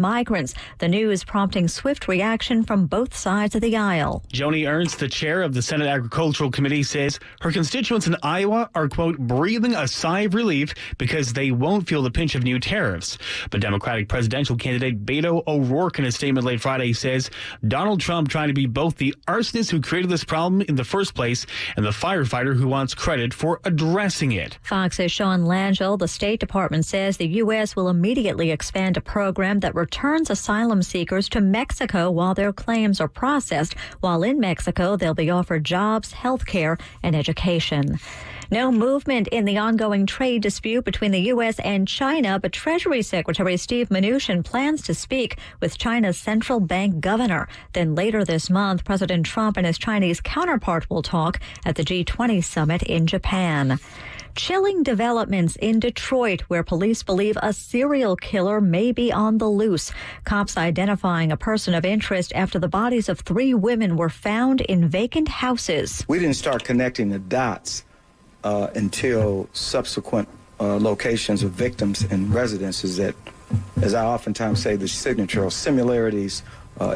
migrants. The news prompting swift reaction from both sides of the aisle. Joni Ernst, the chair of the Senate Agricultural Committee, says her constituents in Iowa are, quote, breathing a sigh of relief because they won't feel the pinch of new tariffs. But Democratic presidential candidate Beto O'Rourke, in a statement late Friday, says Donald Trump trying to be both the arsonist who created this problem in the first place and the firefighter who wants credit for addressing it. Fox's Sean Langell, the State Department, says the U.S. will immediately expand a program that returns asylum seekers to Mexico while their claims are processed. While in Mexico, they'll be offered jobs, health care, and education. No movement in the ongoing trade dispute between the U.S. and China, but Treasury Secretary Steve Mnuchin plans to speak with China's central bank governor. Then later this month, President Trump and his Chinese counterpart will talk at the G20 summit in Japan. Chilling developments in Detroit, where police believe a serial killer may be on the loose. Cops identifying a person of interest after the bodies of 3 women were found in vacant houses. We didn't start connecting the dots until subsequent locations of victims and residences that, as I oftentimes say, the signature or similarities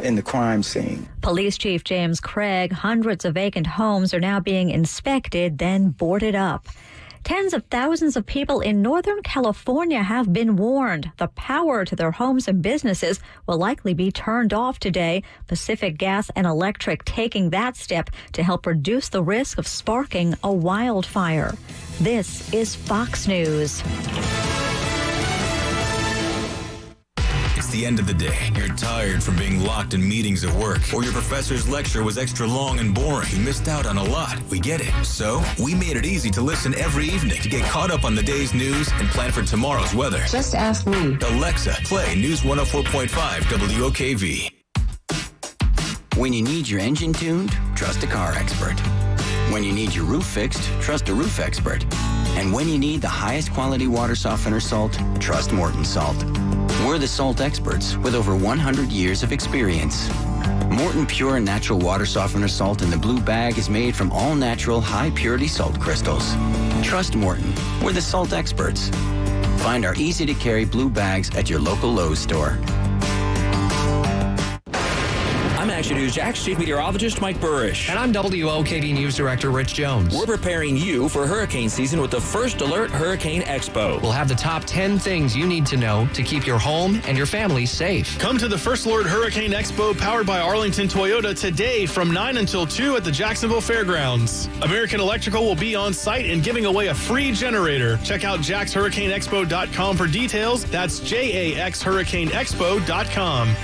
in the crime scene. Police Chief James Craig, hundreds of vacant homes are now being inspected, then boarded up. Tens of thousands of people in Northern California have been warned. The power to their homes and businesses will likely be turned off today. Pacific Gas and Electric taking that step to help reduce the risk of sparking a wildfire. This is Fox News. It's the end of the day. You're tired from being locked in meetings at work, or your professor's lecture was extra long and boring. You missed out on a lot. We get it. So we made it easy to listen every evening to get caught up on the day's news and plan for tomorrow's weather. Just ask me. Alexa, play News 104.5 WOKV. When you need your engine tuned, trust a car expert. When you need your roof fixed, trust a roof expert. And when you need the highest quality water softener salt, trust Morton Salt. We're the salt experts with over 100 years of experience. Morton Pure Natural Water Softener Salt in the blue bag is made from all-natural, high-purity salt crystals. Trust Morton. We're the salt experts. Find our easy-to-carry blue bags at your local Lowe's store. I'm Action News Jack's Chief Meteorologist Mike Burrish. And I'm WOKV News Director Rich Jones. We're preparing you for hurricane season with the First Alert Hurricane Expo. We'll have the top 10 things you need to know to keep your home and your family safe. Come to the First Alert Hurricane Expo powered by Arlington Toyota today from 9 until 2 at the Jacksonville Fairgrounds. American Electrical will be on site and giving away a free generator. Check out jaxhurricaneexpo.com for details. That's jaxhurricaneexpo.com.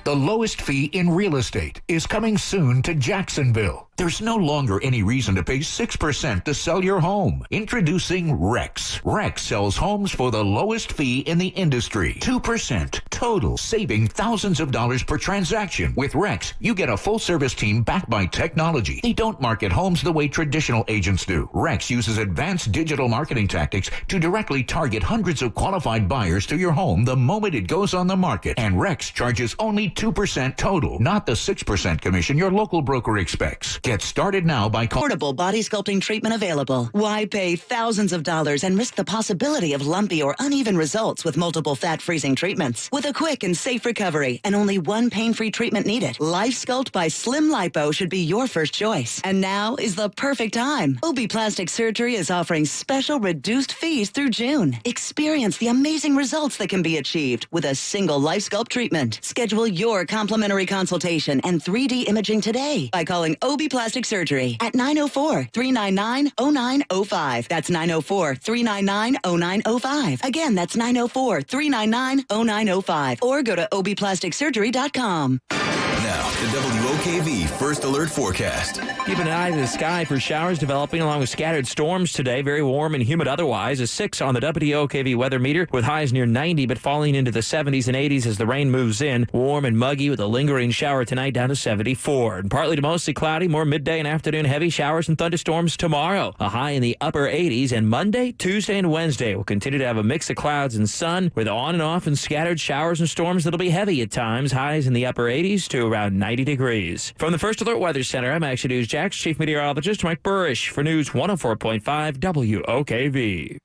The lowest fee in real estate is coming soon to Jacksonville. There's no longer any reason to pay 6% to sell your home. Introducing Rex. Rex sells homes for the lowest fee in the industry. 2% total, saving thousands of dollars per transaction. With Rex, you get a full-service team backed by technology. They don't market homes the way traditional agents do. Rex uses advanced digital marketing tactics to directly target hundreds of qualified buyers to your home the moment it goes on the market. And Rex charges only 2% total, not the 6% commission your local broker expects. Get started now by calling. Portable body sculpting treatment available. Why pay thousands of dollars and risk the possibility of lumpy or uneven results with multiple fat freezing treatments? With a quick and safe recovery and only one pain-free treatment needed, Life Sculpt by Slim Lipo should be your first choice. And now is the perfect time. OB Plastic Surgery is offering special reduced fees through June. Experience the amazing results that can be achieved with a single Life Sculpt treatment. Schedule your complimentary consultation and 3D imaging today by calling OB Plastic Surgery at 904-399-0905. That's 904-399-0905. Again, that's 904-399-0905. Or go to obplasticsurgery.com. Now, the WOKV First Alert Forecast. Keep an eye to the sky for showers developing along with scattered storms today. Very warm and humid otherwise. A 6 on the WOKV weather meter with highs near 90 but falling into the 70s and 80s as the rain moves in. Warm and muggy with a lingering shower tonight down to 74. And partly to mostly cloudy, more midday and afternoon heavy showers and thunderstorms tomorrow. A high in the upper 80s. And Monday, Tuesday, and Wednesday will continue to have a mix of clouds and sun with on and off and scattered showers and storms that'll be heavy at times. Highs in the upper 80s to around 90 degrees. From the First Alert Weather Center, I'm Action News Jack's Chief Meteorologist Mike Burrish for News 104.5 WOKV.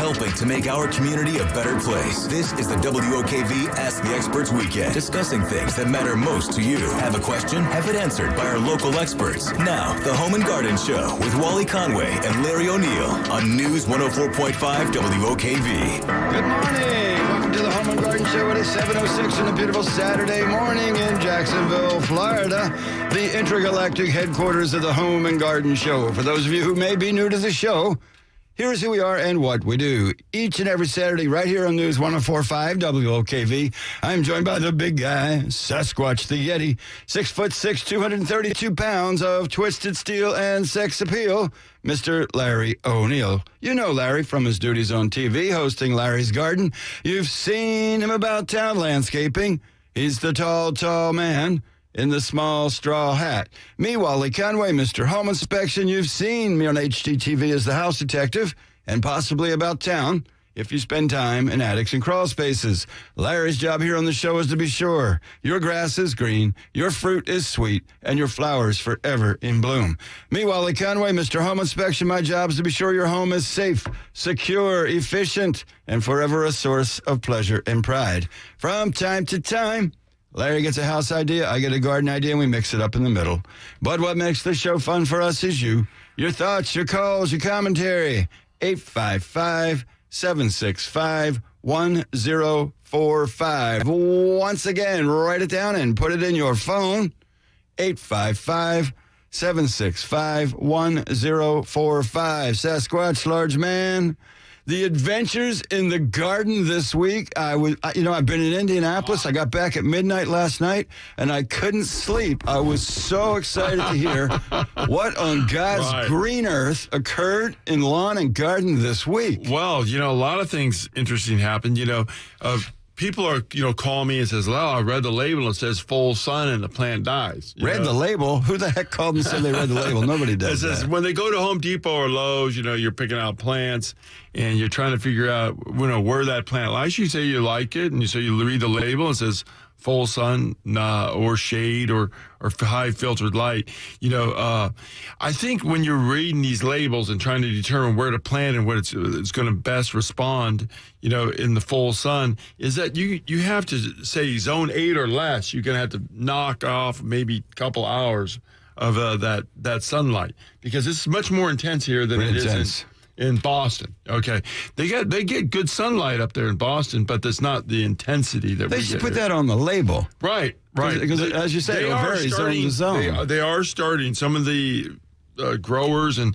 helping to make our community a better place. This is the WOKV Ask the Experts Weekend, discussing things that matter most to you. Have a question? Have it answered by our local experts. Now, the Home and Garden Show with Wally Conway and Larry O'Neill on News 104.5 WOKV. Good morning. Welcome to the Home and Garden Show. It is 7:06 on a beautiful Saturday morning in Jacksonville, Florida, the intergalactic headquarters of the Home and Garden Show. For those of you who may be new to the show, here's who we are and what we do. Each and every Saturday right here on News 104.5 WOKV, I'm joined by the big guy, Sasquatch the Yeti, 6'6", 232 pounds of twisted steel and sex appeal, Mr. Larry O'Neill. You know Larry from his duties on TV, hosting Larry's Garden. You've seen him about town landscaping. He's the tall man in the small straw hat. Me, Wally Conway, Mr. Home Inspection. You've seen me on HGTV as the house detective, and possibly about town if you spend time in attics and crawl spaces. Larry's job here on the show is to be sure your grass is green, your fruit is sweet, and your flowers forever in bloom. Me, Wally Conway, Mr. Home Inspection. My job is to be sure your home is safe, secure, efficient, and forever a source of pleasure and pride. From time to time, Larry gets a house idea, I get a garden idea, and we mix it up in the middle. But what makes this show fun for us is you. Your thoughts, your calls, your commentary. 855-765-1045. Once again, write it down and put it in your phone. 855-765-1045. Sasquatch, large man. The adventures in the garden this week. I've been in Indianapolis. I got back at midnight last night, and I couldn't sleep. I was so excited to hear what on God's green earth occurred in lawn and garden this week. Well, a lot of things interesting happened. People are, call me and says, well, I read the label and it says full sun and the plant dies. Read the label? Who the heck called and said they read the label? Nobody does that. When they go to Home Depot or Lowe's, you're picking out plants and you're trying to figure out, where that plant lies. You say you like it and you read the label and it says full sun or shade or high filtered light. I think when you're reading these labels and trying to determine where to plant and what it's going to best respond, in the full sun, is that you have to say zone 8 or less. You're going to have to knock off maybe a couple hours of that sunlight, because it's much more intense here than it is in Boston. Okay, they get good sunlight up there in Boston, but that's not the intensity that they should put that on the label. Right. Because as you say, it varies zone to zone. They are starting. Some of the growers and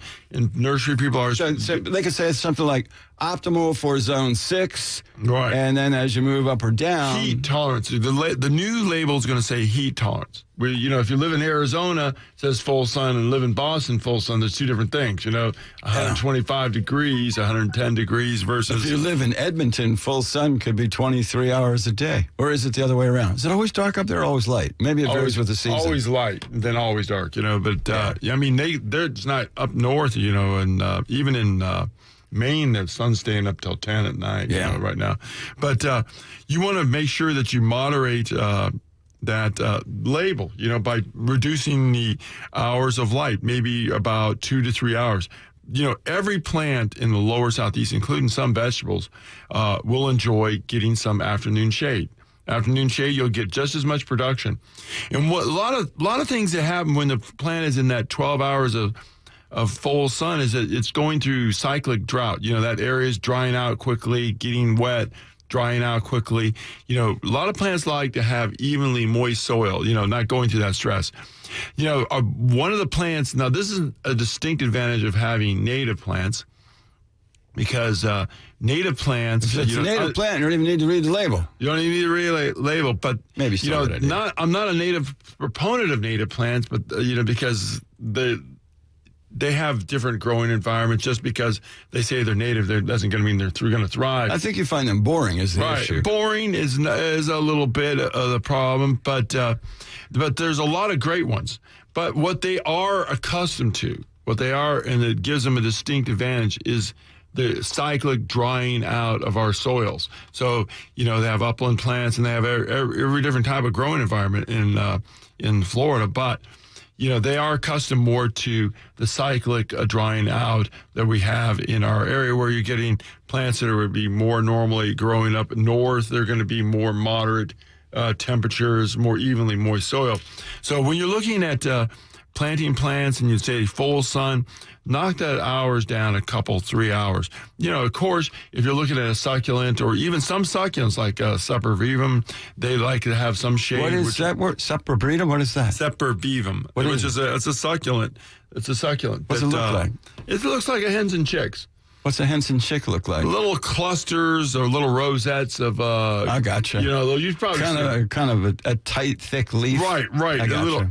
nursery people are. So they could say it's something like optimal for zone 6. Right. And then as you move up or down. Heat tolerance. The new label is going to say heat tolerance. If you live in Arizona, it says full sun, and live in Boston, full sun. There's two different things. 125 degrees, 110 degrees versus. If you live in Edmonton, full sun could be 23 hours a day. Or is it the other way around? Is it always dark up there or always light? Maybe it varies with the season. Always light, then always dark, But, it's not up north, and even in Maine, the sun's staying up till 10 at night, right now. But you want to make sure that you moderate that label, by reducing the hours of light, maybe about 2 to 3 hours. Every plant in the lower southeast, including some vegetables, will enjoy getting some afternoon shade. Afternoon shade, you'll get just as much production. And what a lot of things that happen when the plant is in that 12 hours of full sun is that it's going through cyclic drought. That area is drying out quickly, getting wet, drying out quickly. A lot of plants like to have evenly moist soil, not going through that stress. One of the plants, now this is a distinct advantage of having native plants, because native plants. If it's a native plant, you don't even need to read the label. You don't even need to read the label, but maybe I'm not a native proponent of native plants, but because they have different growing environments. Just because they say they're native, that doesn't mean they're going to thrive. I think you find them boring is the issue. Boring is a little bit of the problem, but there's a lot of great ones. But what they are accustomed to, and it gives them a distinct advantage, is the cyclic drying out of our soils. So, they have upland plants and they have every different type of growing environment in Florida. But, they are accustomed more to the cyclic drying out that we have in our area, where you're getting plants that would be more normally growing up north. They're going to be more moderate temperatures, more evenly moist soil. So when you're looking at planting plants and you say full sun, knock that hours down a couple, 3 hours. Of course, if you're looking at a succulent, or even some succulents like Sempervivum, they like to have some shade. What is that word? Sempervivum? What is that? Sempervivum. It's a succulent. It's a succulent. What's it look like? It looks like a hens and chicks. What's a Henson chick look like? Little clusters or little rosettes of. I gotcha. You've probably kind of a tight, thick leaf. Right. I gotcha.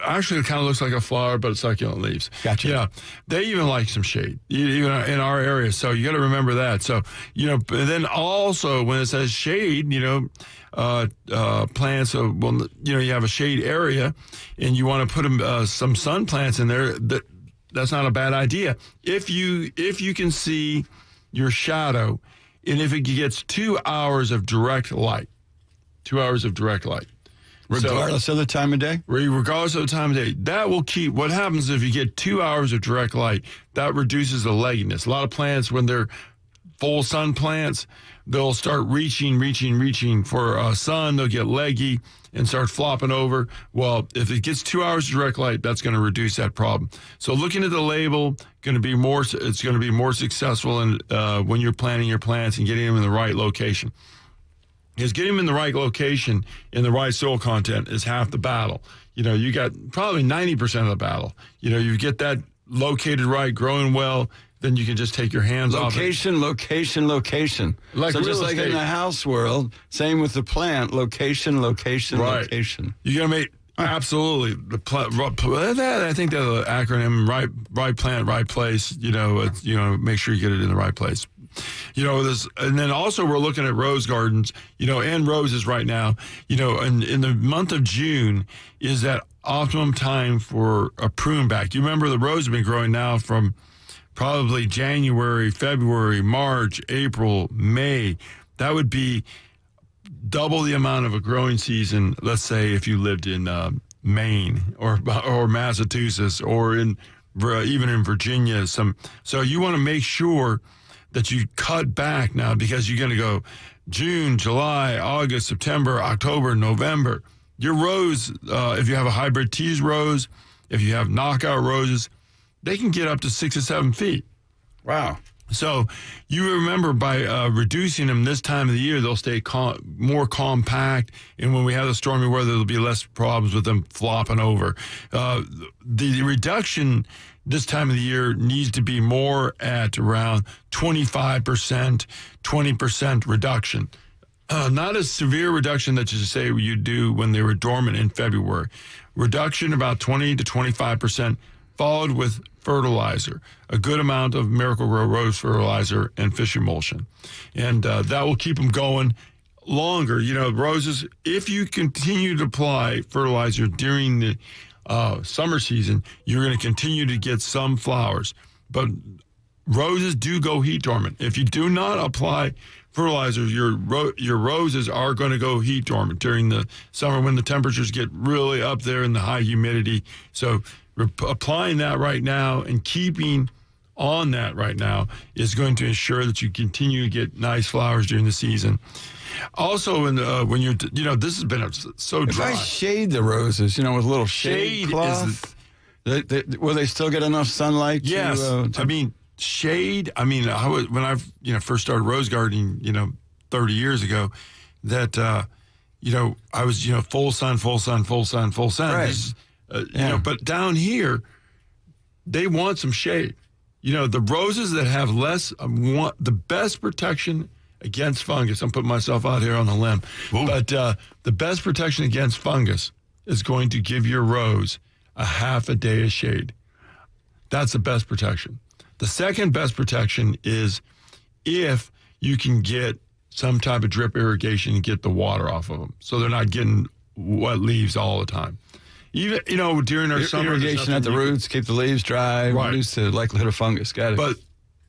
Actually, it kind of looks like a flower, but it's succulent leaves. Gotcha. Yeah, they even like some shade, even in our area. So you got to remember that. So and then also when it says shade, plants. You have a shade area, and you want to put some sun plants in there. That's not a bad idea. If you can see your shadow, and if it gets 2 hours of direct light. Regardless of the time of day? Regardless of the time of day. That will keep, what happens if you get 2 hours of direct light, that reduces the legginess. A lot of plants, when they're full sun plants, they'll start reaching for sun. They'll get leggy and start flopping over. Well, if it gets 2 hours of direct light, that's going to reduce that problem. So looking at the label, it's going to be more successful in, when you're planting your plants and getting them in the right location. Because getting them in the right location in the right soil content is half the battle. You got probably 90% of the battle. You get that located right, growing well, then you can just take your hands off it. Location. Like so just like in the house world, same with the plant, location. Right. You got to make, absolutely. I think that's the acronym, right plant, right place. Make sure you get it in the right place. And then also we're looking at rose gardens, and roses right now, and in the month of June is that optimum time for a prune back. You remember the rose has been growing now from probably January, February, March, April, May. That would be double the amount of a growing season, let's say, if you lived in Maine or Massachusetts or even in Virginia. So you want to make sure that you cut back now, because you're going to go June, July, August, September, October, November. Your rose, if you have a hybrid tease rose, if you have knockout roses, they can get up to 6 or 7 feet. Wow. So you remember by reducing them this time of the year, they'll stay more compact. And when we have the stormy weather, there'll be less problems with them flopping over. The reduction this time of the year needs to be more at around 25%, 20% reduction. Not a severe reduction that you say you do when they were dormant in February. Reduction about 20 to 25%, followed with fertilizer, a good amount of Miracle-Gro rose fertilizer and fish emulsion. And that will keep them going longer. Roses, if you continue to apply fertilizer during the summer season, you're going to continue to get some flowers. But roses do go heat dormant. If you do not apply fertilizer, your roses are going to go heat dormant during the summer when the temperatures get really up there in the high humidity. So applying that right now and keeping on that right now is going to ensure that you continue to get nice flowers during the season. Also, when you're, this has been so dry. If I shade the roses, with a little shade cloth, will they still get enough sunlight? Yes. Shade. When I first started rose gardening, 30 years ago, that I was full sun. Right. But down here, they want some shade. The roses that have less want the best protection against fungus. I'm putting myself out here on the limb. Ooh. But the best protection against fungus is going to give your rose a half a day of shade. That's the best protection. The second best protection is if you can get some type of drip irrigation and get the water off of them, so they're not getting wet leaves all the time. Even, during our summer, irrigation at the roots, keep the leaves dry, reduce the likelihood of fungus. Got it. But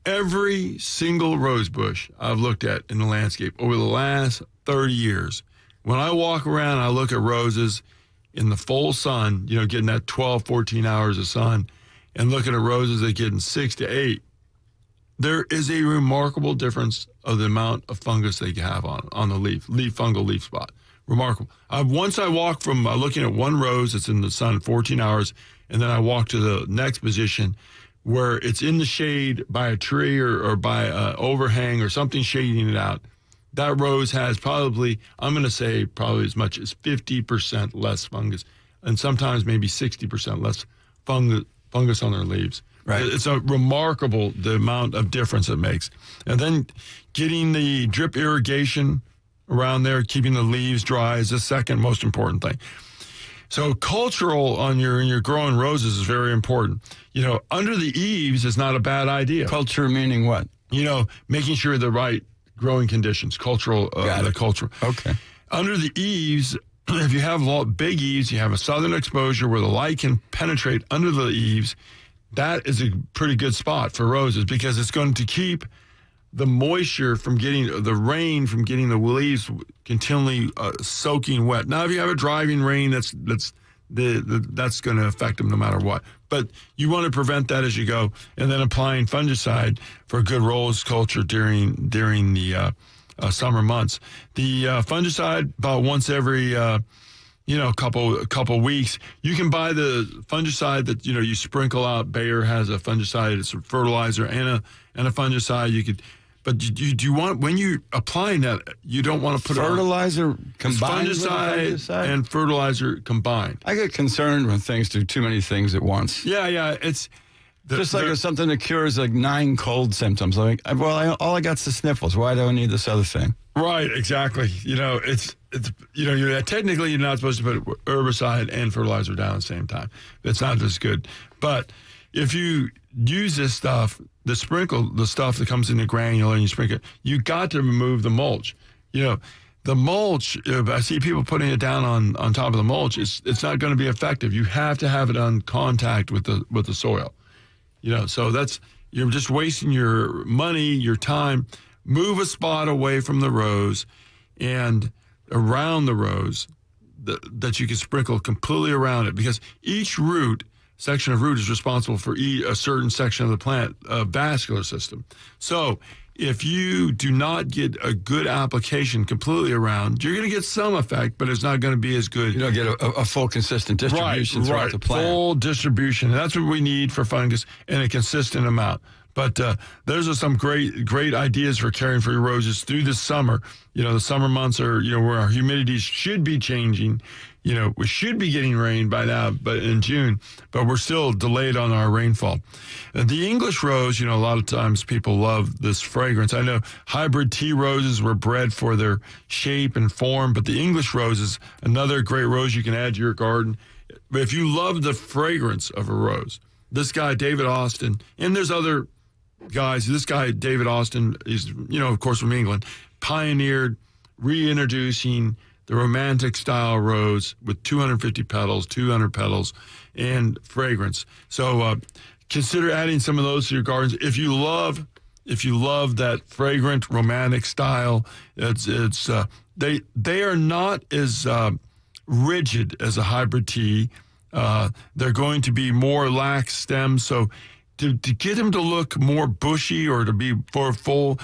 every single rose bush I've looked at in the landscape over the last 30 years, when I walk around and I look at roses, in the full sun, getting that 12, 14 hours of sun, and looking at roses that are getting 6 to 8, there is a remarkable difference of the amount of fungus they have on the fungal leaf spot. Remarkable. Once I walk from looking at one rose that's in the sun 14 hours, and then I walk to the next position where it's in the shade by a tree or by an overhang or something shading it out. That rose has probably as much as 50% less fungus, and sometimes maybe 60% less fungus on their leaves. Right. It's a remarkable the amount of difference it makes. And then getting the drip irrigation around there, keeping the leaves dry is the second most important thing. So cultural in your growing roses is very important. Under the eaves is not a bad idea. Culture meaning what? Making sure the right growing conditions, cultural. Okay. Under the eaves, if you have big eaves, you have a southern exposure where the light can penetrate under the eaves. That is a pretty good spot for roses because it's going to keep the moisture from getting the rain from getting the leaves continually soaking wet. Now, if you have a driving rain, that's going to affect them no matter what. But you want to prevent that as you go, and then applying fungicide for a good rose culture during the summer months. The fungicide about once every couple weeks. You can buy the fungicide that you sprinkle out. Bayer has a fungicide. It's a fertilizer and a fungicide. You could. But do you want, when you're applying that, you don't want to put fertilizer combined with fungicide and fertilizer combined. I get concerned when things do too many things at once. Yeah. It's just like something that cures like 9 cold symptoms. Like, all I got's the sniffles. Why do I need this other thing? Right, exactly. It's technically you're not supposed to put herbicide and fertilizer down at the same time. It's not as good. But if you use this stuff, the stuff that comes in the granular and you sprinkle it, you got to remove the mulch. The mulch, I see people putting it down on top of the mulch. It's not going to be effective. You have to have it on contact with the soil. So you're just wasting your money, your time. Move a spot away from the rose and around the rose that you can sprinkle completely around it, because each section of root is responsible for a certain section of the plant vascular system. So if you do not get a good application completely around, you're going to get some effect, but it's not going to be as good. You don't get a full consistent distribution throughout the plant. Full distribution. That's what we need for fungus, and a consistent amount. But those are some great ideas for caring for your roses through the summer. The summer months are, where our humidity should be changing. We should be getting rain by now, but in June, but we're still delayed on our rainfall. The English rose, a lot of times people love this fragrance. I know hybrid tea roses were bred for their shape and form, but the English rose is another great rose you can add to your garden. But if you love the fragrance of a rose, this guy, David Austin, and there's other guys, this guy, David Austin, is, of course, from England, pioneered reintroducing the romantic style rose with 250 petals, 200 petals, and fragrance. So consider adding some of those to your gardens. If you love that fragrant romantic style, they are not as rigid as a hybrid tea. They're going to be more lax stems. So to get them to look more bushy or to be for full,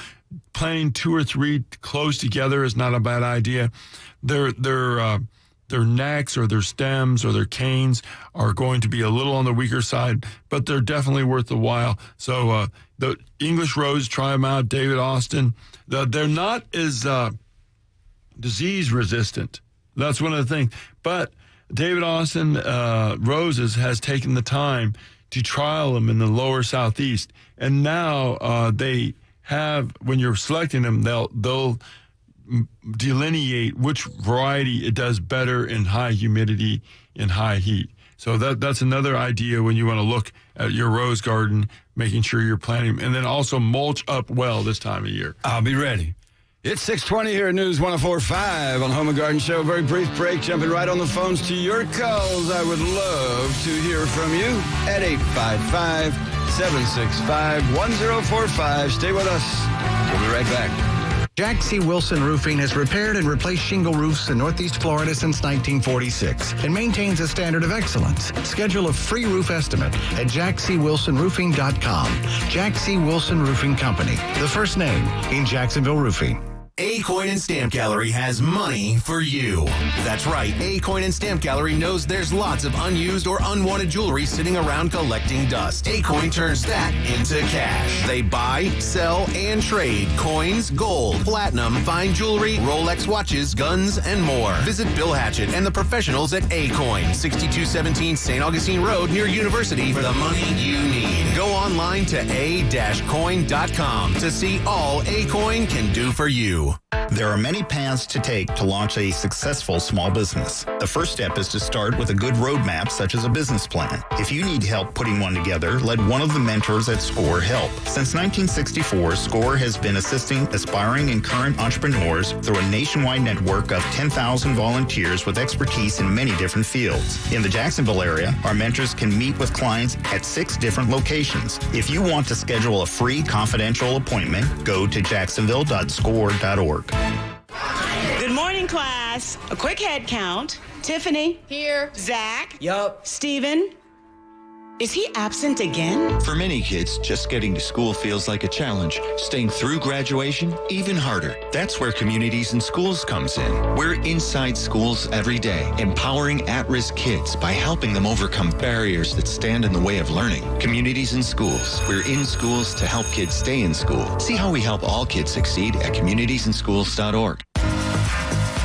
planting 2 or 3 close together is not a bad idea. Their necks or their stems or their canes are going to be a little on the weaker side, but they're definitely worth the while. So the English rose, try them out. David Austin, they're not as disease resistant. That's one of the things. But David Austin roses has taken the time to trial them in the lower southeast, and now they have, when you're selecting them, they'll delineate which variety it does better in high humidity and high heat. So that's another idea when you want to look at your rose garden, making sure you're planting them, and then also mulch up well this time of year. I'll be ready. It's 6:20 here at News 104.5 on Home and Garden Show. Very brief break, jumping right on the phones to your calls. I would love to hear from you at 855-765-1045. Stay with us. We'll be right back. Jack C. Wilson Roofing has repaired and replaced shingle roofs in Northeast Florida since 1946 and maintains a standard of excellence. Schedule a free roof estimate at jackcwilsonroofing.com. Jack C. Wilson Roofing Company, the first name in Jacksonville roofing. A-Coin and Stamp Gallery has money for you. That's right. A-Coin and Stamp Gallery knows there's lots of unused or unwanted jewelry sitting around collecting dust. A-Coin turns that into cash. They buy, sell, and trade coins, gold, platinum, fine jewelry, Rolex watches, guns, and more. Visit Bill Hatchett and the professionals at A-Coin, 6217 St. Augustine Road near University for the money you need. Go online to a-coin.com to see all A-Coin can do for you. There are many paths to take to launch a successful small business. The first step is to start with a good roadmap, such as a business plan. If you need help putting one together, let one of the mentors at SCORE help. Since 1964, SCORE has been assisting aspiring and current entrepreneurs through a nationwide network of 10,000 volunteers with expertise in many different fields. In the Jacksonville area, our mentors can meet with clients at 6 different locations. If you want to schedule a free confidential appointment, go to jacksonville.score.org. Good morning, class. A quick head count. Tiffany. Here. Zach. Yup. Steven. Is he absent again? For many kids, just getting to school feels like a challenge. Staying through graduation, even harder. That's where Communities in Schools comes in. We're inside schools every day, empowering at-risk kids by helping them overcome barriers that stand in the way of learning. Communities in Schools. We're in schools to help kids stay in school. See how we help all kids succeed at communitiesinschools.org.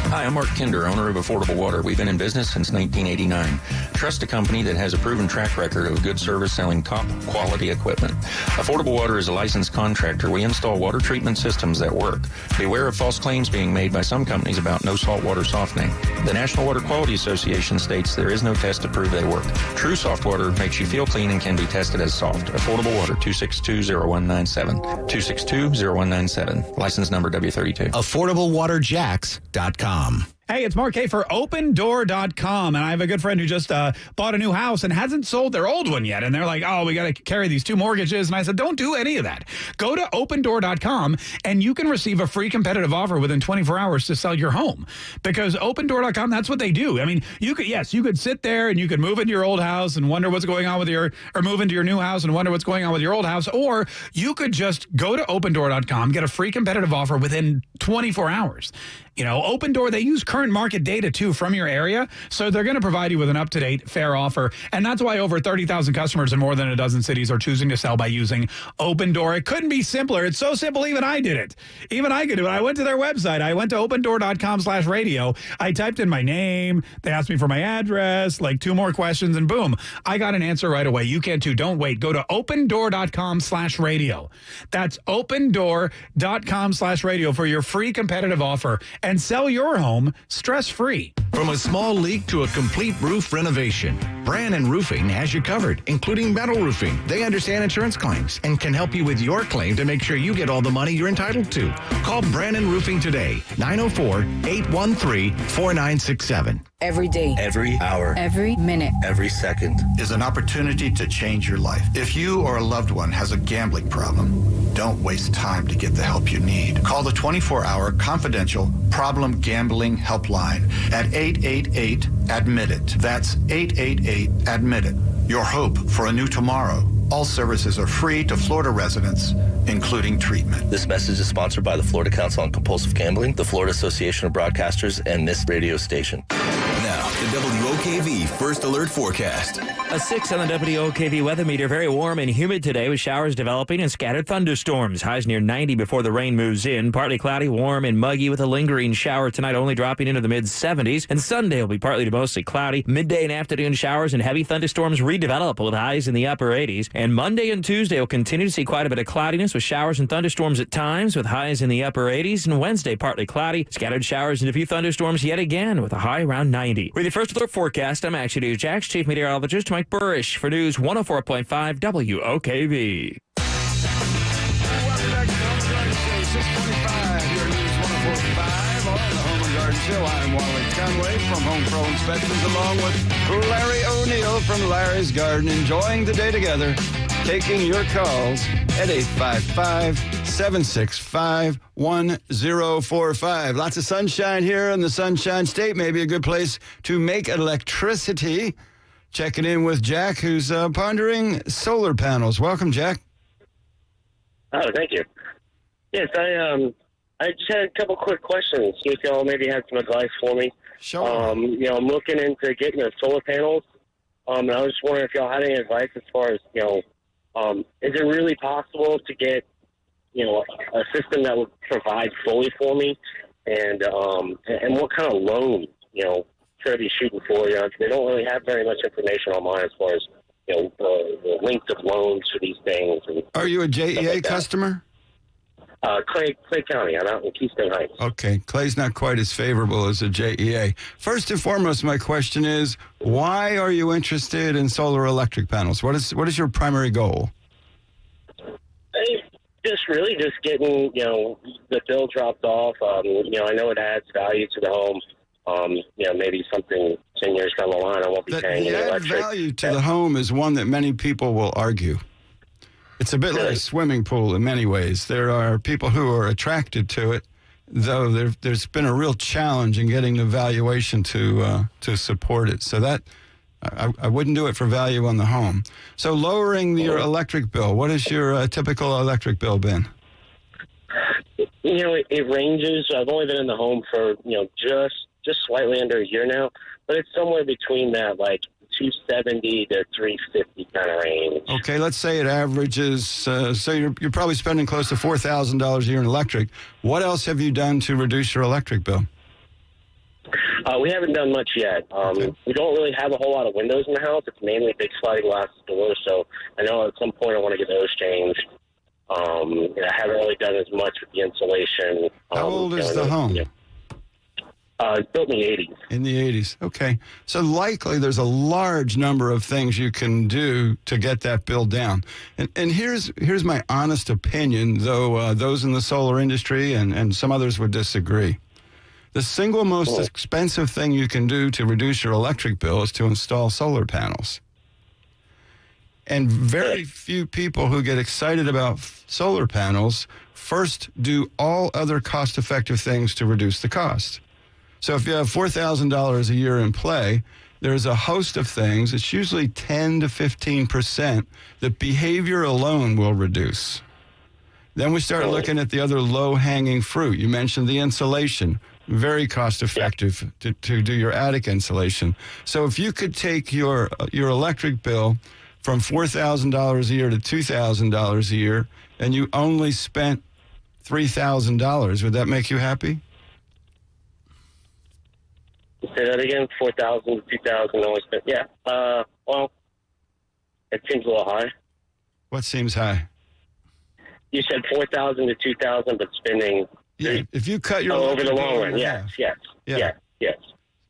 Hi, I'm Mark Kinder, owner of Affordable Water. We've been in business since 1989. Trust a company that has a proven track record of good service selling top quality equipment. Affordable Water is a licensed contractor. We install water treatment systems that work. Beware of false claims being made by some companies about no salt water softening. The National Water Quality Association states there is no test to prove they work. True soft water makes you feel clean and can be tested as soft. Affordable Water, 262-0197. 262-0197. License number W32. AffordableWaterJacks.com. Hey, it's Mark K for OpenDoor.com, and I have a good friend who just bought a new house and hasn't sold their old one yet, and they're like, oh, we got to carry these 2 mortgages, and I said, don't do any of that. Go to OpenDoor.com, and you can receive a free competitive offer within 24 hours to sell your home, because OpenDoor.com, that's what they do. I mean, you could sit there, and you could move into your old house and wonder what's going on with or move into your new house and wonder what's going on with your old house, or you could just go to OpenDoor.com, get a free competitive offer within 24 hours. You know, Open Door, they use current market data, too, from your area. So they're going to provide you with an up-to-date, fair offer. And that's why over 30,000 customers in more than a dozen cities are choosing to sell by using Open Door. It couldn't be simpler. It's so simple, even I did it. Even I could do it. I went to their website. I went to opendoor.com/radio. I typed in my name. They asked me for my address, like 2 more questions, and boom, I got an answer right away. You can, too. Don't wait. Go to opendoor.com/radio. That's opendoor.com/radio for your free competitive offer. And sell your home stress-free. From a small leak to a complete roof renovation, Brannan Roofing has you covered, including metal roofing. They understand insurance claims and can help you with your claim to make sure you get all the money you're entitled to. Call Brannan Roofing today, 904-813-4967. Every day. Every hour. Every minute. Every second. Is an opportunity to change your life. If you or a loved one has a gambling problem, don't waste time to get the help you need. Call the 24-hour confidential problem gambling helpline at 888-ADMIT-IT. That's 888-ADMIT-IT. Your hope for a new tomorrow. All services are free to Florida residents, including treatment. This message is sponsored by the Florida Council on Compulsive Gambling, the Florida Association of Broadcasters, and this radio station. Now, the WOKV First Alert Forecast. A 6 on the WOKV weather meter. Very warm and humid today with showers developing and scattered thunderstorms. Highs near 90 before the rain moves in. Partly cloudy, warm, and muggy with a lingering shower tonight, only dropping into the mid-70s. And Sunday will be partly to mostly cloudy. Midday and afternoon showers and heavy thunderstorms redevelop with highs in the upper 80s. And Monday and Tuesday will continue to see quite a bit of cloudiness with showers and thunderstorms at times with highs in the upper 80s. And Wednesday, partly cloudy, scattered showers and a few thunderstorms yet again with a high around 90. With the First Alert Forecast, I'm Action News Jax Chief Meteorologist Mike Burrish for News 104.5 WOKV. Show. I'm Wally Conway from Home Pro Inspections, along with Larry O'Neill from Larry's Garden, enjoying the day together. taking your calls at 855-765-1045. Lots of sunshine here in the Sunshine State. Maybe a good place to make electricity. Checking in with Jack, who's pondering solar panels. Welcome, Jack. Oh, thank you. Yes, I just had a couple quick questions. See if y'all maybe had some advice for me. Sure. I'm looking into getting the solar panels. And I was just wondering if y'all had any advice as far as, is it really possible to get, a system that would provide fully for me? And what kind of loan, should I be shooting for? They don't really have very much information online as far as, the length of loans for these things. And are you a JEA customer? Clay County. I'm out in Keystone Heights. Okay. Clay's not quite as favorable as a JEA. First and foremost, my question is, why are you interested in solar electric panels? What is your primary goal? Just getting, the bill dropped off. I know it adds value to the home. Maybe something 10 years down the line, I won't be paying any electric. Value to the home is one that many people will argue. It's a bit like a swimming pool in many ways. There are people who are attracted to it, though there's been a real challenge in getting the valuation to support it. So that I wouldn't do it for value on the home. So lowering your electric bill, what has your typical electric bill been? It ranges. I've only been in the home for, just slightly under a year now, but it's somewhere between that, like, 270 to 350 kind of range. Okay, let's say it averages, so you're probably spending close to $4,000 a year in electric. What else have you done to reduce your electric bill? We haven't done much yet. We don't really have a whole lot of windows in the house. It's mainly big sliding glass doors, so I know at some point I want to get those changed. I haven't really done as much with the insulation. How old is the home? It's built in the 80s. In the 80s. Okay. So likely there's a large number of things you can do to get that bill down. And here's my honest opinion, though those in the solar industry and some others would disagree. The single most expensive thing you can do to reduce your electric bill is to install solar panels. And very few people who get excited about solar panels first do all other cost-effective things to reduce the cost. So if you have $4,000 a year in play, there's a host of things. It's usually 10 to 15% that behavior alone will reduce. Then we start looking at the other low-hanging fruit. You mentioned the insulation. Very cost-effective to do your attic insulation. So if you could take your electric bill from $4,000 a year to $2,000 a year, and you only spent $3,000, would that make you happy? Say that again. 4,000 to 2,000 only spent. Yeah. Well, it seems a little high. What seems high? You said 4,000 to 2,000, but spending. Yeah. If you cut your over the long run, yes.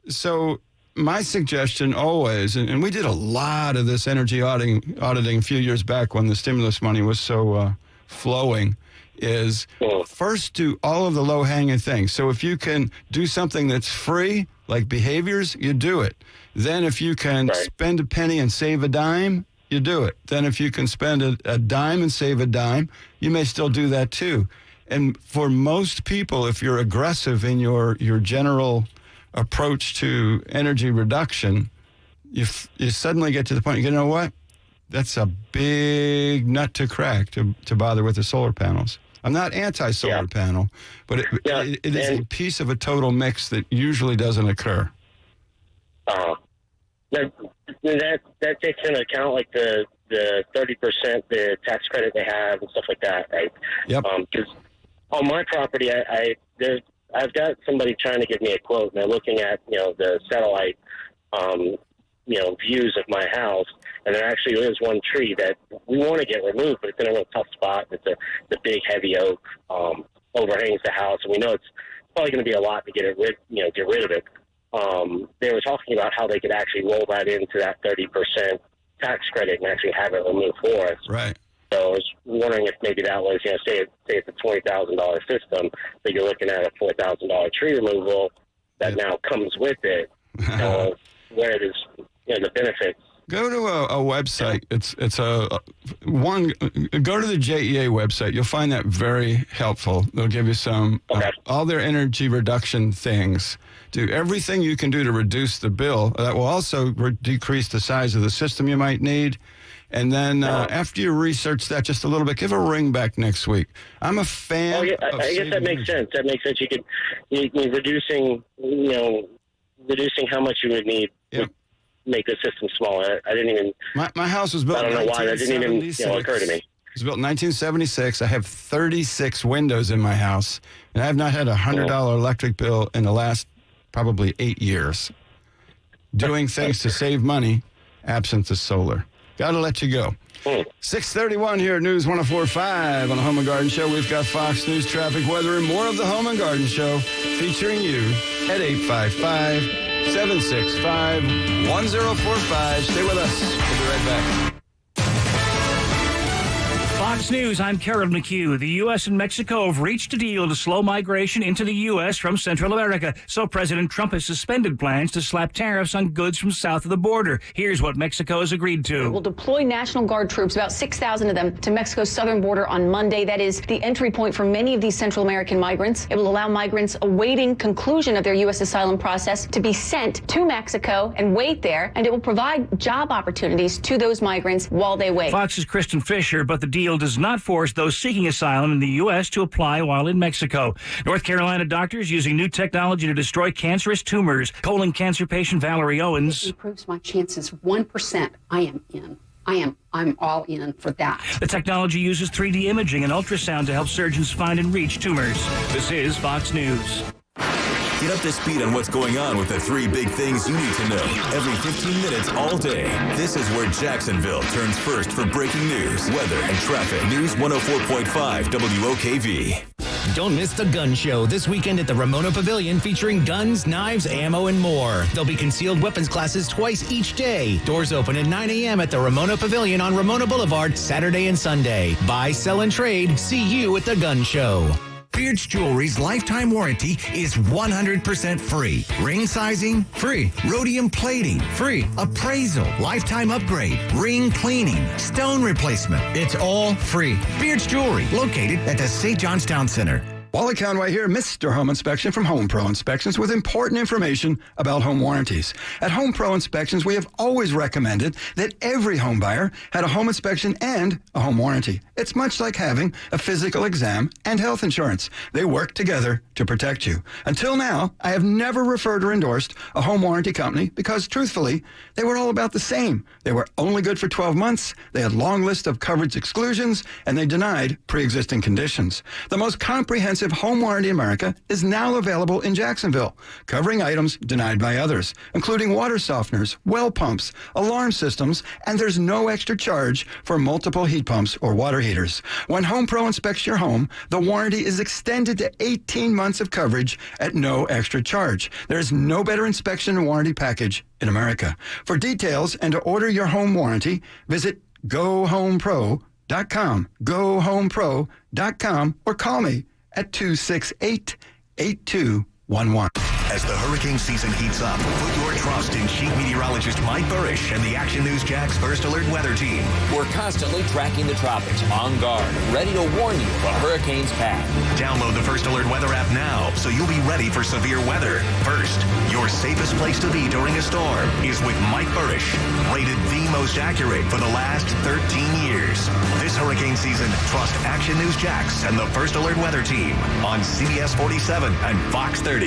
So my suggestion always, and we did a lot of this energy auditing a few years back when the stimulus money was so flowing, is first do all of the low-hanging things. So if you can do something that's free, like behaviors, you do it. Then if you can spend a penny and save a dime, you do it. Then if you can spend a dime and save a dime, you may still do that too. And for most people, if you're aggressive in your general approach to energy reduction, you suddenly get to the point, you know what? That's a big nut to crack to bother with the solar panels. I'm not anti-solar panel, but it is a piece of a total mix that usually doesn't occur. That takes into account like the 30%, the tax credit they have and stuff like that, right? Yep. Because on my property, I've got somebody trying to give me a quote, and they're looking at the satellite views of my house, and there actually is one tree that we want to get removed, but it's in a real tough spot. It's the big heavy oak overhangs the house, and we know it's probably going to be a lot to get rid of it. They were talking about how they could actually roll that into that 30% tax credit and actually have it removed for us. Right. So I was wondering if maybe that was, say it's a $20,000 system, but you're looking at a $4,000 tree removal that now comes with it. Where does the benefits Go to a website. It's a one. Go to the JEA website. You'll find that very helpful. They'll give you some all their energy reduction things. Do everything you can do to reduce the bill. That will also decrease the size of the system you might need. And then after you research that just a little bit, give a ring back next week. I'm a fan. Oh, yeah, I guess that makes sense. That makes sense. You reducing how much you would need would make the system smaller. I didn't even. My house was built. I don't know why that didn't even occur to me. It was built in 1976. I have 36 windows in my house, and I have not had a $100 electric bill in the last probably 8 years. Doing things to save money, absent the solar. Got to let you go. 6:31 here at News 104.5 on the Home and Garden Show. We've got Fox News traffic, weather, and more of the Home and Garden Show featuring you at 855-765-1045. Stay with us. We'll be right back. Fox News, I'm Carol McHugh. The U.S. and Mexico have reached a deal to slow migration into the U.S. from Central America. So President Trump has suspended plans to slap tariffs on goods from south of the border. Here's what Mexico has agreed to. We'll deploy National Guard troops, about 6,000 of them, to Mexico's southern border on Monday. That is the entry point for many of these Central American migrants. It will allow migrants awaiting conclusion of their U.S. asylum process to be sent to Mexico and wait there, and it will provide job opportunities to those migrants while they wait. Fox's Kristen Fisher, but the deal does not force those seeking asylum in the U.S. to apply while in Mexico. North Carolina doctors using new technology to destroy cancerous tumors. Colon cancer patient Valerie Owens. It improves my chances 1%. I am in. I'm all in for that. The technology uses 3D imaging and ultrasound to help surgeons find and reach tumors. This is Fox News. Get up to speed on what's going on with the 3 big things you need to know every 15 minutes all day. This is where Jacksonville turns first for breaking news, weather, and traffic. News 104.5 WOKV. Don't miss the Gun Show this weekend at the Ramona Pavilion featuring guns, knives, ammo, and more. There'll be concealed weapons classes twice each day. Doors open at 9 a.m. at the Ramona Pavilion on Ramona Boulevard, Saturday and Sunday. Buy, sell, and trade. See you at the Gun Show. Beards Jewelry's lifetime warranty is 100% free. Ring sizing, free. Rhodium plating, free. Appraisal, lifetime upgrade, ring cleaning, stone replacement. It's all free. Beards Jewelry, located at the St. John's Town Center. Wally Conway here, Mr. Home Inspection from Home Pro Inspections with important information about home warranties. At Home Pro Inspections, we have always recommended that every home buyer had a home inspection and a home warranty. It's much like having a physical exam and health insurance. They work together to protect you. Until now, I have never referred or endorsed a home warranty company because, truthfully, they were all about the same. They were only good for 12 months, they had long lists of coverage exclusions, and they denied pre-existing conditions. The most comprehensive home warranty in America is now available in Jacksonville, covering items denied by others, including water softeners, well pumps, alarm systems, and there's no extra charge for multiple heat pumps or water heaters. When Home Pro inspects your home, the warranty is extended to 18 months of coverage at no extra charge. There's no better inspection and warranty package in America. For details and to order your home warranty, visit GoHomePro.com, GoHomePro.com, or call me at 268-8211. As the hurricane season heats up, put your trust in Chief Meteorologist Mike Burrish and the Action News Jax First Alert Weather Team. We're constantly tracking the tropics, on guard, ready to warn you of a hurricane's path. Download the First Alert Weather app now so you'll be ready for severe weather. First, your safest place to be during a storm is with Mike Burrish, rated the most accurate for the last 13 years. This hurricane season, trust Action News Jax and the First Alert Weather Team on CBS 47 and Fox 30.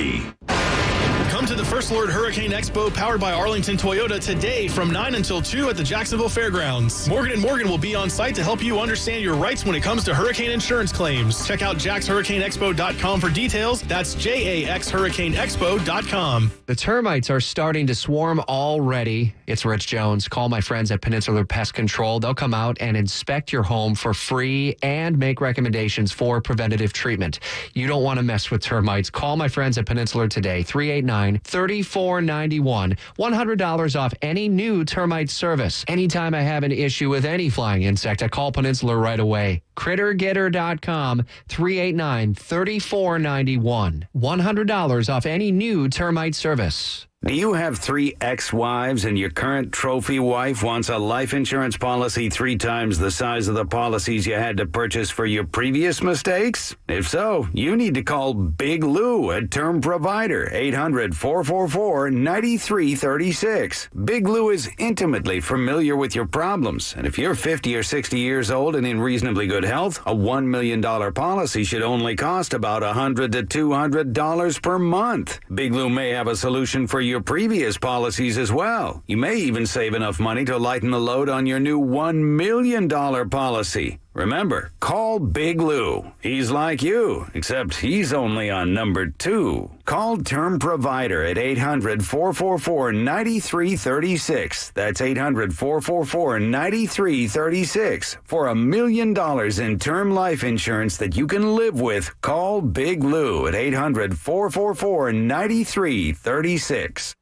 Come to the First Alert Hurricane Expo powered by Arlington Toyota today from 9 until 2 at the Jacksonville Fairgrounds. Morgan & Morgan will be on site to help you understand your rights when it comes to hurricane insurance claims. Check out jaxhurricaneexpo.com for details. That's jaxhurricaneexpo.com. The termites are starting to swarm already. It's Rich Jones. Call my friends at Peninsular Pest Control. They'll come out and inspect your home for free and make recommendations for preventative treatment. You don't want to mess with termites. Call my friends at Peninsular today, 389-3491. $100 off any new termite service. Anytime I have an issue with any flying insect, I call Peninsula right away. CritterGetter.com, 389-3491. $100 off any new termite service. Do you have 3 ex-wives and your current trophy wife wants a life insurance policy 3 times the size of the policies you had to purchase for your previous mistakes? If so, you need to call Big Lou at Term Provider, 800-444-9336. Big Lou is intimately familiar with your problems, and if you're 50 or 60 years old and in reasonably good health, a $1 million policy should only cost about $100 to $200 per month. Big Lou may have a solution for your previous policies as well. You may even save enough money to lighten the load on your new $1 million policy. Remember, call Big Lou. He's like you, except he's only on number 2. Call Term Provider at 800-444-9336. That's 800-444-9336. For $1 million in term life insurance that you can live with, call Big Lou at 800-444-9336.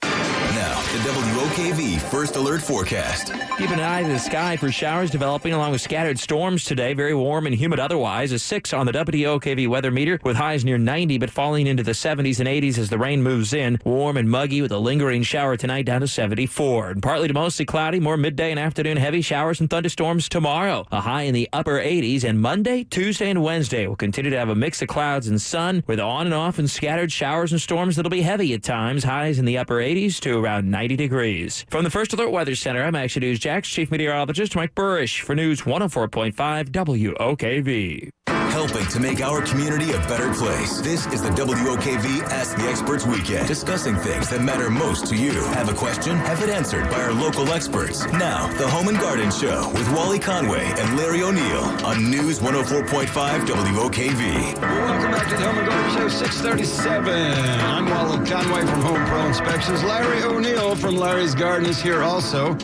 Now, the WOKV First Alert Forecast. Keep an eye to the sky for showers developing along with scattered storms today. Very warm and humid otherwise. A 6 on the WOKV weather meter with highs near 90 but falling into the 70s and 80s as the rain moves in. Warm and muggy with a lingering shower tonight down to 74. And partly to mostly cloudy, more midday and afternoon heavy showers and thunderstorms tomorrow. A high in the upper 80s. And Monday, Tuesday, and Wednesday will continue to have a mix of clouds and sun with on and off and scattered showers and storms that'll be heavy at times. Highs in the upper 80s to around 90 degrees. From the First Alert Weather Center, I'm Action News Jack's Chief Meteorologist Mike Burrish for News 104.5 WOKV. Helping to make our community a better place. This is the WOKV Ask the Experts Weekend. Discussing things that matter most to you. Have a question? Have it answered by our local experts. Now, the Home and Garden Show with Wally Conway and Larry O'Neill on News 104.5 WOKV. Welcome back to the Home and Garden Show, 637. I'm Wally Conway from Home Pro Inspections. Larry O'Neill from Larry's Garden is here also.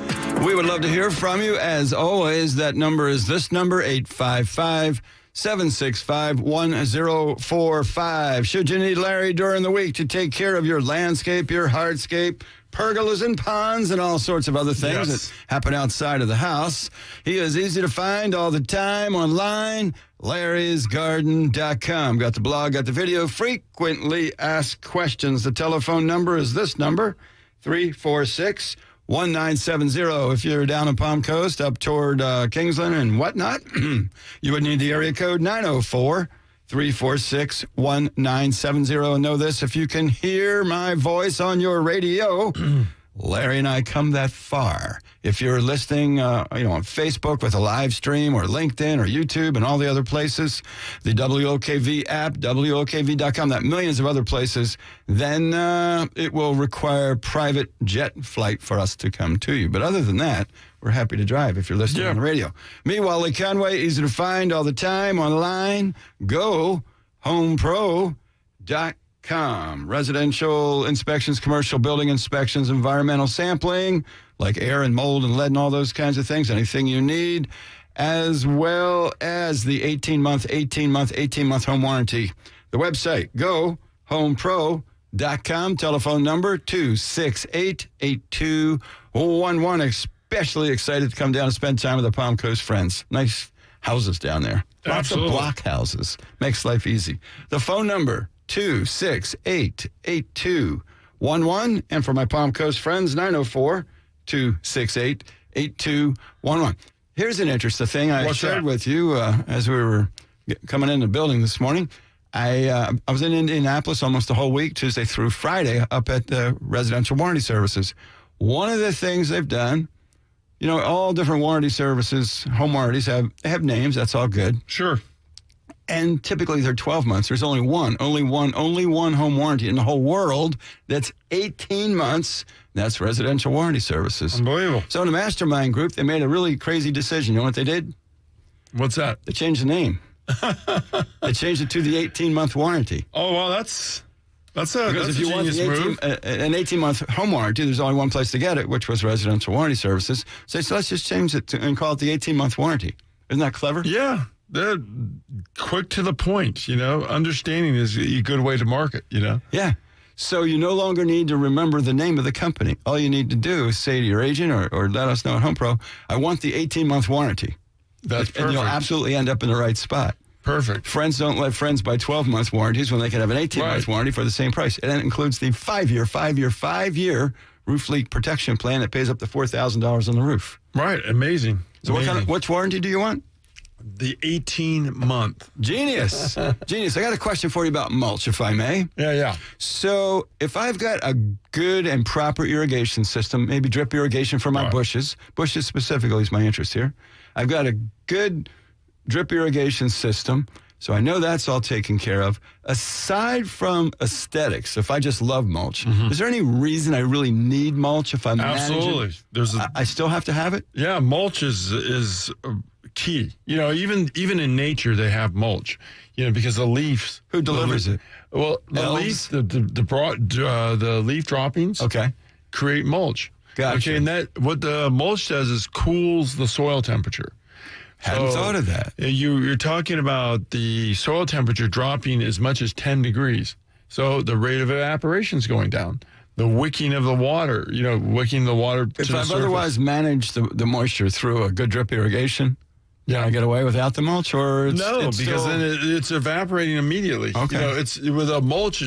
We would love to hear from you. As always, that number is this number, 855-765-1045. Should you need Larry during the week to take care of your landscape, your hardscape, pergolas and ponds, and all sorts of other things that happen outside of the house, he is easy to find all the time online. Larry'sGarden.com. Got the blog, got the video. Frequently asked questions. The telephone number is this number, 346-1970. If you're down in Palm Coast, up toward Kingsland and whatnot, you would need the area code 904-346-1970. And know this, if you can hear my voice on your radio, Larry and I come that far. If you're listening, on Facebook with a live stream or LinkedIn or YouTube and all the other places, the WOKV app, WOKV.com, that millions of other places, then it will require private jet flight for us to come to you. But other than that, we're happy to drive if you're listening on the radio. Me, Wally Conway, easy to find all the time online. Go homepro.com. Residential inspections, commercial building inspections, environmental sampling, like air and mold and lead and all those kinds of things, anything you need, as well as the 18-month home warranty. The website, go homepro.com, telephone number 268-8211. Especially excited to come down and spend time with the Palm Coast friends. Nice houses down there. Absolutely. Lots of block houses. Makes life easy. The phone number, 268-8211. And for my Palm Coast friends, 904-268-8211. Here's an interesting thing I shared with you as we were coming in the building this morning. I was in Indianapolis almost the whole week, Tuesday through Friday, up at the Residential Warranty Services. One of the things they've done, all different warranty services, home warranties have names. That's all good. Sure. And typically they're 12 months. There's only one home warranty in the whole world that's 18 months. That's Residential Warranty Services. Unbelievable. So in the Mastermind Group, they made a really crazy decision. You know what they did? What's that? They changed the name. They changed it to the 18-month warranty. Oh, well, that's if you want move. An 18-month home warranty, there's only one place to get it, which was Residential Warranty Services. So let's just change it and call it the 18-month warranty. Isn't that clever? Yeah. They're quick to the point, Understanding is a good way to market, Yeah. So you no longer need to remember the name of the company. All you need to do is say to your agent or let us know at HomePro, I want the 18-month warranty. That's perfect. And you'll absolutely end up in the right spot. Perfect. Friends don't let friends buy 12-month warranties when they can have an 18-month warranty for the same price. And that includes the 5-year roof leak protection plan that pays up to $4,000 on the roof. Right. Amazing. So which warranty do you want? The 18-month. Genius. Genius. I got a question for you about mulch, if I may. Yeah. So if I've got a good and proper irrigation system, maybe drip irrigation for my bushes specifically is my interest here. I've got a good drip irrigation system, so I know that's all taken care of. Aside from aesthetics, if I just love mulch, is there any reason I really need mulch if I'm Absolutely. managing? I still have to have it? Yeah, mulch is key. Even in nature, they have mulch. Because the leaves. Who delivers it? Well, the leaf droppings. Create mulch. Gotcha. Okay, and what the mulch does is cools the soil temperature. Hadn't thought of that. You're talking about the soil temperature dropping as much as 10 degrees. So the rate of evaporation is going down. The wicking of the water, wicking the water to the surface. If I've otherwise managed the moisture through a good drip irrigation, can I get away without the mulch? Or because then it's evaporating immediately. Okay. It's with a mulch,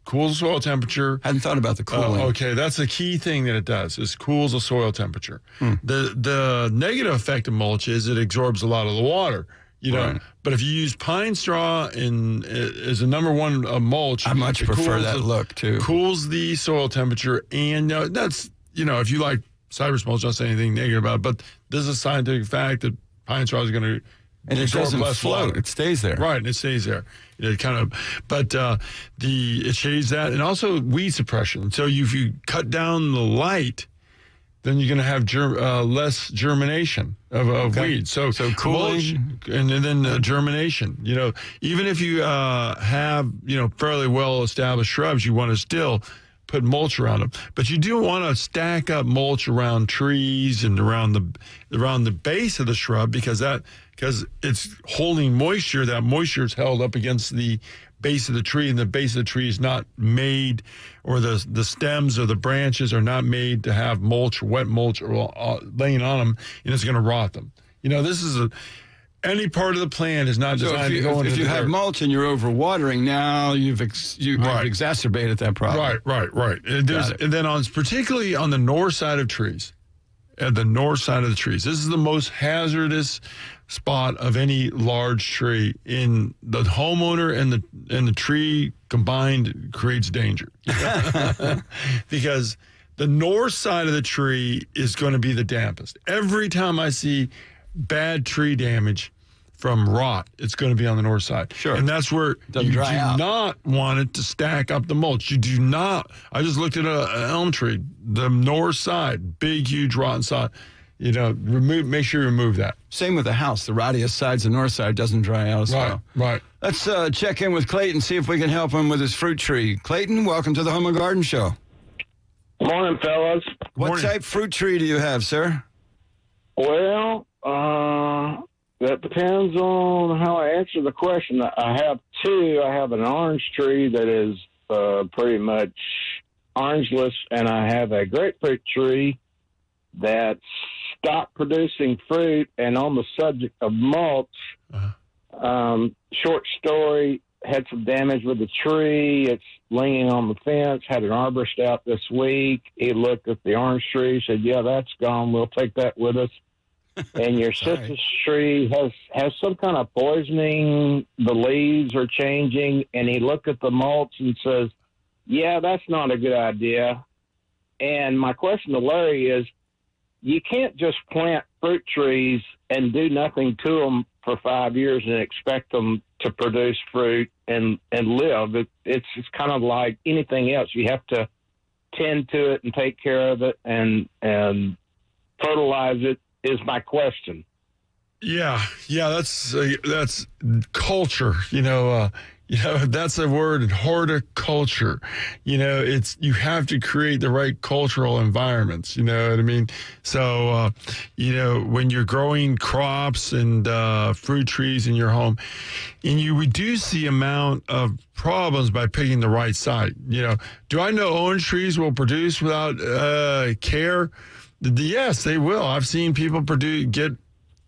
cools the soil temperature. Hadn't thought about the cooling. Okay, that's the key thing that it does, is cools the soil temperature. The negative effect of mulch is it absorbs a lot of the water. Right. But if you use pine straw as a number one mulch, I much prefer that look too. Cools the soil temperature, and that's if you like cypress mulch, not saying anything negative about it, but this is a scientific fact that pine straw is going to and it doesn't float; water. It stays there. Right, and it stays there. It kind of, but it shades that, and also weed suppression. So if you cut down the light, then you're going to have less germination of weeds. So cooling and then germination. Even if you have fairly well established shrubs, you want to still put mulch around them. But you do want to stack up mulch around trees and around the base of the shrub because it's holding moisture. That moisture is held up against the base of the tree, and the base of the tree is not made, or the stems or the branches are not made to have mulch or wet mulch or laying on them, and it's going to rot them. This is any part of the plant is not designed to go into if you the have dirt. mulch and you're overwatering, now you've exacerbated that problem. Right. And then particularly on the north side of trees, this is the most hazardous spot of any large tree. In the homeowner and the tree combined creates danger because the north side of the tree is going to be the dampest. Every time I see bad tree damage from rot, it's going to be on the north side. Sure. And that's where you do out. not want it to stack up the mulch. You do not. I just looked at an elm tree, the north side, big, huge rotten side. Make sure you remove that. Same with the house. The rottiest side's the north side doesn't dry out as well. Right. Let's check in with Clayton, see if we can help him with his fruit tree. Clayton, welcome to the Home and Garden Show. Morning, fellas. What type fruit tree do you have, sir? Well, that depends on how I answer the question. I have two. I have an orange tree that is pretty much orangeless, and I have a grapefruit tree that stopped producing fruit. And on the subject of mulch, short story, had some damage with the tree. It's leaning on the fence. Had an arborist out this week. He looked at the orange tree, said, "Yeah, that's gone. We'll take that with us." And your citrus tree has some kind of poisoning. The leaves are changing. And he looked at the mulch and says, "Yeah, that's not a good idea." And my question to Larry is, you can't just plant fruit trees and do nothing to them for 5 years and expect them to produce fruit and live. It's kind of like anything else. You have to tend to it and take care of it and fertilize it, is my question. Yeah, that's culture. That's a word, horticulture. You have to create the right cultural environments. You know what I mean? So, when you're growing crops and fruit trees in your home, and you reduce the amount of problems by picking the right site. Do I know orange trees will produce without care? Yes, they will. I've seen people get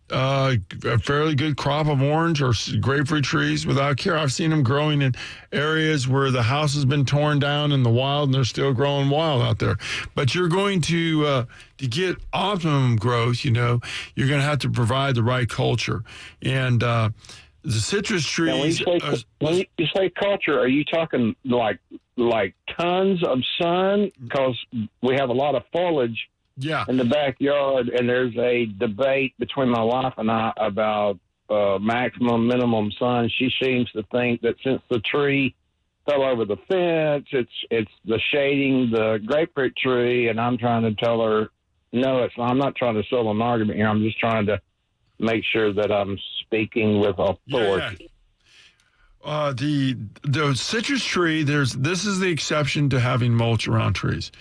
a fairly good crop of orange or grapefruit trees without care. I've seen them growing in areas where the house has been torn down in the wild, and they're still growing wild out there. But you're going to get optimum growth, you're going to have to provide the right culture. And the citrus trees. When you say culture, are you talking like tons of sun? Because we have a lot of foliage in the backyard, and there's a debate between my wife and I about maximum, minimum sun. She seems to think that since the tree fell over the fence, it's the shading the grapefruit tree, and I'm trying to tell her, no, I'm not trying to sell an argument here. I'm just trying to make sure that I'm speaking with authority. The citrus tree, this is the exception to having mulch around trees.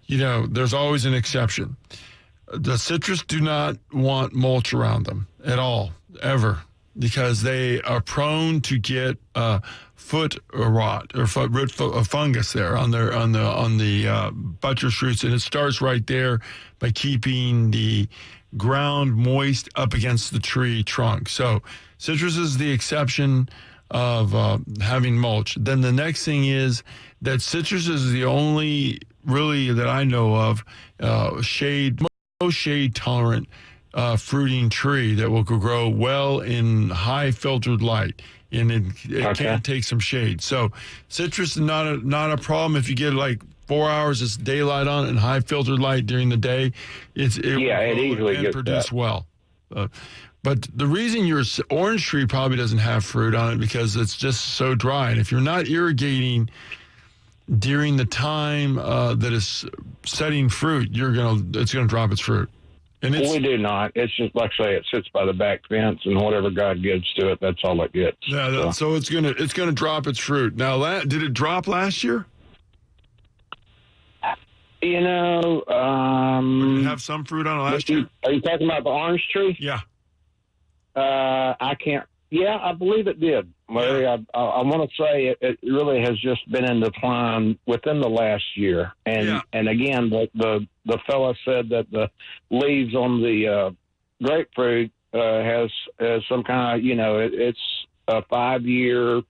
There's always an exception. The citrus do not want mulch around them at all, ever, because they are prone to get foot rot or root fungus there on the buttress roots, and it starts right there by keeping the ground moist up against the tree trunk. So citrus is the exception of having mulch. Then the next thing is that citrus is the only really that I know of most shade tolerant fruiting tree that will grow well in high filtered light, and it can take some shade. So citrus is not a problem if you get like 4 hours of daylight on it and high filtered light during the day. It easily gets produce well. But the reason your orange tree probably doesn't have fruit on it because it's just so dry. And if you're not irrigating during the time that it's setting fruit, it's gonna drop its fruit. And we do not. It's just like I say, it sits by the back fence, and whatever God gives to it, that's all it gets. Yeah, so it's gonna drop its fruit. Now, did it drop last year? Did it have some fruit on it last year? Are you talking about the orange tree? Yeah. I can't. Yeah, I believe it did, Larry. I want to say it really has just been in decline within the last year. And again, the fellow said that the leaves on the grapefruit has some kind of, it's a 5-year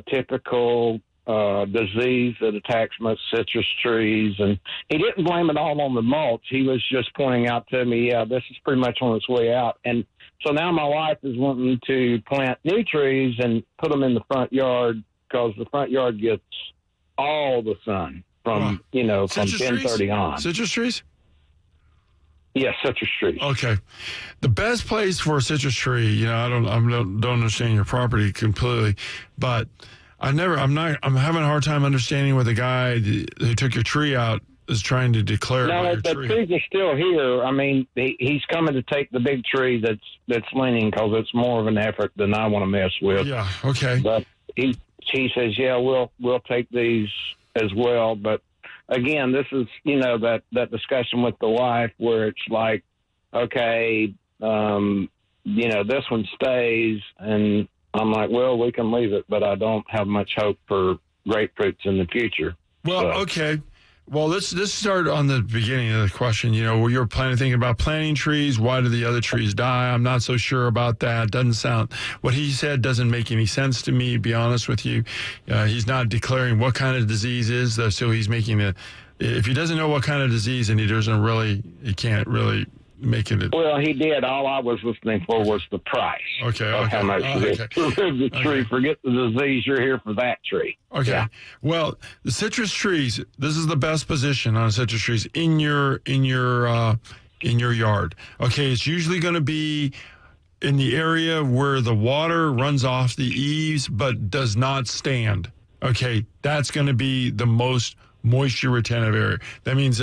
typical disease that attacks most citrus trees. And he didn't blame it all on the mulch. He was just pointing out to me, this is pretty much on its way out. And so now my wife is wanting to plant new trees and put them in the front yard because the front yard gets all the sun from 10:30 on. Citrus trees? Yes, citrus trees. Okay. The best place for a citrus tree, I don't understand your property completely, but I'm having a hard time understanding what the guy who took your tree out is trying to declare. No, the trees are still here. I mean, he's coming to take the big tree that's leaning because it's more of an effort than I want to mess with. Yeah. Okay. But he says, we'll take these as well. But again, this is that discussion with the wife where it's like, okay, this one stays, and I'm like, well, we can leave it, but I don't have much hope for grapefruits in the future. Well, okay. Well, let's start on the beginning of the question. Where you're thinking about planting trees. Why do the other trees die? I'm not so sure about that. What he said doesn't make any sense to me, to be honest with you. He's not declaring what kind of disease is, so he's making if he doesn't know what kind of disease, and he can't really make it. Well, he did. All I was listening for was the price. Okay. How much it is to remove the tree. Forget the disease. You're here for that tree. Okay. Yeah. Well, the citrus trees. This is the best position on citrus trees in your yard. Okay. It's usually going to be in the area where the water runs off the eaves but does not stand. Okay. That's going to be the most moisture retentive area. That means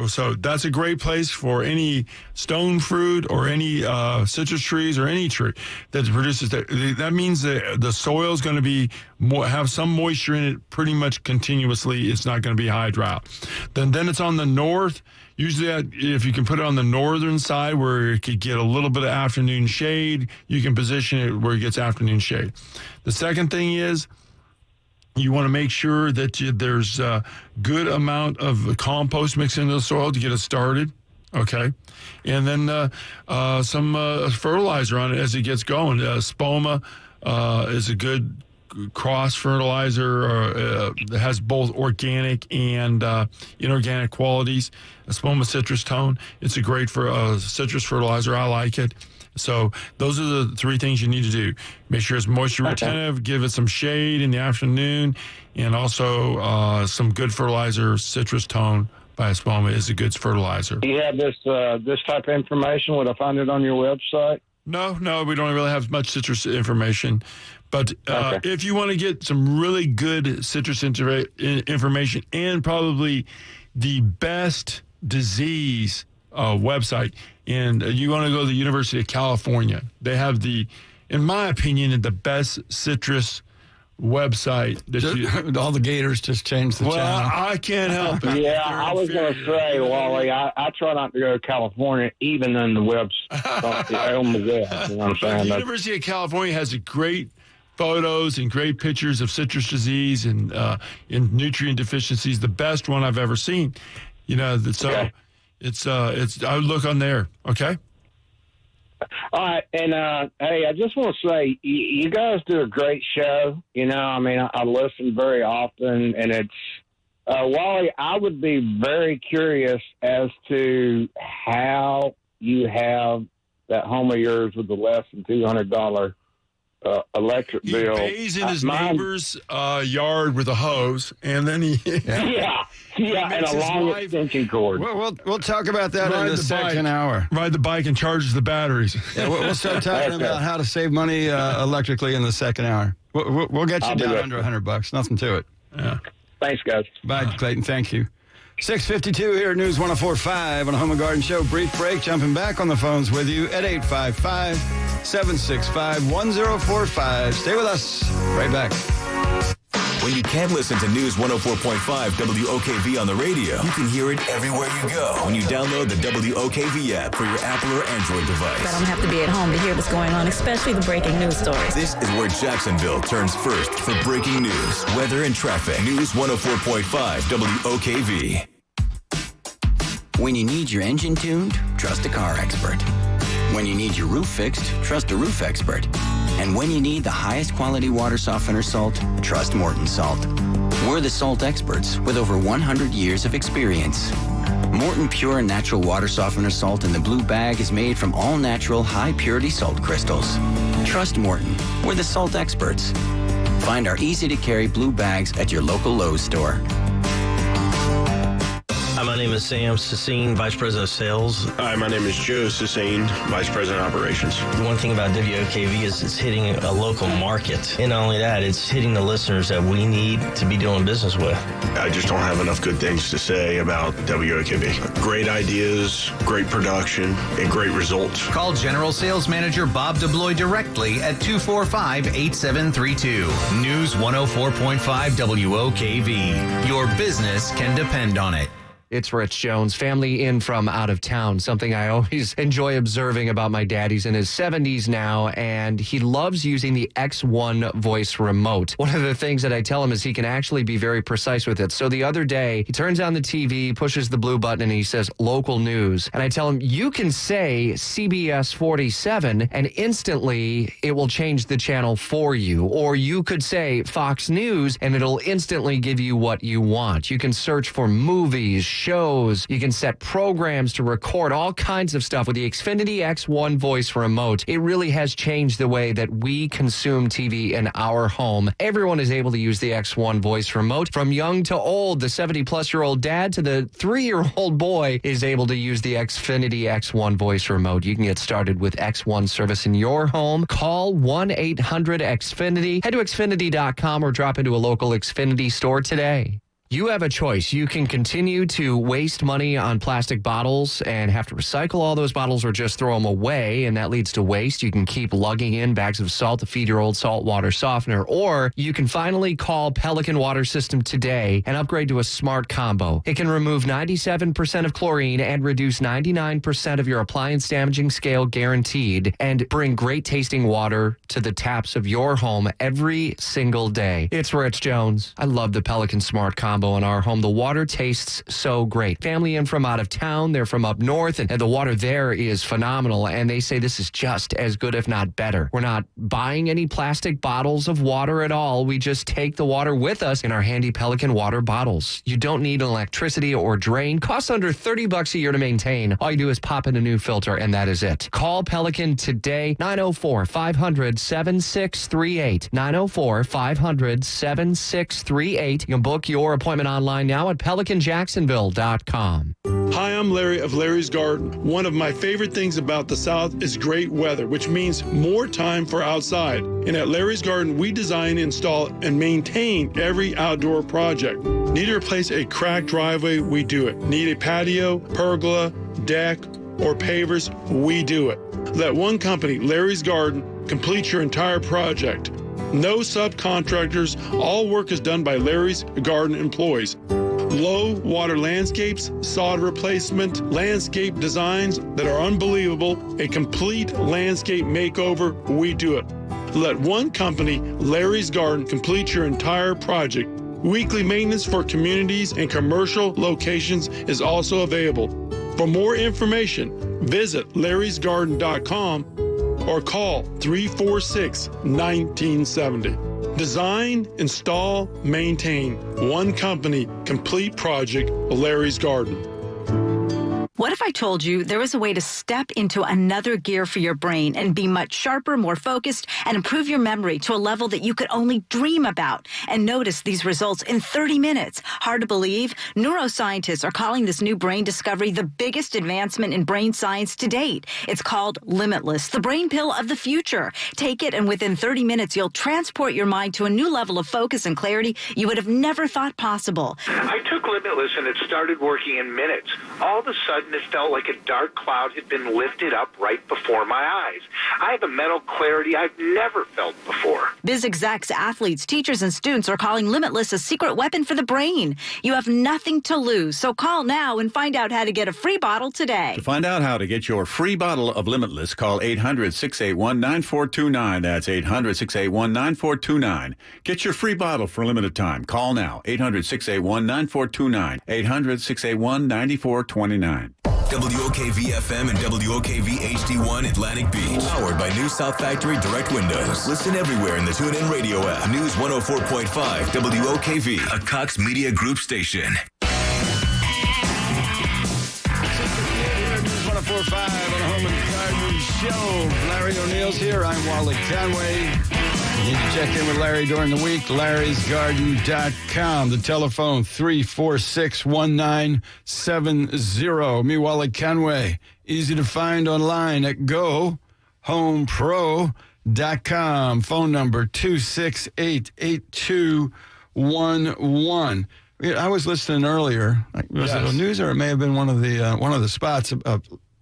so that's a great place for any stone fruit or any citrus trees or any tree that produces that. That means that the soil is going to be have some moisture in it pretty much continuously. It's not going to be high drought. Then it's on the north. Usually, if you can put it on the northern side where it could get a little bit of afternoon shade, you can position it where it gets afternoon shade. The second thing is, you want to make sure that there's a good amount of compost mixed into the soil to get it started. Okay. And then some fertilizer on it as it gets going. Spoma is a good cross fertilizer that has both organic and inorganic qualities. Spoma Citrus Tone, it's a great citrus fertilizer. I like it. So those are the three things you need to do. Make sure it's moisture retentive, give it some shade in the afternoon, and also some good fertilizer. Citrus Tone by Spoma is a good fertilizer. Do you have this type of information? Would I find it on your website? No, we don't really have much citrus information. But if you want to get some really good citrus information and probably the best disease website, and you want to go to the University of California. They have in my opinion, the best citrus website. All the Gators just changed the channel. Well, I can't help it. Yeah, I was going to say, Wally, I try not to go to California, even in the webs on the web. You know what I'm saying? The University of California has a great photos and great pictures of citrus disease and nutrient deficiencies. The best one I've ever seen. It's I would look on there. Okay. All right, and hey, I just want to say you guys do a great show. I listen very often, and it's Wally. I would be very curious as to how you have that home of yours with the less than $200 electric bill. He pays in his neighbor's yard with a hose, and then he and a long extension cord. We'll talk about that in the second hour. Ride the bike and charges the batteries. Yeah, we'll start talking about how to save money electrically in the second hour. We'll get you down under $100. Nothing to it. Yeah. Thanks, guys. Bye, Clayton. Thank you. 6:52 here at News 104.5 on the Home and Garden Show. Brief break. Jumping back on the phones with you at 855-765-1045. Stay with us. Right back. When you can't listen to News 104.5 WOKV on the radio, you can hear it everywhere you go when you download the WOKV app for your Apple or Android device. I don't have to be at home to hear what's going on, especially the breaking news stories. This is where Jacksonville turns first for breaking news, weather, and traffic. News 104.5 WOKV. When you need your engine tuned, trust a car expert. When you need your roof fixed, trust a roof expert. And when you need the highest quality water softener salt, trust Morton Salt. We're the salt experts with over 100 years of experience. Morton Pure Natural Water Softener Salt in the blue bag is made from all-natural, high-purity salt crystals. Trust Morton. We're the salt experts. Find our easy-to-carry blue bags at your local Lowe's store. Hi, my name is Sam Sassine, Vice President of Sales. Hi, my name is Joe Sassine, Vice President of Operations. The one thing about WOKV is it's hitting a local market. And not only that, it's hitting the listeners that we need to be doing business with. I just don't have enough good things to say about WOKV. Great ideas, great production, and great results. Call General Sales Manager Bob DeBloy directly at 245-8732. News 104.5 WOKV. Your business can depend on it. It's Rich Jones, family in from out of town, something I always enjoy observing about my dad. He's in his 70s now, and he loves using the X1 voice remote. One of the things that I tell him is he can actually be very precise with it. So the other day, he turns on the TV, pushes the blue button, and he says, local news. And I tell him, you can say CBS 47, and instantly it will change the channel for you. Or you could say Fox News, and it'll instantly give you what you want. You can search for movies, shows. You can set programs to record all kinds of stuff with the Xfinity X1 voice remote. It really has changed the way that we consume TV in our home. Everyone is able to use the X1 voice remote. From young to old, the 70-plus-year-old dad to the 3-year-old boy is able to use the Xfinity X1 voice remote. You can get started with X1 service in your home. Call 1-800-XFINITY. Head to Xfinity.com or drop into a local Xfinity store today. You have a choice. You can continue to waste money on plastic bottles and have to recycle all those bottles or just throw them away, and that leads to waste. You can keep lugging in bags of salt to feed your old saltwater softener, or you can finally call Pelican Water System today and upgrade to a smart combo. It can remove 97% of chlorine and reduce 99% of your appliance damaging scale guaranteed, and bring great tasting water to the taps of your home every single day. It's Rich Jones. I love the Pelican Smart Combo. combo in our home. The water tastes so great. Family in from out of town. They're from up north, and the water there is phenomenal. And they say this is just as good, if not better. We're not buying any plastic bottles of water at all. We just take the water with us in our handy Pelican water bottles. You don't need electricity or drain. Costs under $30 a year to maintain. All you do is pop in a new filter, and that is it. Call Pelican today, 904-500-7638. 904-500-7638. You can book your appointment online now at PelicanJacksonville.com. Hi, I'm Larry of Larry's Garden. One of my favorite things about the South is great weather, which means more time for outside. And at Larry's Garden, we design, install, and maintain every outdoor project. Need to replace a cracked driveway? We do it. Need a patio, pergola, deck, or pavers? We do it. Let one company, Larry's Garden, complete your entire project. No subcontractors. All work is done by Larry's Garden employees. Low water landscapes, sod replacement, landscape designs that are unbelievable, a complete landscape makeover, we do it. Let one company, Larry's Garden, complete your entire project. Weekly maintenance for communities and commercial locations is also available. For more information, visit larrysgarden.com or call 346-1970. Design, install, maintain. One company, complete project, Larry's Garden. What if I told you there was a way to step into another gear for your brain and be much sharper, more focused, and improve your memory to a level that you could only dream about and notice these results in 30 minutes? Hard to believe? Neuroscientists are calling this new brain discovery the biggest advancement in brain science to date. It's called Limitless, the brain pill of the future. Take it, and within 30 minutes, you'll transport your mind to a new level of focus and clarity you would have never thought possible. I took Limitless, and it started working in minutes. All of a sudden, it felt like a dark cloud had been lifted up right before my eyes. I have a mental clarity I've never felt before. Biz execs, athletes, teachers, and students are calling Limitless a secret weapon for the brain. You have nothing to lose, so call now and find out how to get a free bottle today. To find out how to get your free bottle of Limitless, call 800-681-9429. That's 800-681-9429. Get your free bottle for a limited time. Call now, 800-681-9429. 800-681-9429. WOKV-FM and WOKV HD1 Atlantic Beach. Powered by New South Factory Direct Windows. Listen everywhere in the TuneIn Radio app. News 104.5 WOKV, a Cox Media Group station. News 104.5 on the Home and Garden Show. Larry O'Neill's here. I'm Wally Conway. You need to check in with Larry during the week. Larry'sGarden.com. The telephone, 346-1970. Me, Wally Conway. Easy to find online at GoHomePro.com. Phone number, 268-8211. I was listening earlier. Was it the news, or it may have been one of the spots.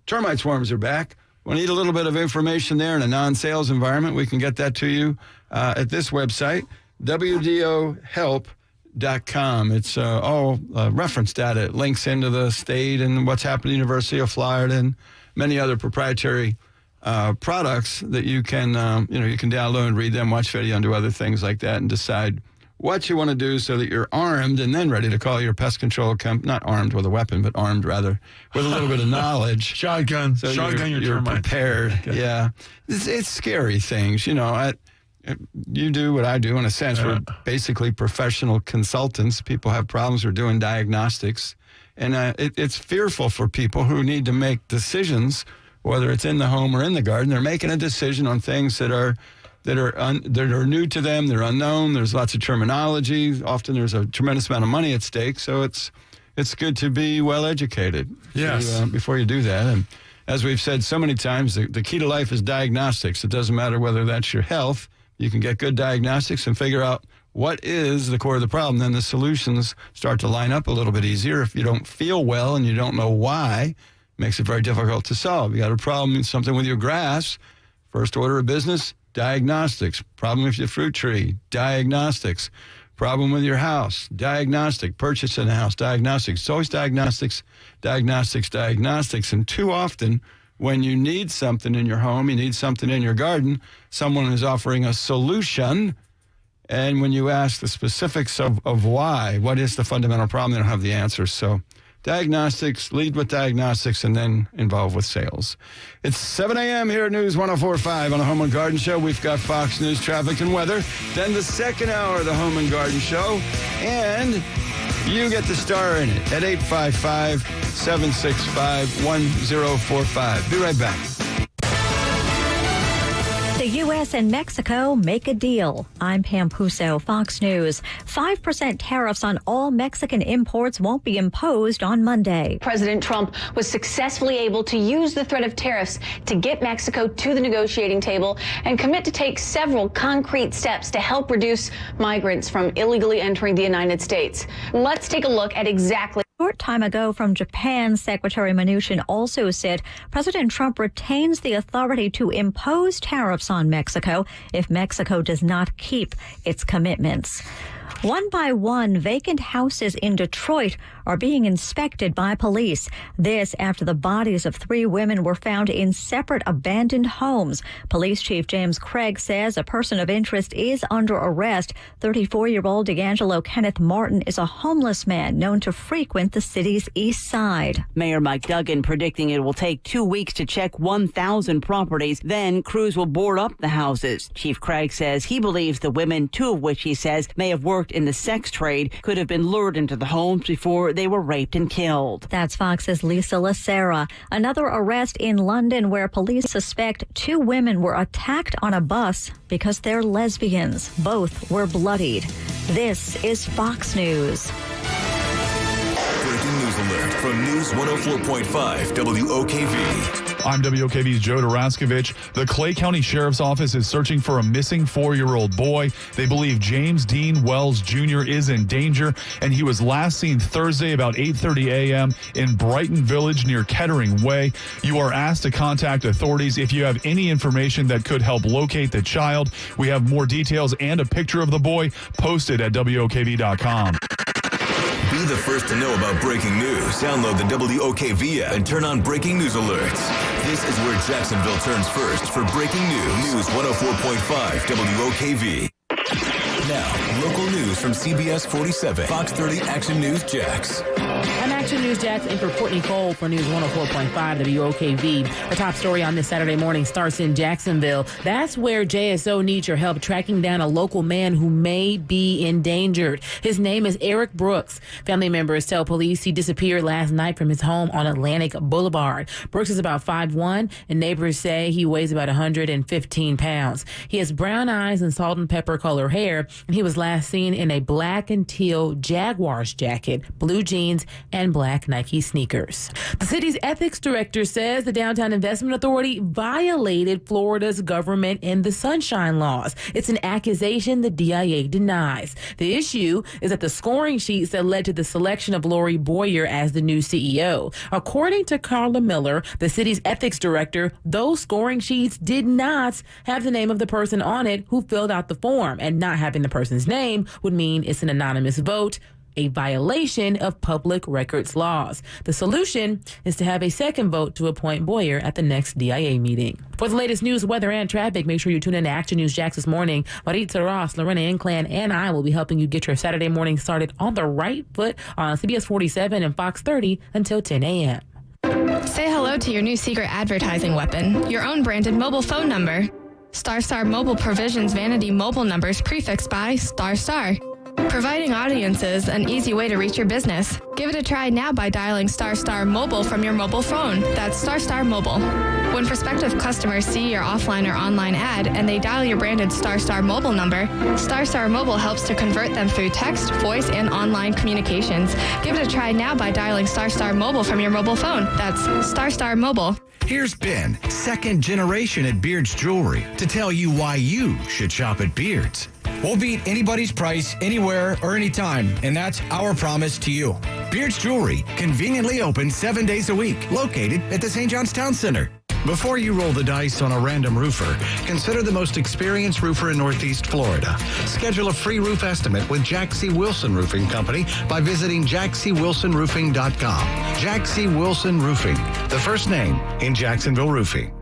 Termite swarms are back. We need a little bit of information there in a non-sales environment. We can get that to you at this website, WDOHelp.com. It's all reference data. It links into the state and what's happening at the University of Florida and many other proprietary products that you can download and read them, watch video, and do other things like that, and decide what you want to do so that you're armed and then ready to call your pest control company. Not armed with a weapon, but armed rather with a little bit of knowledge. Shotgun. So Shotgun your you're termites. prepared. Okay. Yeah. It's scary things. You know, you do what I do in a sense. We're basically professional consultants. People have problems. We're doing diagnostics. And it's fearful for people who need to make decisions, whether it's in the home or in the garden. They're making a decision on things that are new to them. They're unknown. There's lots of terminology. Often there's a tremendous amount of money at stake. So it's good to be well educated. Yes. Before you do that. And as we've said so many times, the key to life is diagnostics. It doesn't matter whether that's your health. You can get good diagnostics and figure out what is the core of the problem. Then the solutions start to line up a little bit easier. If you don't feel well and you don't know why, it makes it very difficult to solve. You got a problem, something with your grass, first order of business, diagnostics. Problem with your fruit tree, diagnostics. Problem with your house, diagnostic. Purchasing a house, diagnostics. It's always diagnostics, diagnostics, diagnostics. And too often, when you need something in your home, you need something in your garden, someone is offering a solution, And when you ask the specifics of why, what is the fundamental problem, they don't have the answers. So diagnostics, lead with diagnostics, and then involved with sales. It's 7 a.m. here at News 104.5 on the Home and Garden Show. We've got Fox News traffic and weather. Then the second hour of the Home and Garden Show. And you get the star in it at 855-765-1045. Be right back. The U.S. and Mexico make a deal. I'm Pam Puso, Fox News. 5% tariffs on all Mexican imports won't be imposed on Monday. President Trump was successfully able to use the threat of tariffs to get Mexico to the negotiating table and commit to take several concrete steps to help reduce migrants from illegally entering the United States. Let's take a look at exactly. A short time ago from Japan, Secretary Mnuchin also said President Trump retains the authority to impose tariffs on Mexico if Mexico does not keep its commitments. One by one, vacant houses in Detroit are being inspected by police. This after the bodies of 3 women were found in separate abandoned homes. Police Chief James Craig says a person of interest is under arrest. 34-year-old D'Angelo Kenneth Martin is a homeless man known to frequent the city's east side. Mayor Mike Duggan predicting it will take 2 weeks to check 1,000 properties. Then crews will board up the houses. Chief Craig says he believes the women, 2 of which he says may have worked in the sex trade, could have been lured into the homes before they were raped and killed. That's Fox's Lisa Lacera. Another arrest in London where police suspect 2 women were attacked on a bus because they're lesbians. Both were bloodied. This is Fox News. Breaking news alert from News 104.5 WOKV. I'm WOKV's Joe Daraskovich. The Clay County Sheriff's Office is searching for a missing 4-year-old boy. They believe James Dean Wells Jr. is in danger, and he was last seen Thursday about 8:30 a.m. in Brighton Village near Kettering Way. You are asked to contact authorities if you have any information that could help locate the child. We have more details and a picture of the boy posted at WOKV.com. Be the first to know about breaking news. Download the WOKV app and turn on breaking news alerts. This is where Jacksonville turns first for breaking news. News 104.5 WOKV. Now, local news from CBS 47, Fox 30 Action News Jax. I'm Action News Jax in for Courtney Cole for News 104.5 WOKV. Our top story on this Saturday morning starts in Jacksonville. That's where JSO needs your help tracking down a local man who may be endangered. His name is Eric Brooks. Family members tell police he disappeared last night from his home on Atlantic Boulevard. Brooks is about 5'1", and neighbors say he weighs about 115 pounds. He has brown eyes and salt and pepper color hair, and he was last seen in a black and teal Jaguars jacket, blue jeans, and black Nike sneakers. The city's ethics director says the Downtown Investment Authority violated Florida's government and the Sunshine Laws. It's an accusation the DIA denies. The issue is that the scoring sheets that led to the selection of Lori Boyer as the new CEO. According to Carla Miller, the city's ethics director, those scoring sheets did not have the name of the person on it who filled out the form, and not having the person's name would mean it's an anonymous vote, a violation of public records laws. The solution is to have a second vote to appoint Boyer at the next DIA meeting. For the latest news, weather, and traffic, make sure you tune in to Action News Jax this morning. Maritza Ross, Lorena Inclan, and I will be helping you get your Saturday morning started on the right foot on CBS 47 and Fox 30 until 10 a.m. Say hello to your new secret advertising weapon, your own branded mobile phone number. StarStar Mobile provisions vanity mobile numbers prefixed by StarStar, providing audiences an easy way to reach your business. Give it a try now by dialing StarStar Mobile from your mobile phone. That's StarStar Mobile. When prospective customers see your offline or online ad and they dial your branded StarStar Mobile number, StarStar Mobile helps to convert them through text, voice, and online communications. Give it a try now by dialing StarStar Mobile from your mobile phone. That's StarStar Mobile. Here's Ben, second generation at Beard's Jewelry, to tell you why you should shop at Beard's. We'll beat anybody's price anywhere or anytime, and that's our promise to you. Beard's Jewelry, conveniently open 7 days a week, located at the St. John's Town Center. Before you roll the dice on a random roofer, consider the most experienced roofer in Northeast Florida. Schedule a free roof estimate with Jack C. Wilson Roofing Company by visiting jackcwilsonroofing.com. Jack C. Wilson Roofing, the first name in Jacksonville roofing.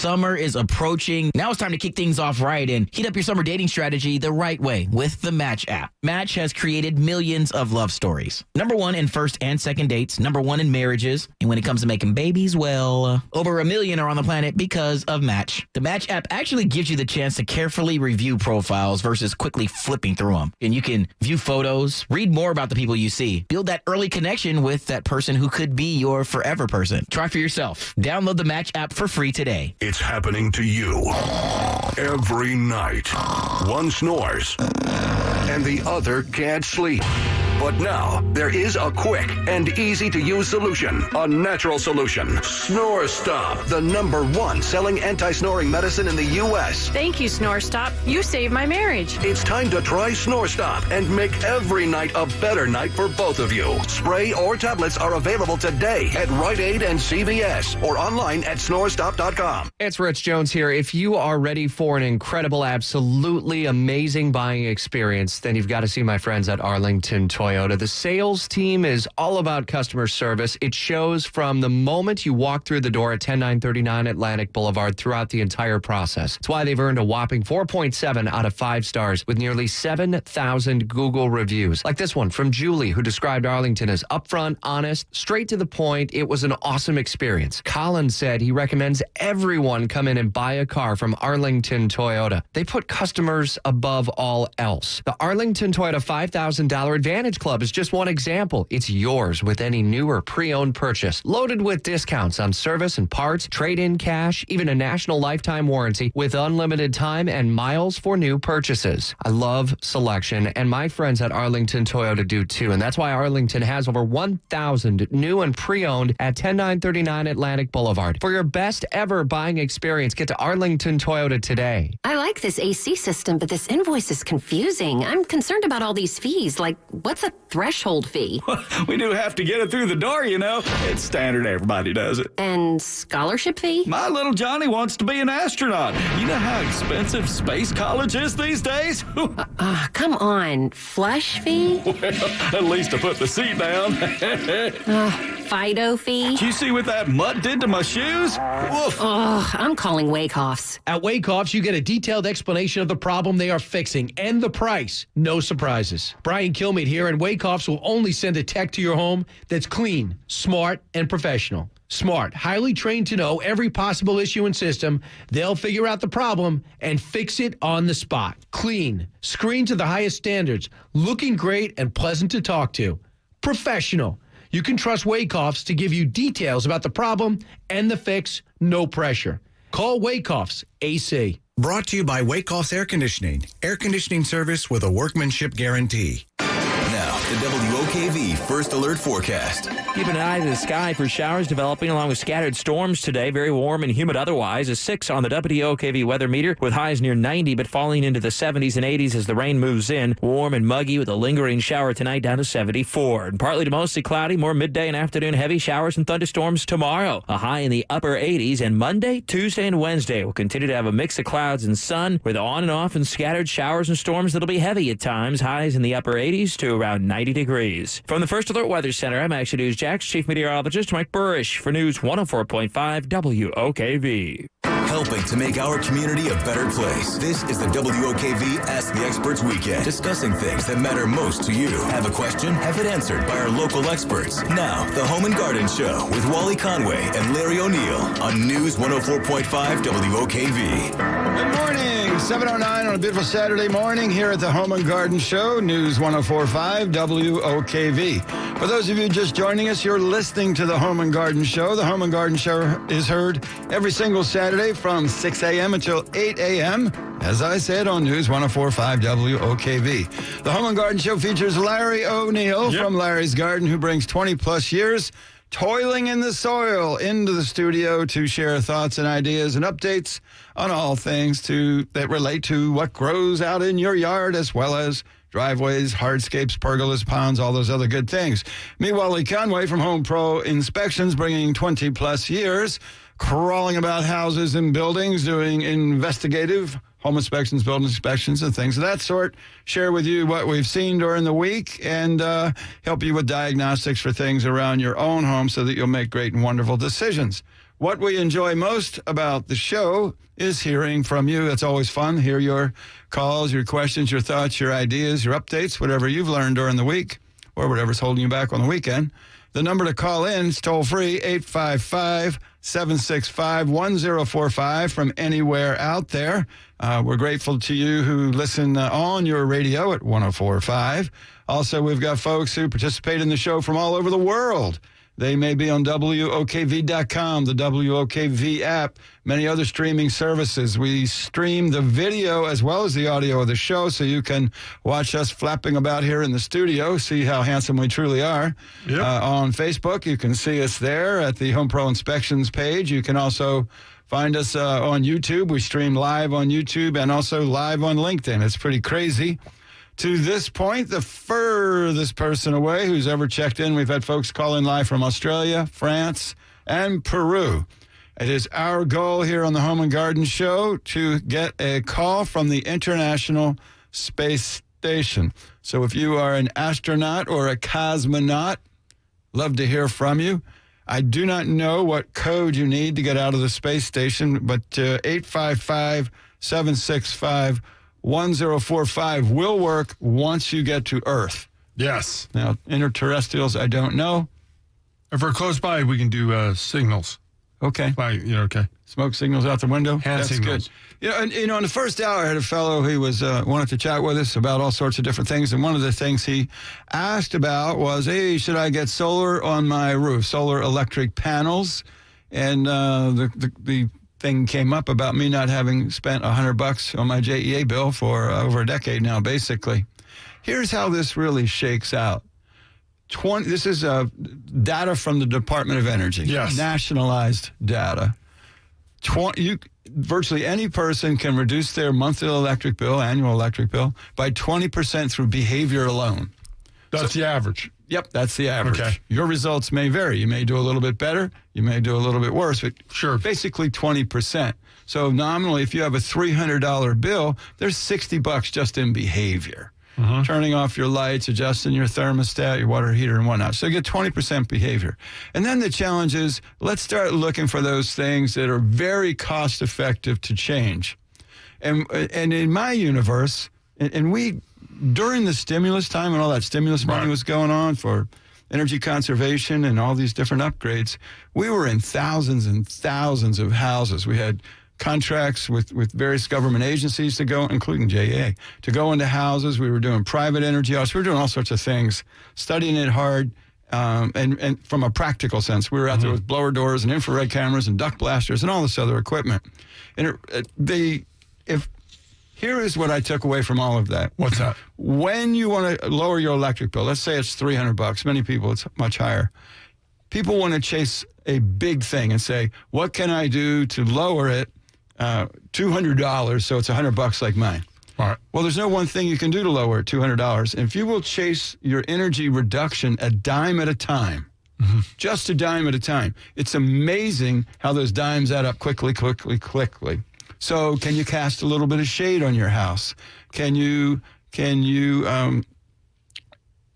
Summer is approaching. Now it's time to kick things off right and heat up your summer dating strategy the right way with the Match app. Match has created millions of love stories. Number one in first and second dates. Number one in marriages. And when it comes to making babies, well, over 1 million are on the planet because of Match. The Match app actually gives you the chance to carefully review profiles versus quickly flipping through them. And you can view photos, read more about the people you see, build that early connection with that person who could be your forever person. Try for yourself. Download the Match app for free today. It's happening to you every night. One snores and the other can't sleep. But now, there is a quick and easy-to-use solution. A natural solution. Snore Stop, the #1 selling anti-snoring medicine in the U.S. Thank you, Snore Stop. You saved my marriage. It's time to try Snore Stop and make every night a better night for both of you. Spray or tablets are available today at Rite Aid and CVS or online at snorestop.com. It's Rich Jones here. If you are ready for an incredible, absolutely amazing buying experience, then you've got to see my friends at Arlington Toyota. The sales team is all about customer service. It shows from the moment you walk through the door at 10939 Atlantic Boulevard throughout the entire process. It's why they've earned a whopping 4.7 out of 5 stars with nearly 7,000 Google reviews. Like this one from Julie, who described Arlington as upfront, honest, straight to the point. It was an awesome experience. Colin said he recommends everyone come in and buy a car from Arlington Toyota. They put customers above all else. The Arlington Toyota $5,000 Advantage Club is just one example. It's yours with any new or pre-owned purchase, loaded with discounts on service and parts, trade-in cash, even a national lifetime warranty with unlimited time and miles for new purchases. I love selection, and my friends at Arlington Toyota do too, and that's why Arlington has over 1,000 new and pre-owned at 10939 Atlantic Boulevard. For your best ever buying experience, get to Arlington Toyota today. I like this AC system, but this invoice is confusing. I'm concerned about all these fees. Like, what's a threshold fee? We do have to get it through the door, you know. It's standard. Everybody does it. And scholarship fee? My little Johnny wants to be an astronaut. You know how expensive space college is these days? Come on. Flush fee? Well, at least I put the seat down. Fido fee? Did you see what that mutt did to my shoes? Woof. I'm calling Wakehoffs. At Wakehoffs, you get a detailed explanation of the problem they are fixing and the price. No surprises. Brian Kilmeade here, and Wakehoffs will only send a tech to your home that's clean, smart, and professional. Smart, highly trained to know every possible issue and system. They'll figure out the problem and fix it on the spot. Clean, screened to the highest standards, looking great and pleasant to talk to. Professional. You can trust Wakehoffs to give you details about the problem and the fix, no pressure. Call Wakehoffs AC. Brought to you by Wakehoffs Air Conditioning. Air conditioning service with a workmanship guarantee. Now, the WOKV First Alert Forecast. Keep an eye to the sky for showers developing along with scattered storms today. Very warm and humid otherwise. A 6 on the WOKV weather meter with highs near 90 but falling into the 70s and 80s as the rain moves in. Warm and muggy with a lingering shower tonight down to 74. And partly to mostly cloudy, more midday and afternoon heavy showers and thunderstorms tomorrow. A high in the upper 80s. And Monday, Tuesday, and Wednesday will continue to have a mix of clouds and sun with on and off and scattered showers and storms that'll be heavy at times. Highs in the upper 80s to around 90 degrees. From the First Alert Weather Center, I'm Action News Jack's Chief Meteorologist Mike Burrish for News 104.5 WOKV. Helping to make our community a better place. This is the WOKV Ask the Experts Weekend. Discussing things that matter most to you. Have a question? Have it answered by our local experts. Now, the Home and Garden Show with Wally Conway and Larry O'Neill on News 104.5 WOKV. Good morning. 7:09 on a beautiful Saturday morning here at the Home and Garden Show, News 104.5 WOKV. For those of you just joining us, you're listening to the Home and Garden Show. The Home and Garden Show is heard every single Saturday from 6 a.m. until 8 a.m., as I said, on News 104.5 WOKV. The Home and Garden Show features Larry O'Neill from Larry's Garden, who brings 20-plus years toiling in the soil into the studio to share thoughts and ideas and updates on all things that relate to what grows out in your yard, as well as driveways, hardscapes, pergolas, ponds, all those other good things. Me, Wally Conway from Home Pro Inspections, bringing 20-plus years, crawling about houses and buildings, doing investigative home inspections, building inspections, and things of that sort. Share with you what we've seen during the week and help you with diagnostics for things around your own home so that you'll make great and wonderful decisions. What we enjoy most about the show is hearing from you. It's always fun. Hear your calls, your questions, your thoughts, your ideas, your updates, whatever you've learned during the week or whatever's holding you back on the weekend. The number to call in is toll-free, 855-765-1045 from anywhere out there. We're grateful to you who listen on your radio at 104.5. Also, we've got folks who participate in the show from all over the world. They may be on WOKV.com, the WOKV app, many other streaming services. We stream the video as well as the audio of the show so you can watch us flapping about here in the studio, see how handsome we truly are. Yep. On Facebook, you can see us there at the Home Pro Inspections page. You can also find us on YouTube. We stream live on YouTube and also live on LinkedIn. It's pretty crazy. To this point, the furthest person away who's ever checked in, we've had folks call in live from Australia, France, and Peru. It is our goal here on the Home and Garden Show to get a call from the International Space Station. So if you are an astronaut or a cosmonaut, love to hear from you. I do not know what code you need to get out of the space station, but 855-765-1045 will work once you get to Earth. Yes. Now, interterrestrials, I don't know. If we're close by, we can do signals. Okay. Okay. Smoke signals out the window. Hand signals. Good. In the first hour, I had a fellow who was wanted to chat with us about all sorts of different things, and one of the things he asked about was, hey, should I get solar on my roof, solar electric panels? And the thing came up about me not having spent $100 on my JEA bill for over a decade now, basically. Here's how this really shakes out. This is data from the Department of Energy. Yes. Nationalized data. Virtually any person can reduce their monthly electric bill, annual electric bill, by 20% through behavior alone. That's the average. Yep, that's the average. Okay. Your results may vary. You may do a little bit better. You may do a little bit worse, but sure, basically 20%. So nominally, if you have a $300 bill, there's $60 just in behavior. Mm-hmm. Turning off your lights, adjusting your thermostat, your water heater, and whatnot. So you get 20% behavior. And then the challenge is, let's start looking for those things that are very cost-effective to change. And in my universe, and we, during the stimulus time and all that stimulus money was going on for energy conservation and all these different upgrades, we were in thousands and thousands of houses. We had contracts with various government agencies to go, including JEA, to go into houses. We were doing private energy audits. We were doing all sorts of things, studying it hard, and from a practical sense. We were out there with blower doors and infrared cameras and duct blasters and all this other equipment. And here is what I took away from all of that. What's that? When you want to lower your electric bill, let's say it's $300. Many people, it's much higher. People want to chase a big thing and say, what can I do to lower it $200 so it's $100 like mine? All right. Well, there's no one thing you can do to lower it $200. And if you will chase your energy reduction a dime at a time, just a dime at a time, it's amazing how those dimes add up quickly. So can you cast a little bit of shade on your house? Can you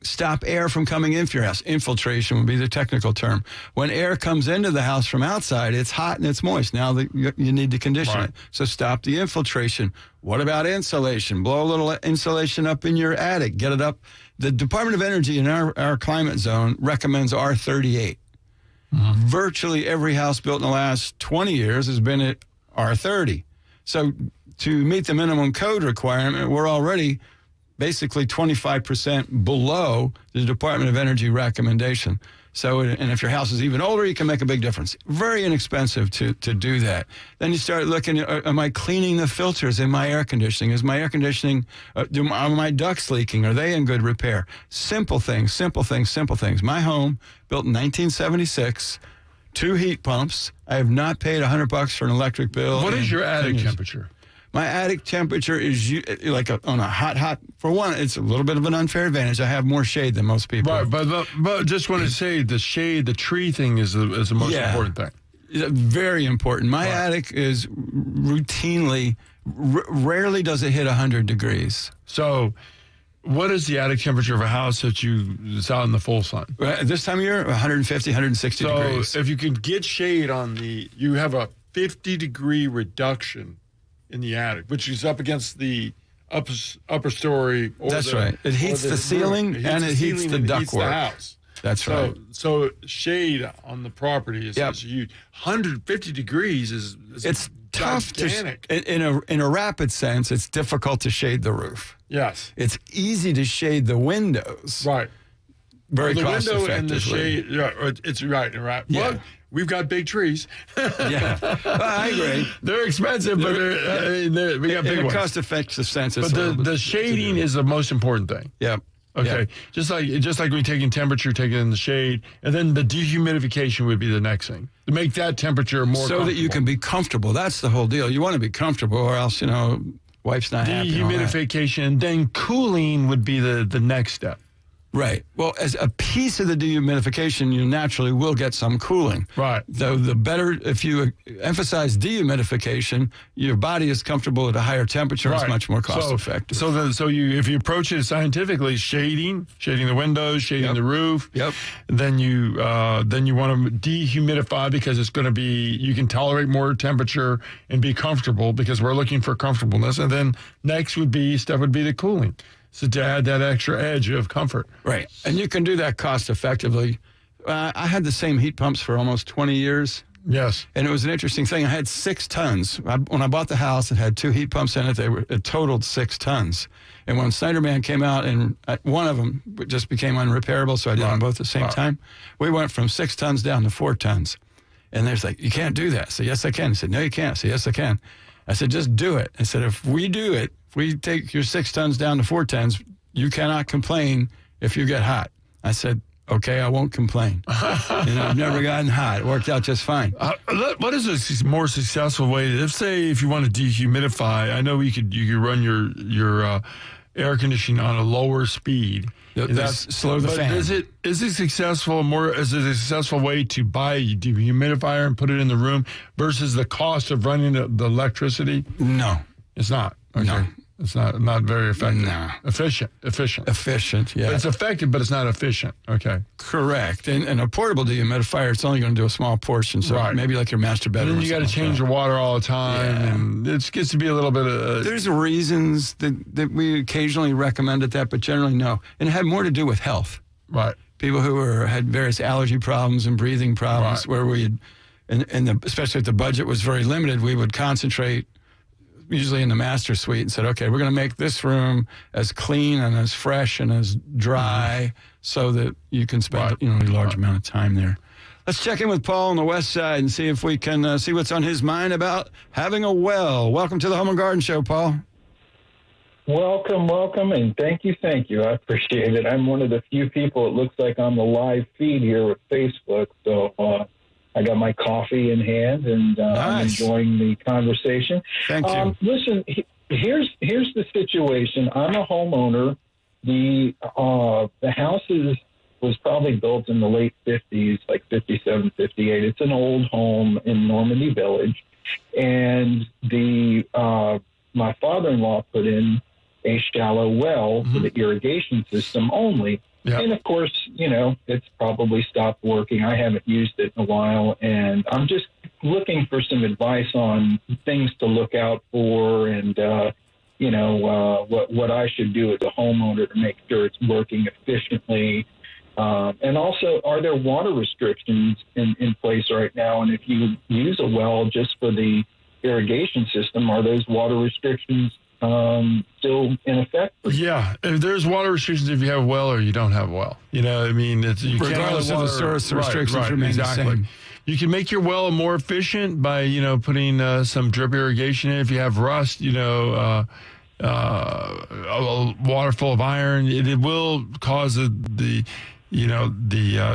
stop air from coming into your house? Infiltration would be the technical term. When air comes into the house from outside, it's hot and it's moist. Now you need to condition it. So stop the infiltration. What about insulation? Blow a little insulation up in your attic. Get it up. The Department of Energy in our climate zone recommends R38. Virtually every house built in the last 20 years has been at R30. So to meet the minimum code requirement, we're already basically 25% below the Department of Energy recommendation. So, and if your house is even older, you can make a big difference. Very inexpensive to do that. Then you start looking at, am I cleaning the filters in my air conditioning? Is my air conditioning, are my ducts leaking? Are they in good repair? Simple things. My home, built in 1976, 2 heat pumps. I have not paid $100 for an electric bill. What is your attic temperature? My attic temperature is on a hot. For one, it's a little bit of an unfair advantage. I have more shade than most people. Right, but just want to say the shade, the tree thing is the most important thing. Very important. My attic is routinely Rarely does it hit 100 degrees. So what is the attic temperature of a house that's out in the full sun? This time of year, 150, 160 degrees. So if you could get shade you have a 50-degree reduction in the attic, which is up against the upper story. That's right. It heats the ceiling and it heats the ductwork. House. That's right. So shade on the property is huge. 150 degrees is it's tough gigantic. In a rapid sense. It's difficult to shade the roof. Yes, it's easy to shade the windows. Right. Very the cost window effectively. And the shade. Yeah, it's right. Yeah. Well, we've got big trees. Yeah, well, I agree. They're expensive, but we got big in ones. a cost-effective sense. But the shading is the most important thing. Yep. Okay. Yep. Just like we taking temperature, taking in the shade, and then the dehumidification would be the next thing to make that temperature more so that you can be comfortable. That's the whole deal. You want to be comfortable, or else wife's not happy. Dehumidification, and then cooling would be the next step. Right. Well, as a piece of the dehumidification, you naturally will get some cooling. Right. The better, if you emphasize dehumidification, your body is comfortable at a higher temperature. Right. It's much more cost effective. So if you approach it scientifically, shading the windows, shading the roof. Yep. Then you want to dehumidify because it's going to be, you can tolerate more temperature and be comfortable because we're looking for comfortableness. And then next would be the cooling. So to add that extra edge of comfort. Right. And you can do that cost effectively. I had the same heat pumps for almost 20 years. Yes. And it was an interesting thing. I had 6 tons. When I bought the house, it had 2 heat pumps in it. It totaled 6 tons. And when Snyderman came out, and one of them just became unrepairable, so I did them both at the same time, we went from 6 tons down to 4 tons. And they're like, you can't do that. I said, yes, I can. I said, no, you can't. I said, yes, I can. I said, just do it. I said, if we do it, we take your 6 tons down to 4 tons, you cannot complain if you get hot. I said, okay, I won't complain. I've never gotten hot. It worked out just fine. What is a more successful way? If you want to dehumidify, I know you could run your air conditioning on a lower speed. That's slow the fan. Is it a successful way to buy a dehumidifier and put it in the room versus the cost of running the electricity? No. It's not. Okay. No. It's not very effective. No. Efficient, yeah. It's effective, but it's not efficient. Okay. Correct. And a portable dehumidifier, it's only going to do a small portion, so maybe like your master bedroom. And then you got to change your water all the time, and it gets to be a little bit of... There's reasons that we occasionally recommend that, but generally no. And it had more to do with health. Right. People who had various allergy problems and breathing problems, where especially if the budget was very limited, we would concentrate usually in the master suite and said, okay, we're going to make this room as clean and as fresh and as dry so that you can spend a large amount of time there. Let's check in with Paul on the west side and see if we can see what's on his mind about having a well. Welcome to the Home and Garden Show, Paul. Welcome, and thank you. I appreciate it. I'm one of the few people, it looks like, on the live feed here with Facebook, so I got my coffee in hand, and I'm enjoying the conversation. Thank you. Listen, here's the situation. I'm a homeowner. The house was probably built in the late 50s, like 57, 58. It's an old home in Normandy Village, and my father-in-law put in a shallow well for the irrigation system only. Yep. And, of course, it's probably stopped working. I haven't used it in a while, and I'm just looking for some advice on things to look out for and, what I should do as a homeowner to make sure it's working efficiently. And also, are there water restrictions in place right now? And if you use a well just for the irrigation system, are those water restrictions still in effect? Yeah, if there's water restrictions if you have a well or you don't have a well. Regardless of the source, the restrictions remain the same. You can make your well more efficient by putting some drip irrigation in. If you have rust, a water full of iron, it will cause the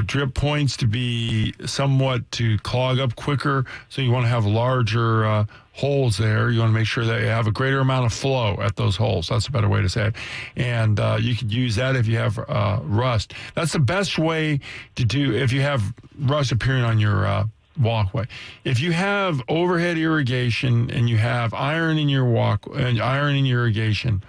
drip points to be somewhat to clog up quicker. So you want to have larger holes there. You want to make sure that you have a greater amount of flow at those holes. That's a better way to say it. And you could use that if you have rust. That's the best way to do if you have rust appearing on your walkway. If you have overhead irrigation and you have iron in your irrigation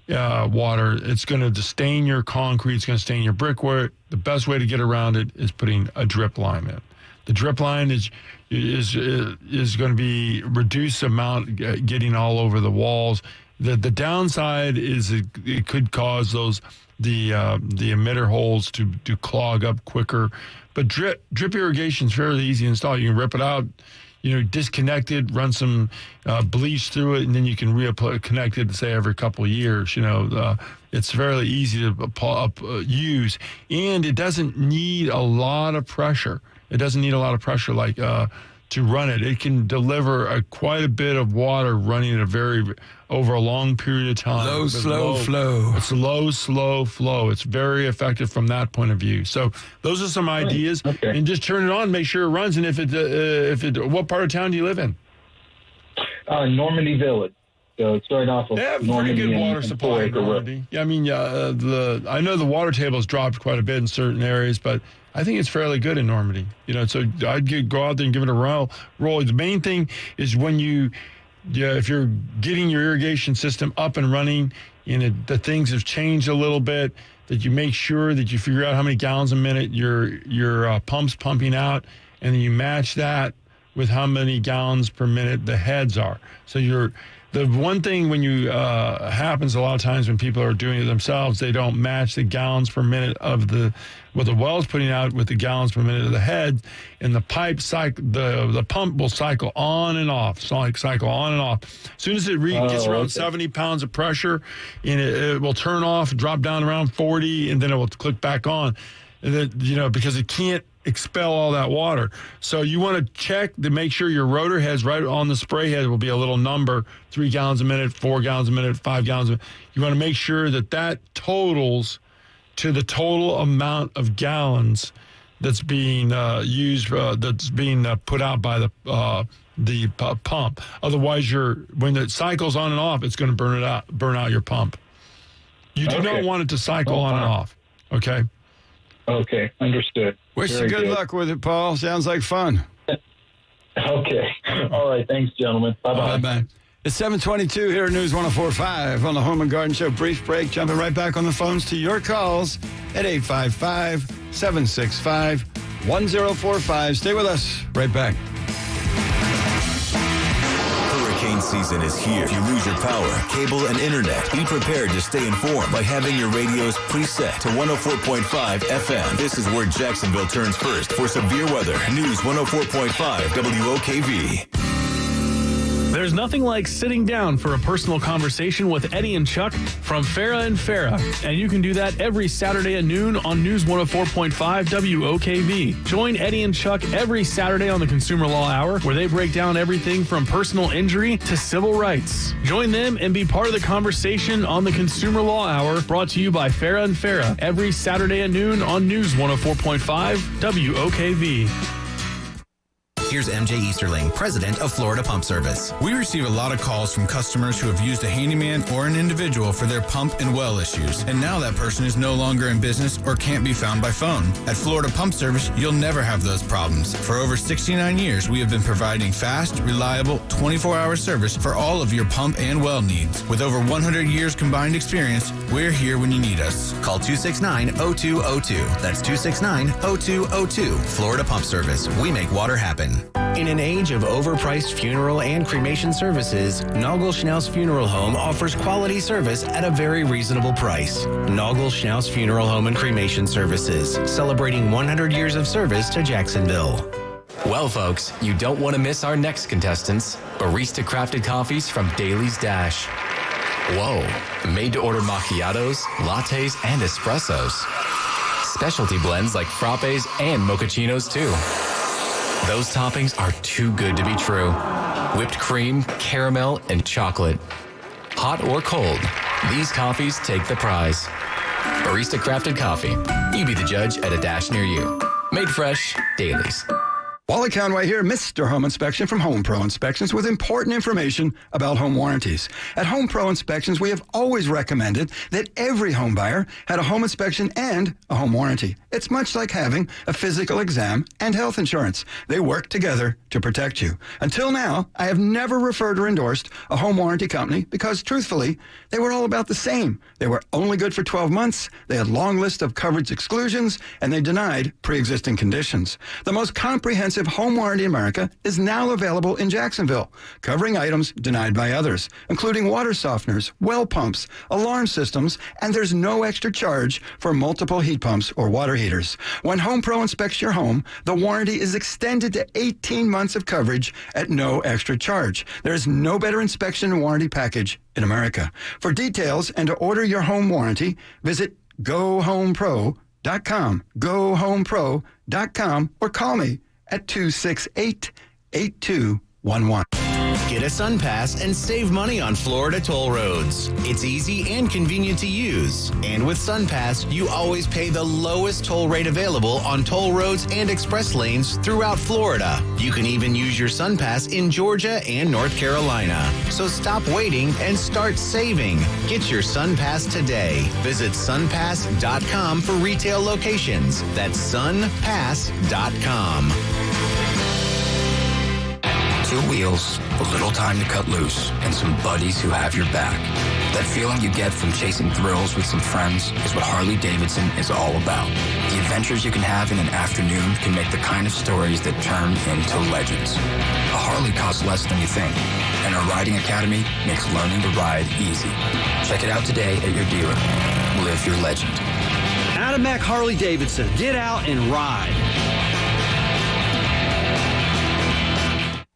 water, it's going to stain your concrete. It's going to stain your brickwork. The best way to get around it is putting a drip line in. The drip line is going to be reduced amount getting all over the walls. The downside is it could cause the emitter holes to clog up quicker. But drip irrigation is fairly easy to install. You can rip it out, disconnect it, run some bleach through it, and then you can reconnect it, say, every couple of years. It's fairly easy to use, and it doesn't need a lot of pressure. It doesn't need a lot of pressure to run it. It can deliver quite a bit of water running at over a long period of time. Low, slow flow. It's low, slow flow. It's very effective from that point of view. So those are some ideas. Okay. And just turn it on, make sure it runs. And what part of town do you live in? Normandy Village. So it's right off of they have Normandy pretty good water supply in Normandy. Yeah, I mean, I know the water table has dropped quite a bit in certain areas, but I think it's fairly good in Normandy. So I'd go out there and give it a roll. The main thing is if you're getting your irrigation system up and running and the things have changed a little bit, that you make sure that you figure out how many gallons a minute your pump's pumping out, and then you match that with how many gallons per minute the heads are. So the one thing when happens a lot of times when people are doing it themselves, they don't match the gallons per minute of what the well's putting out with the gallons per minute of the head, and the pipe cycle, the pump will cycle on and off, cycle on and off. As soon as it gets around 70 pounds of pressure, and it will turn off, drop down around 40, and then it will click back on, and then, because it can't expel all that water. So you want to check to make sure your rotor heads right on the spray head will be a little number, 3 gallons a minute, 4 gallons a minute, 5 gallons a minute. You want to make sure that totals to the total amount of gallons that's being used, that's being put out by the pump. Otherwise, when it cycles on and off, it's going to burn out your pump. You do not want it to cycle on and off. Okay. Okay, understood. Wish you good luck with it, Paul. Sounds like fun. Okay. All right. Thanks, gentlemen. Bye-bye. Bye-bye. It's 7:22 here at News 104.5 on the Home and Garden Show. Brief break. Jumping right back on the phones to your calls at 855-765-1045. Stay with us. Right back. Hurricane season is here. If you lose your power, cable, and internet, be prepared to stay informed by having your radios preset to 104.5 FM. This is where Jacksonville turns first for severe weather. News 104.5 WOKV. There's nothing like sitting down for a personal conversation with Eddie and Chuck from Farah and Farah. And you can do that every Saturday at noon on News 104.5 WOKV. Join Eddie and Chuck every Saturday on the Consumer Law Hour, where they break down everything from personal injury to civil rights. Join them and be part of the conversation on the Consumer Law Hour, brought to you by Farah and Farah, every Saturday at noon on News 104.5 WOKV. Here's MJ Easterling, president of Florida Pump Service. We receive a lot of calls from customers who have used a handyman or an individual for their pump and well issues, and now that person is no longer in business or can't be found by phone. At Florida Pump Service, you'll never have those problems. For over 69 years, we have been providing fast, reliable, 24-hour service for all of your pump and well needs. With over 100 years combined experience, we're here when you need us. Call 269-0202. That's 269-0202. Florida Pump Service. We make water happen. In an age of overpriced funeral and cremation services, Noggle Schnauz Funeral Home offers quality service at a very reasonable price. Noggle Schnauz Funeral Home and Cremation Services, celebrating 100 years of service to Jacksonville. Well, folks, you don't want to miss our next contestants, barista crafted coffees from Daly's Dash. Whoa, made to order macchiatos, lattes, and espressos. Specialty blends like frappes and mochachinos, too. Those toppings are too good to be true. Whipped cream, caramel, and chocolate. Hot or cold, these coffees take the prize. Barista crafted coffee. You be the judge at a Dash near you. Made fresh, Dailies. Wally Conway here, Mr. Home Inspection from Home Pro Inspections with important information about home warranties. At Home Pro Inspections, we have always recommended that every home buyer had a home inspection and a home warranty. It's much like having a physical exam and health insurance. They work together to protect you. Until now, I have never referred or endorsed a home warranty company because, truthfully, they were all about the same. They were only good for 12 months, they had a long list of coverage exclusions, and they denied pre-existing conditions. The most comprehensive home warranty in America is now available in Jacksonville, covering items denied by others, including water softeners, well pumps, alarm systems, and there's no extra charge for multiple heat pumps or water heaters. When Home Pro inspects your home, the warranty is extended to 18 months of coverage at no extra charge. There is no better inspection and warranty package in America. For details and to order your home warranty, visit GoHomePro.com, GoHomePro.com, or call me at 268-8211. Get a SunPass and save money on Florida toll roads. It's easy and convenient to use. And with SunPass, you always pay the lowest toll rate available on toll roads and express lanes throughout Florida. You can even use your SunPass in Georgia and North Carolina. So stop waiting and start saving. Get your SunPass today. Visit sunpass.com for retail locations. That's sunpass.com. Two wheels, a little time to cut loose, and some buddies who have your back. That feeling you get from chasing thrills with some friends is what Harley-Davidson is all about. The adventures you can have in an afternoon can make the kind of stories that turn into legends. A Harley costs less than you think, and our riding academy makes learning to ride easy. Check it out today at your dealer. Live your legend. Adamak Harley-Davidson. Get out and ride.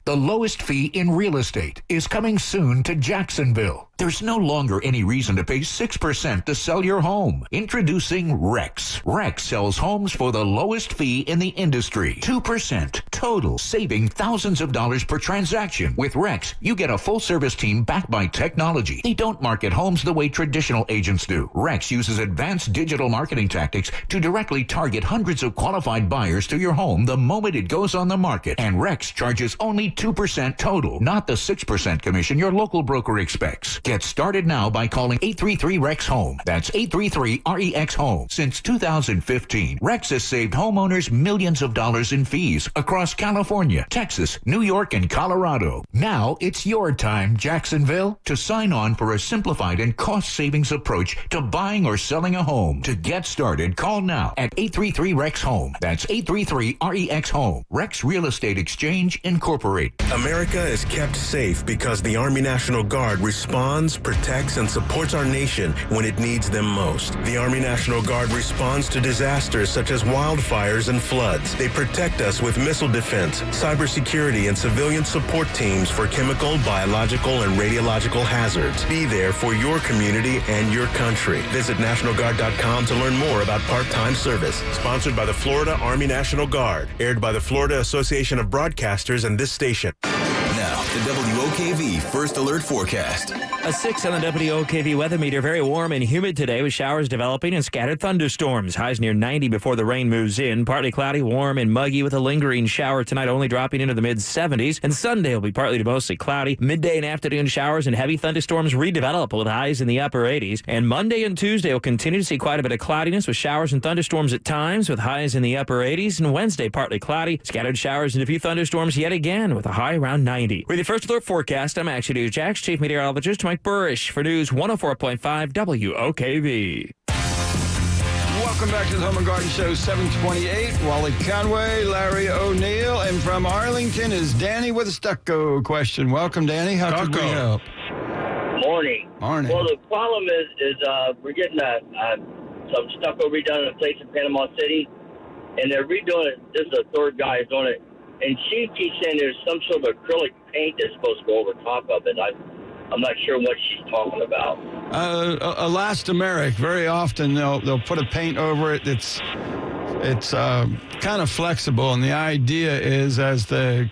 The lowest fee in real estate is coming soon to Jacksonville. There's no longer any reason to pay 6% to sell your home. Introducing Rex. Rex sells homes for the lowest fee in the industry. 2% total, saving thousands of dollars per transaction. With Rex, you get a full-service team backed by technology. They don't market homes the way traditional agents do. Rex uses advanced digital marketing tactics to directly target hundreds of qualified buyers to your home the moment it goes on the market. And Rex charges only 2% total, not the 6% commission your local broker expects. Get started now by calling 833-REX-HOME. That's 833-REX-HOME. Since 2015, Rex has saved homeowners millions of dollars in fees across California, Texas, New York, and Colorado. Now it's your time, Jacksonville, to sign on for a simplified and cost-savings approach to buying or selling a home. To get started, call now at 833-REX-HOME. That's 833-REX-HOME. Rex Real Estate Exchange, Incorporated. America is kept safe because the Army National Guard responds, protects, and supports our nation when it needs them most. The Army National Guard responds to disasters such as wildfires and floods. They protect us with missile defense, cybersecurity, and civilian support teams for chemical, biological, and radiological hazards. Be there for your community and your country. Visit NationalGuard.com to learn more about part-time service. Sponsored by the Florida Army National Guard. Aired by the Florida Association of Broadcasters and this station. Now, the WOKV First Alert Forecast. A 6 on the WOKV weather meter. Very warm and humid today with showers developing and scattered thunderstorms. Highs near 90 before the rain moves in. Partly cloudy, warm, and muggy with a lingering shower tonight, only dropping into the mid-70s. And Sunday will be partly to mostly cloudy. Midday and afternoon showers and heavy thunderstorms redevelop with highs in the upper 80s. And Monday and Tuesday will continue to see quite a bit of cloudiness with showers and thunderstorms at times with highs in the upper 80s. And Wednesday, partly cloudy, scattered showers and a few thunderstorms yet again with a high around 90. With your First Alert Forecast, I'm Action News Jax Chief Meteorologist Mike Burrish for News 104.5 WOKV. Welcome back to the Home and Garden Show, 728. Wally Conway, Larry O'Neill, and from Arlington is Danny with a stucco question. Welcome, Danny. How can we help? Morning. Morning. Well, the problem is we're getting some stucco redone in a place in Panama City, and they're redoing it. This is the third guy who's doing it. And she keeps saying there's some sort of acrylic paint that's supposed to go over top of it. I'm not sure what she's talking about. Elastomeric. Very often they'll put a paint over it. It's kind of flexible, and the idea is as the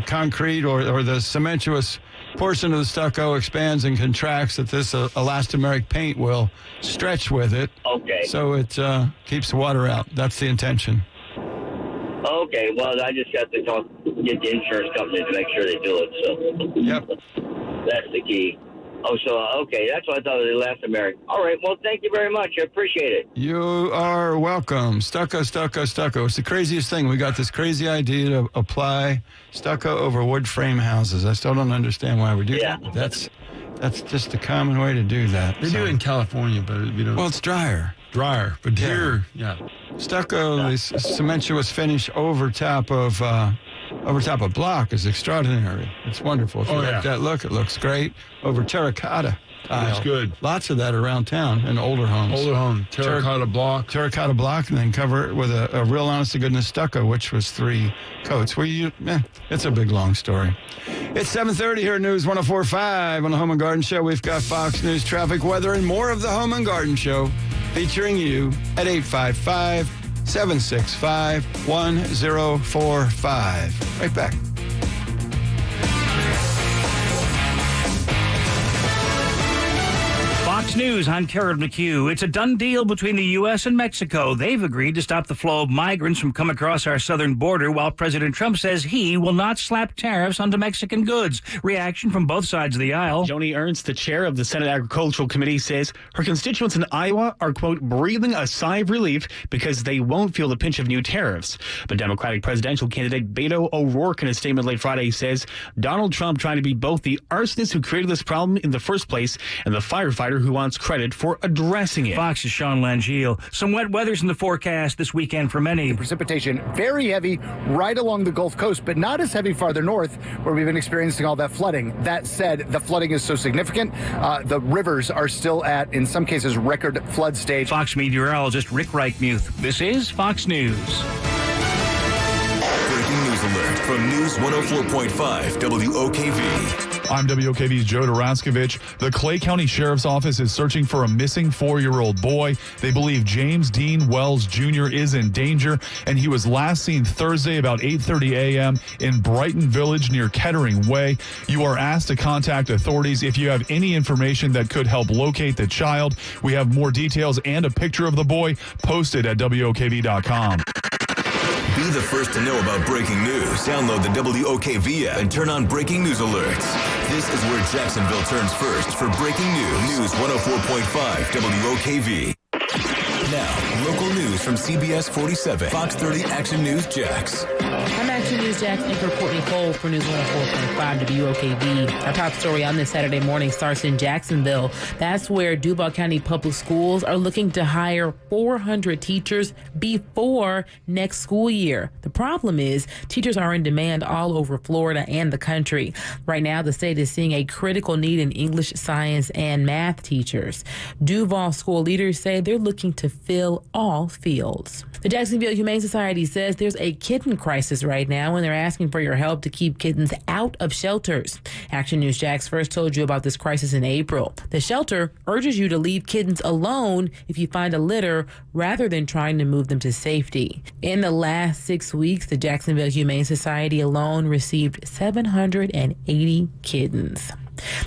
concrete or the cementuous portion of the stucco expands and contracts, that this elastomeric paint will stretch with it. Okay. So it keeps the water out. That's the intention. Okay, well, I just got to get the insurance company to make sure they do it. So yep, that's the key. Oh, so okay, that's what I thought they left America. All right, well, thank you very much. I appreciate it. You are welcome. Stucco. It's the craziest thing. We got this crazy idea to apply stucco over wood frame houses. I still don't understand why we do that. That's just a common way to do that. They do it in California, but well, it's drier. But here, stucco, the cementuous finish over top of block is extraordinary. It's wonderful. If you like that look, it looks great. Over terracotta tile. That's good. Lots of that around town in older homes. Terracotta block, and then cover it with a real honest-to-goodness stucco, which was 3 coats. It's a big, long story. It's 7:30 here at News 104.5 on the Home and Garden Show. We've got Fox News traffic, weather, and more of the Home and Garden Show featuring you at 855-765-1045. Right back. Fox News, I'm Carol McHugh. It's a done deal between the U.S. and Mexico. They've agreed to stop the flow of migrants from coming across our southern border, while President Trump says he will not slap tariffs onto Mexican goods. Reaction from both sides of the aisle. Joni Ernst, the chair of the Senate Agricultural Committee, says her constituents in Iowa are, quote, breathing a sigh of relief because they won't feel the pinch of new tariffs. But Democratic presidential candidate Beto O'Rourke, in a statement late Friday, says Donald Trump trying to be both the arsonist who created this problem in the first place and the firefighter who wants credit for addressing it. Fox's Sean Langiel. Some wet weather's in the forecast this weekend for many. The precipitation very heavy right along the Gulf Coast, but not as heavy farther north where we've been experiencing all that flooding. That said, the flooding is so significant, the rivers are still at, in some cases, record flood stage. Fox meteorologist Rick Reichmuth. This is Fox News. Breaking news alert from News 104.5 WOKV. I'm WOKV's Joe Duraskovich. The Clay County Sheriff's Office is searching for a missing 4-year-old boy. They believe James Dean Wells Jr. is in danger, and he was last seen Thursday about 8:30 a.m. in Brighton Village near Kettering Way. You are asked to contact authorities if you have any information that could help locate the child. We have more details and a picture of the boy posted at WOKV.com. Be the first to know about breaking news. Download the WOKV app and turn on breaking news alerts. This is where Jacksonville turns first for breaking news. News 104.5 WOKV. Now, local news from CBS 47, Fox 30 Action News Jax. I'm Action News Jax in for Courtney Cole for News 104.5 WOKV. Our top story on this Saturday morning starts in Jacksonville. That's where Duval County Public Schools are looking to hire 400 teachers before next school year. The problem is teachers are in demand all over Florida and the country. Right now, the state is seeing a critical need in English, science, and math teachers. Duval school leaders say they're looking to fill all fields. The Jacksonville Humane Society says there's a kitten crisis right now, and they're asking for your help to keep kittens out of shelters. Action News Jax first told you about this crisis in April. The shelter urges you to leave kittens alone if you find a litter rather than trying to move them to safety. In the last 6 weeks, the Jacksonville Humane Society alone received 780 kittens.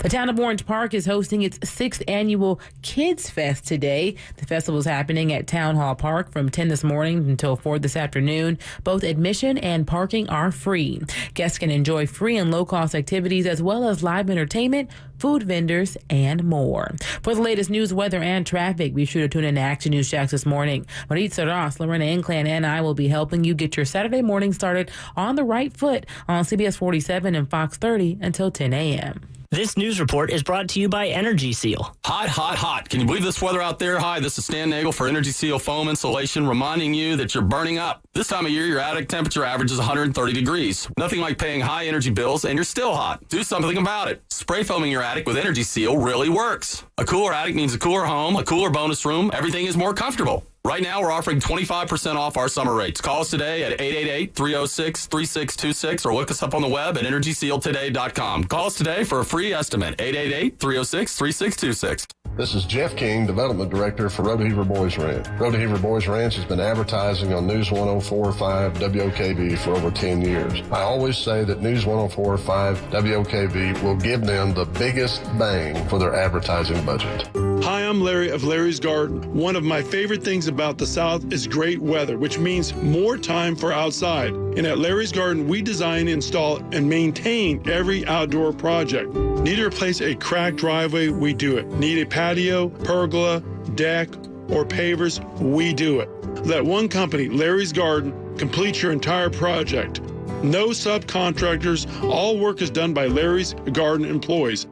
The town of Orange Park is hosting its 6th annual Kids Fest today. The festival is happening at Town Hall Park from 10 this morning until 4 this afternoon. Both admission and parking are free. Guests can enjoy free and low-cost activities as well as live entertainment, food vendors, and more. For the latest news, weather, and traffic, be sure to tune in to Action News Jax this morning. Maritza Ross, Lorena Inclan, and I will be helping you get your Saturday morning started on the right foot on CBS 47 and Fox 30 until 10 a.m. This news report is brought to you by Energy Seal. Hot, hot, hot. Can you believe this weather out there? Hi, this is Stan Nagel for Energy Seal Foam Insulation, reminding you that you're burning up. This time of year, your attic temperature averages 130 degrees. Nothing like paying high energy bills and you're still hot. Do something about it. Spray foaming your attic with Energy Seal really works. A cooler attic means a cooler home, a cooler bonus room. Everything is more comfortable. Right now, we're offering 25% off our summer rates. Call us today at 888-306-3626 or look us up on the web at EnergySealToday.com. Call us today for a free estimate, 888-306-3626. This is Jeff King, Development Director for Rodeheaver Boys Ranch. Rodeheaver Boys Ranch has been advertising on News 104.5 WOKV for over 10 years. I always say that News 104.5 WOKV will give them the biggest bang for their advertising budget. Hi, I'm Larry of Larry's Garden. One of my favorite things about the South is great weather, which means more time for outside. And at Larry's Garden, we design, install, and maintain every outdoor project. Need to replace a cracked driveway? We do it. Need a patio, pergola, deck, or pavers? We do it. Let one company, Larry's Garden, complete your entire project. No subcontractors. All work is done by Larry's Garden employees.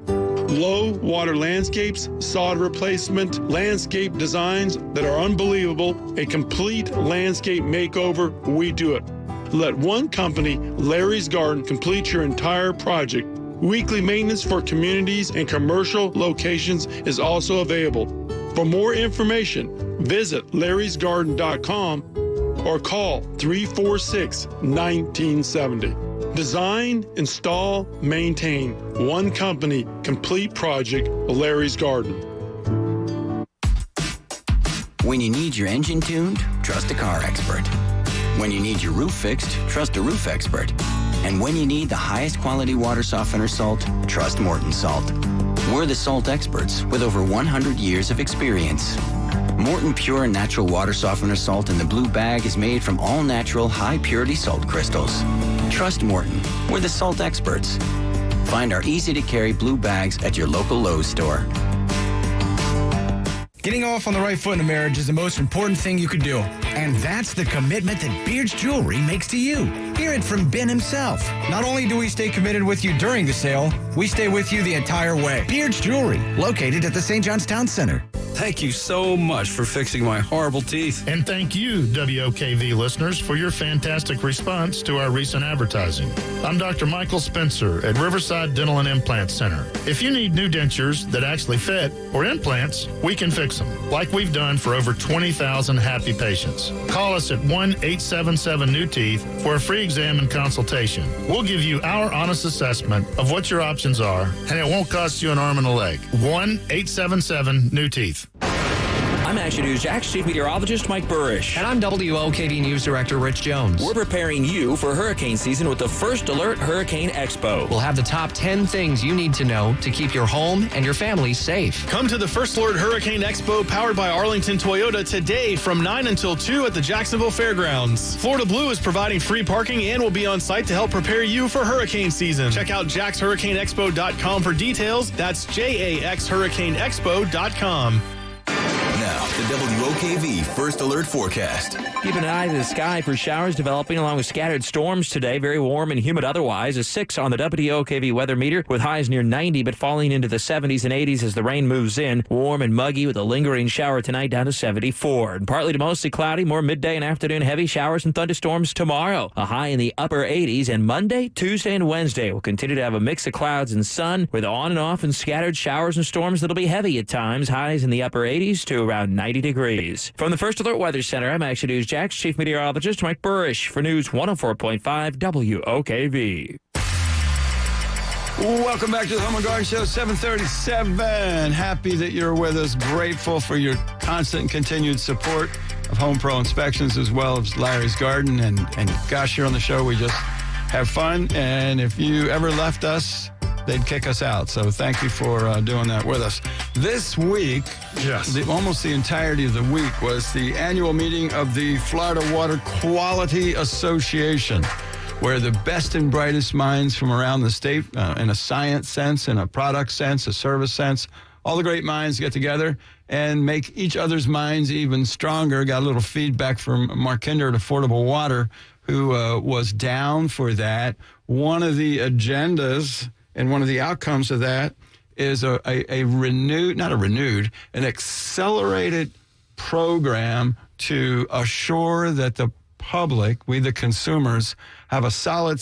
Low water landscapes, sod replacement, landscape designs that are unbelievable, a complete landscape makeover, we do it. Let one company, Larry's Garden, complete your entire project. Weekly maintenance for communities and commercial locations is also available. For more information, visit larrysgarden.com or call 346-1970. Design, install, maintain. One company, complete project, Larry's Garden. When you need your engine tuned, trust a car expert. When you need your roof fixed, trust a roof expert. And when you need the highest quality water softener salt, trust Morton Salt. We're the salt experts with over 100 years of experience. Morton Pure and Natural Water Softener Salt in the blue bag is made from all-natural, high-purity salt crystals. Trust Morton. We're the salt experts. Find our easy-to-carry blue bags at your local Lowe's store. Getting off on the right foot in a marriage is the most important thing you could do. And that's the commitment that Beard's Jewelry makes to you. Hear it from Ben himself. Not only do we stay committed with you during the sale, we stay with you the entire way. Beard's Jewelry, located at the St. John's Town Center. Thank you so much for fixing my horrible teeth. And thank you, WOKV listeners, for your fantastic response to our recent advertising. I'm Dr. Michael Spencer at Riverside Dental and Implant Center. If you need new dentures that actually fit or implants, we can fix them, like we've done for over 20,000 happy patients. Call us at 1-877-NEW-TEETH for a free exam and consultation. We'll give you our honest assessment of what your options are, and it won't cost you an arm and a leg. 1-877-NEW-TEETH. I'm Action News Jack's Chief Meteorologist Mike Burrish. And I'm WOKV News Director Rich Jones. We're preparing you for hurricane season with the First Alert Hurricane Expo. We'll have the top 10 things you need to know to keep your home and your family safe. Come to the First Alert Hurricane Expo powered by Arlington Toyota today from 9 until 2 at the Jacksonville Fairgrounds. Florida Blue is providing free parking and will be on site to help prepare you for hurricane season. Check out jaxhurricaneexpo.com for details. That's jaxhurricaneexpo.com. Now, the WOKV First Alert Forecast. Keep an eye to the sky for showers developing along with scattered storms today. Very warm and humid otherwise. A 6 on the WOKV weather meter with highs near 90 but falling into the 70s and 80s as the rain moves in. Warm and muggy with a lingering shower tonight down to 74. And partly to mostly cloudy, more midday and afternoon heavy showers and thunderstorms tomorrow. A high in the upper 80s. And Monday, Tuesday, and Wednesday will continue to have a mix of clouds and sun with on and off and scattered showers and storms that'll be heavy at times. Highs in the upper 80s to around 90 degrees. From the First Alert Weather Center, I'm Action News Jack's Chief Meteorologist Mike Burrish for News 104.5 WOKV. Welcome back to the Home and Garden Show, 737. Happy that you're with us. Grateful for your constant and continued support of Home Pro Inspections as well as Larry's Garden. And gosh, here on the show, we just have fun. And if you ever left us, they'd kick us out. So thank you for doing that with us. This week, almost the entirety of the week was the annual meeting of the Florida Water Quality Association, where the best and brightest minds from around the state, in a science sense, in a product sense, a service sense, all the great minds get together and make each other's minds even stronger. Got a little feedback from Mark Kinder at Affordable Water, who was down for that. One of the agendas and one of the outcomes of that is an accelerated program to assure that the public, we the consumers, have a solid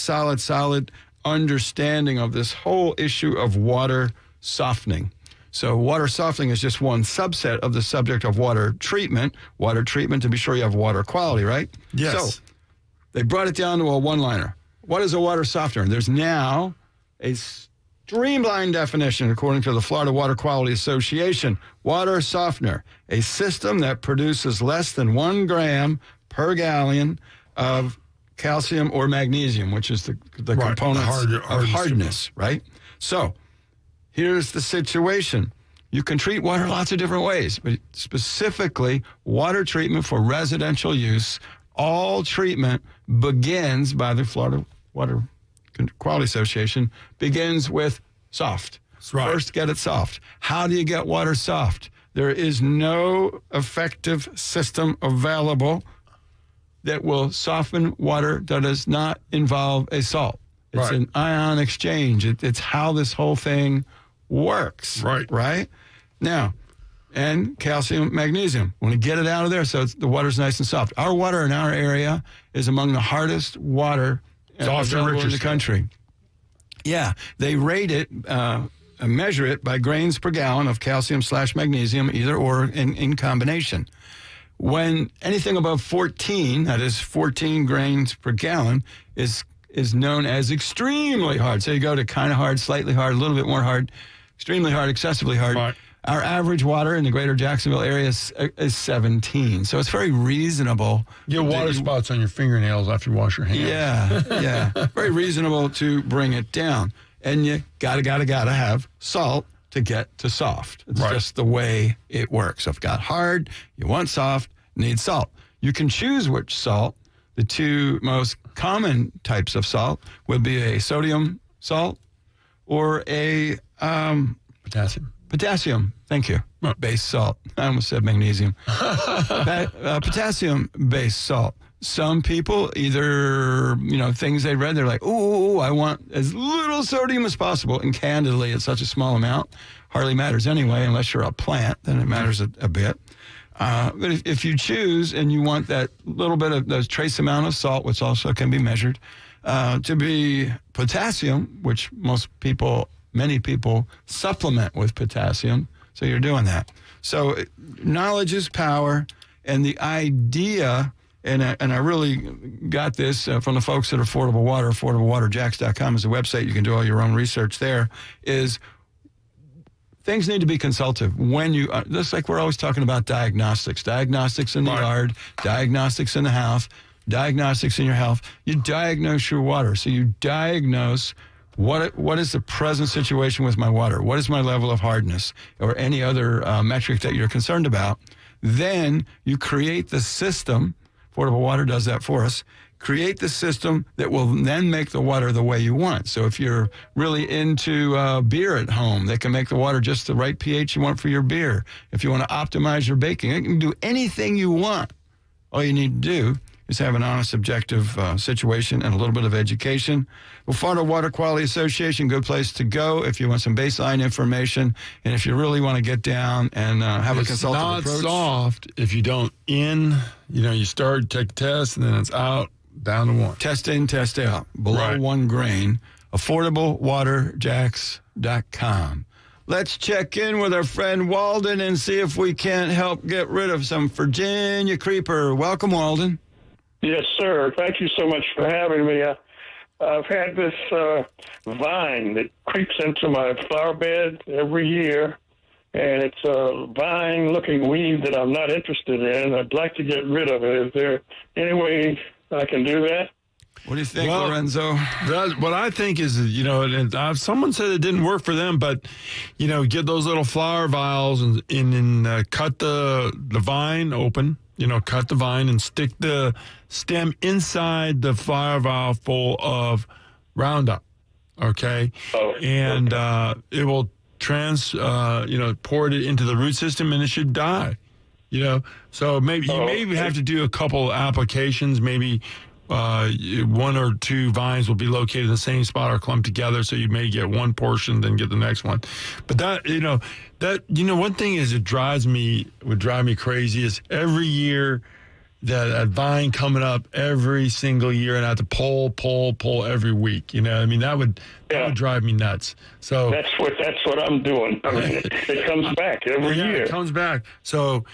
understanding of this whole issue of water softening. So water softening is just one subset of the subject of water treatment. Water treatment to be sure you have water quality, right? Yes. So they brought it down to a one-liner. What is a water softener? There's now a streamlined definition, according to the Florida Water Quality Association. Water softener, a system that produces less than 1 gram per gallon of calcium or magnesium, which is the components of hardness, right? So here's the situation. You can treat water lots of different ways, but specifically water treatment for residential use. All treatment begins by the Florida Water Quality Association, begins with soft. Right. First, get it soft. How do you get water soft? There is no effective system available that will soften water that does not involve a salt. It's an ion exchange. It's how this whole thing works. Right? Now, and calcium, magnesium. Want to get it out of there so the water's nice and soft. Our water in our area is among the hardest water available in the country. Yeah, they rate it, measure it by grains per gallon of calcium/magnesium, either or in combination. When anything above 14, that is 14 grains per gallon, is known as extremely hard. So you go to kind of hard, slightly hard, a little bit more hard, extremely hard, excessively hard. Right. Our average water in the greater Jacksonville area is 17. So it's very reasonable. You get water spots on your fingernails after you wash your hands. Yeah. Very reasonable to bring it down. And you gotta have salt to get to soft. It's just the way it works. So if it got hard, you want soft, need salt. You can choose which salt. The two most common types of salt would be a sodium salt or a Potassium, thank you. Base salt. I almost said magnesium. Potassium-based salt. Some people either, things they read, they're like, ooh, I want as little sodium as possible. And candidly, it's such a small amount. Hardly matters anyway, unless you're a plant, then it matters a bit. But if you choose and you want that little bit of those trace amount of salt, which also can be measured, to be potassium, which many people supplement with potassium. So you're doing that. So knowledge is power. And the idea, and I really got this from the folks at Affordable Water, affordablewaterjacks.com is the website. You can do all your own research there, is things need to be consultative. When you, just like we're always talking about diagnostics in the yard, diagnostics in the house, diagnostics in your health. You diagnose your water. So you diagnose what is the present situation with my water? What is my level of hardness or any other metric that you're concerned about? Then you create the system. Affordable Water does that for us. Create the system that will then make the water the way you want. So if you're really into beer at home, they can make the water just the right pH you want for your beer. If you want to optimize your baking, it can do anything you want. All you need to do is have an honest, objective situation and a little bit of education. Well, Florida Water Quality Association, good place to go if you want some baseline information and if you really want to get down and have a consultative approach. It's not soft if you don't you start, take a test, and then it's out, down to 1. Test in, test out. Below 1 grain. AffordableWaterJacks.com. Let's check in with our friend Walden and see if we can't help get rid of some Virginia creeper. Welcome, Walden. Yes, sir. Thank you so much for having me. I've had this vine that creeps into my flower bed every year, and it's a vine-looking weed that I'm not interested in. I'd like to get rid of it. Is there any way I can do that? What do you think, Lorenzo? What I think is, someone said it didn't work for them, but, get those little flower vials and cut the vine open. Cut the vine and stick the stem inside the flower vial full of Roundup, okay? And it will pour it into the root system and it should die, So maybe you have to do a couple applications, maybe 1 or 2 vines will be located in the same spot or clumped together, so you may get one portion, then get the next one. But one thing is would drive me crazy is every year that vine coming up every single year and I have to pull every week. That would drive me nuts. So that's what I'm doing. It comes back every year. It comes back. So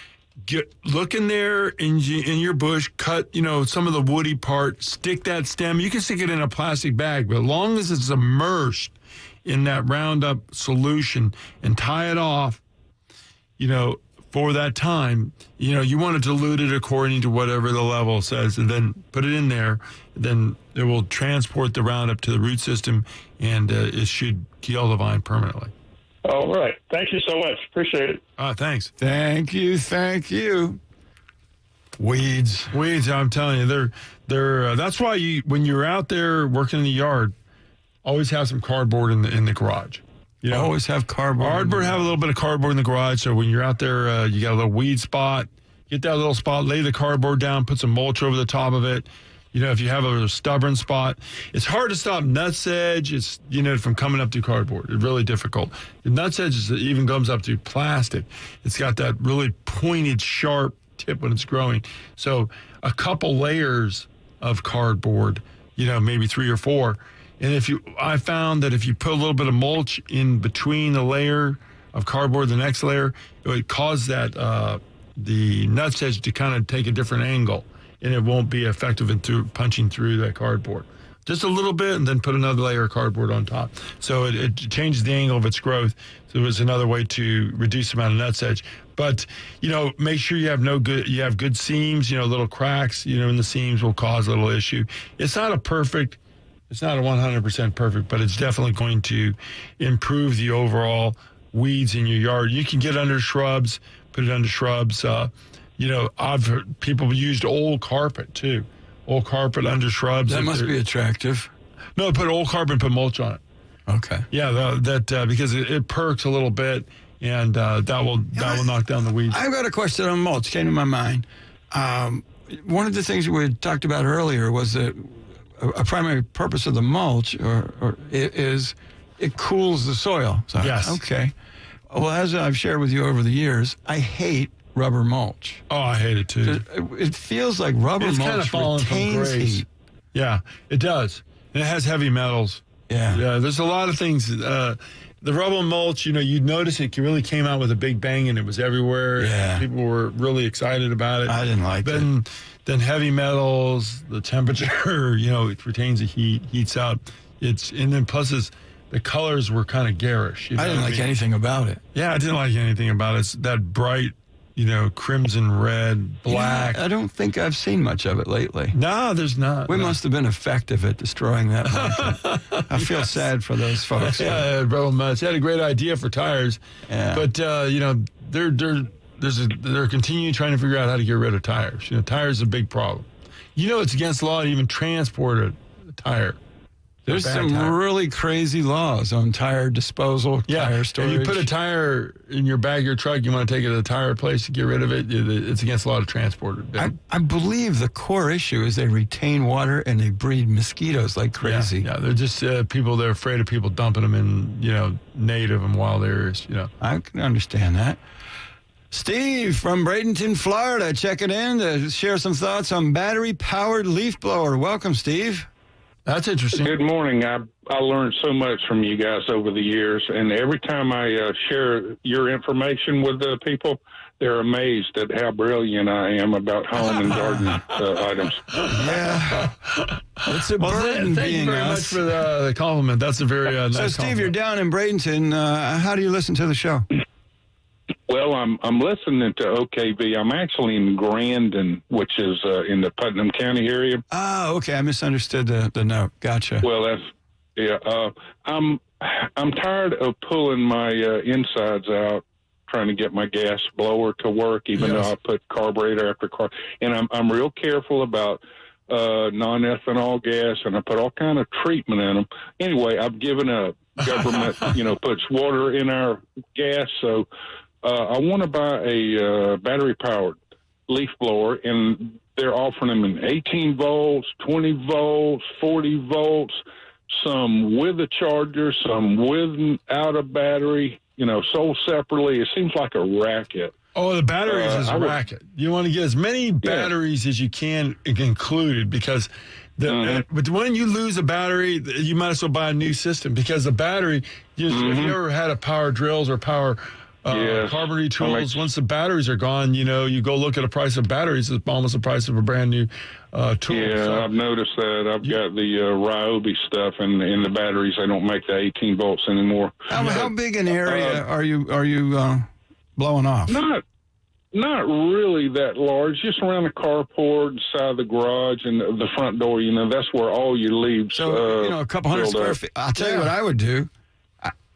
look in there in your bush, cut, some of the woody part, stick that stem. You can stick it in a plastic bag, but as long as it's immersed in that Roundup solution and tie it off, for that time, you want to dilute it according to whatever the level says, and then put it in there. Then it will transport the Roundup to the root system, and it should kill the vine permanently. All right. Thank you so much. Appreciate it. Thanks. Thank you. Weeds. I'm telling you, they're. That's why when you're out there working in the yard, always have some cardboard in the garage. You know, always have cardboard. Have a little bit of cardboard in the garage. So when you're out there, you got a little weed spot. Get that little spot, lay the cardboard down, put some mulch over the top of it. You know, if you have a stubborn spot, it's hard to stop nutsedge. It's, from coming up through cardboard. It's really difficult. The nutsedge even comes up through plastic. It's got that really pointed, sharp tip when it's growing. So a couple layers of cardboard, maybe 3 or 4. And I found that if you put a little bit of mulch in between the layer of cardboard, the next layer, it would cause that the nutsedge to kind of take a different angle, and it won't be effective in punching through that cardboard. Just a little bit, and then put another layer of cardboard on top. So it changes the angle of its growth. So it was another way to reduce the amount of nutsedge. But, make sure you have good seams, little cracks, in the seams will cause a little issue. It's not a 100% perfect, but it's definitely going to improve the overall weeds in your yard. You can get under shrubs, put it under shrubs. I've heard people used old carpet too. Old carpet under shrubs. That must be attractive. No, put old carpet and put mulch on it. Okay. Yeah, because it perks a little bit, and that will knock down the weeds. I've got a question on mulch. Came to my mind. One of the things we talked about earlier was that a primary purpose of the mulch is it cools the soil. So, yes. Okay. Well, as I've shared with you over the years, I hate rubber mulch. Oh, I hate it too. It feels like rubber mulch retains heat. Yeah, it does. And it has heavy metals. Yeah. There's a lot of things. The rubber mulch, you'd notice it really came out with a big bang and it was everywhere. Yeah. People were really excited about it. I didn't like it. Then heavy metals, the temperature, it retains the heat, heats out. And then plus the colors were kind of garish. I didn't like anything about it. Yeah, I didn't like anything about it. It's that bright, crimson, red, black. Yeah, I don't think I've seen much of it lately. No, there's not. We must have been effective at destroying that market. I feel sad for those folks. Yeah, bro, much. They had a great idea for tires. Yeah. But, they're continuing trying to figure out how to get rid of tires. Tires is a big problem. It's against the law to even transport a tire. There's some really crazy laws on tire disposal, tire storage. If you put a tire in your bag of your truck, you want to take it to the tire place to get rid of it, it's against the law to transport it. I believe the core issue is they retain water and they breed mosquitoes like crazy. Yeah, they're just they're afraid of people dumping them in, native and wild areas, I can understand that. Steve from Bradenton, Florida, checking in to share some thoughts on battery-powered leaf blower. Welcome, Steve. That's interesting. Good morning. I learned so much from you guys over the years, and every time I share your information with the people, they're amazed at how brilliant I am about home and garden items. Yeah. It's a burden thank being you very us. much for the compliment. That's a very nice So, Steve, compliment. you're down in Bradenton. How do you listen to the show? Well, I'm listening to OKV. I'm actually in Grandin, which is in the Putnam County area. Oh, okay. I misunderstood the note. Gotcha. Well, I'm tired of pulling my insides out, trying to get my gas blower to work, even though I put carburetor after car. And I'm real careful about non-ethanol gas, and I put all kind of treatment in them. Anyway, I've given up. Government, puts water in our gas, so I want to buy a battery-powered leaf blower, and they're offering them in 18 volts, 20 volts, 40 volts, some with a charger, some without a battery, sold separately. It seems like a racket. Oh, the batteries is a racket. You want to get as many batteries as you can included, because but when you lose a battery, you might as well buy a new system, because the battery, if you ever had a power drills or power carburetor tools, once the batteries are gone, you go look at the price of batteries, it's almost the price of a brand new tool. Yeah, so I've noticed that. I've got the Ryobi stuff, and the batteries, they don't make the 18 volts anymore. How big an area are you blowing off? Not really that large, just around the carport, side of the garage, and the front door. That's where all your leaves. So, a couple hundred square feet. I'll tell you what I would do.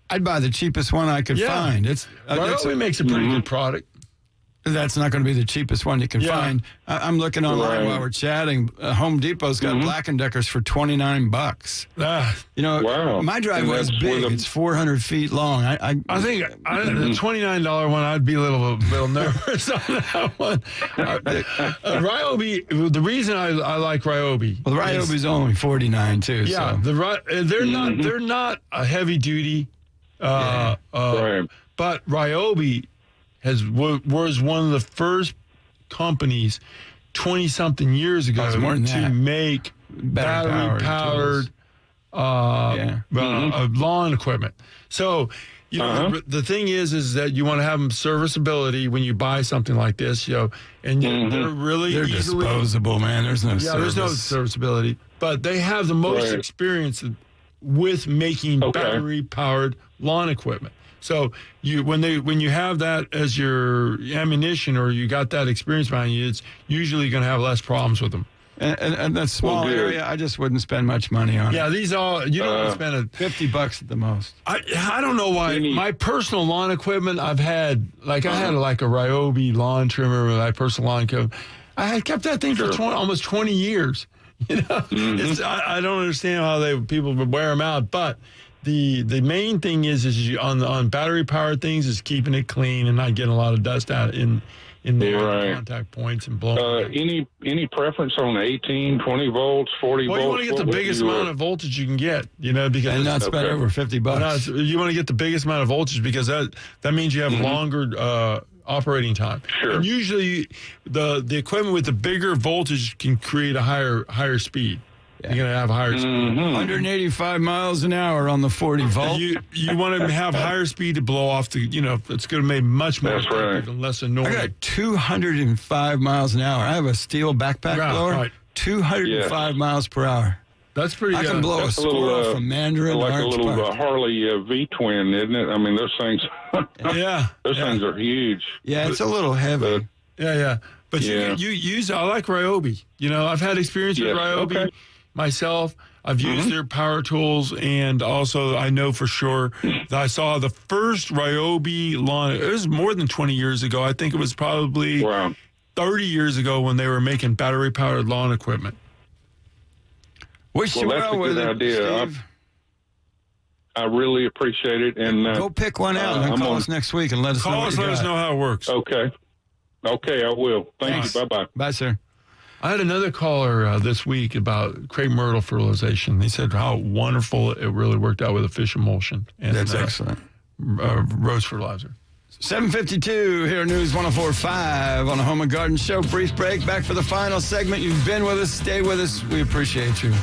I'd buy the cheapest one I could find. Ryobi makes a pretty good product. That's not going to be the cheapest one you can find. I'm looking online while we're chatting. Home Depot's got Black & Deckers for $29. My driveway is big. It's 400 feet long. I think the $29 one, I'd be a little nervous on that one. Ryobi, the reason I like Ryobi. Well, the Ryobi's only $49 too. Yeah, so. They're not a heavy duty, but Ryobi was one of the first companies 20-something years ago to make battery-powered lawn equipment. So, the thing is that you want to have them serviceability when you buy something like this, and they're disposable, man. There's no there's no serviceability, but they have the most experience with making battery-powered lawn equipment. So when you have that as your ammunition, or you got that experience behind you, it's usually going to have less problems with them. And that small area, I just wouldn't spend much money on it. Yeah, you don't want to spend $50 at the most. I don't know why. My personal lawn equipment, I had like a Ryobi lawn trimmer with my personal lawn equipment. I had kept that thing for almost 20 years. I don't understand how people would wear them out, but. The main thing is on battery powered things is keeping it clean and not getting a lot of dust out in the contact points and blowing. Any preference on 18, 20 volts, 40 volts? Well, you want to get the biggest amount of voltage you can get, because not spend over $50. You want to get the biggest amount of voltage because that means you have longer operating time. Sure. And usually the equipment with the bigger voltage can create a higher speed. You're going to have higher speed. 185 miles an hour on the 40 volt. You want to have higher speed to blow off it's going to make much more effective and less annoying. I got 205 miles an hour. I have a steel backpack blower. Right. 205 miles per hour. That's pretty good. I can blow a squirrel from Mandarin like to Orange a little Park. Harley V-twin, isn't it? I mean, those things. Those things are huge. Yeah, it's a little heavy. But you use. I like Ryobi. I've had experience with Ryobi. Myself, I've used their power tools, and also I know for sure that I saw the first Ryobi lawn. It was more than 20 years ago. I think it was probably 30 years ago when they were making battery-powered lawn equipment. Wish you well with it, Steve. I really appreciate it. And go pick one out and call us next week and let us know. Let us know how it works. Okay, I will. Thank you. Bye-bye. Bye, sir. I had another caller this week about crepe myrtle fertilization. He said how wonderful it really worked out with a fish emulsion. And, that's excellent. Rose fertilizer. 7:52 here at News 104.5 on the Home and Garden Show. Brief break. Back for the final segment. You've been with us. Stay with us. We appreciate you.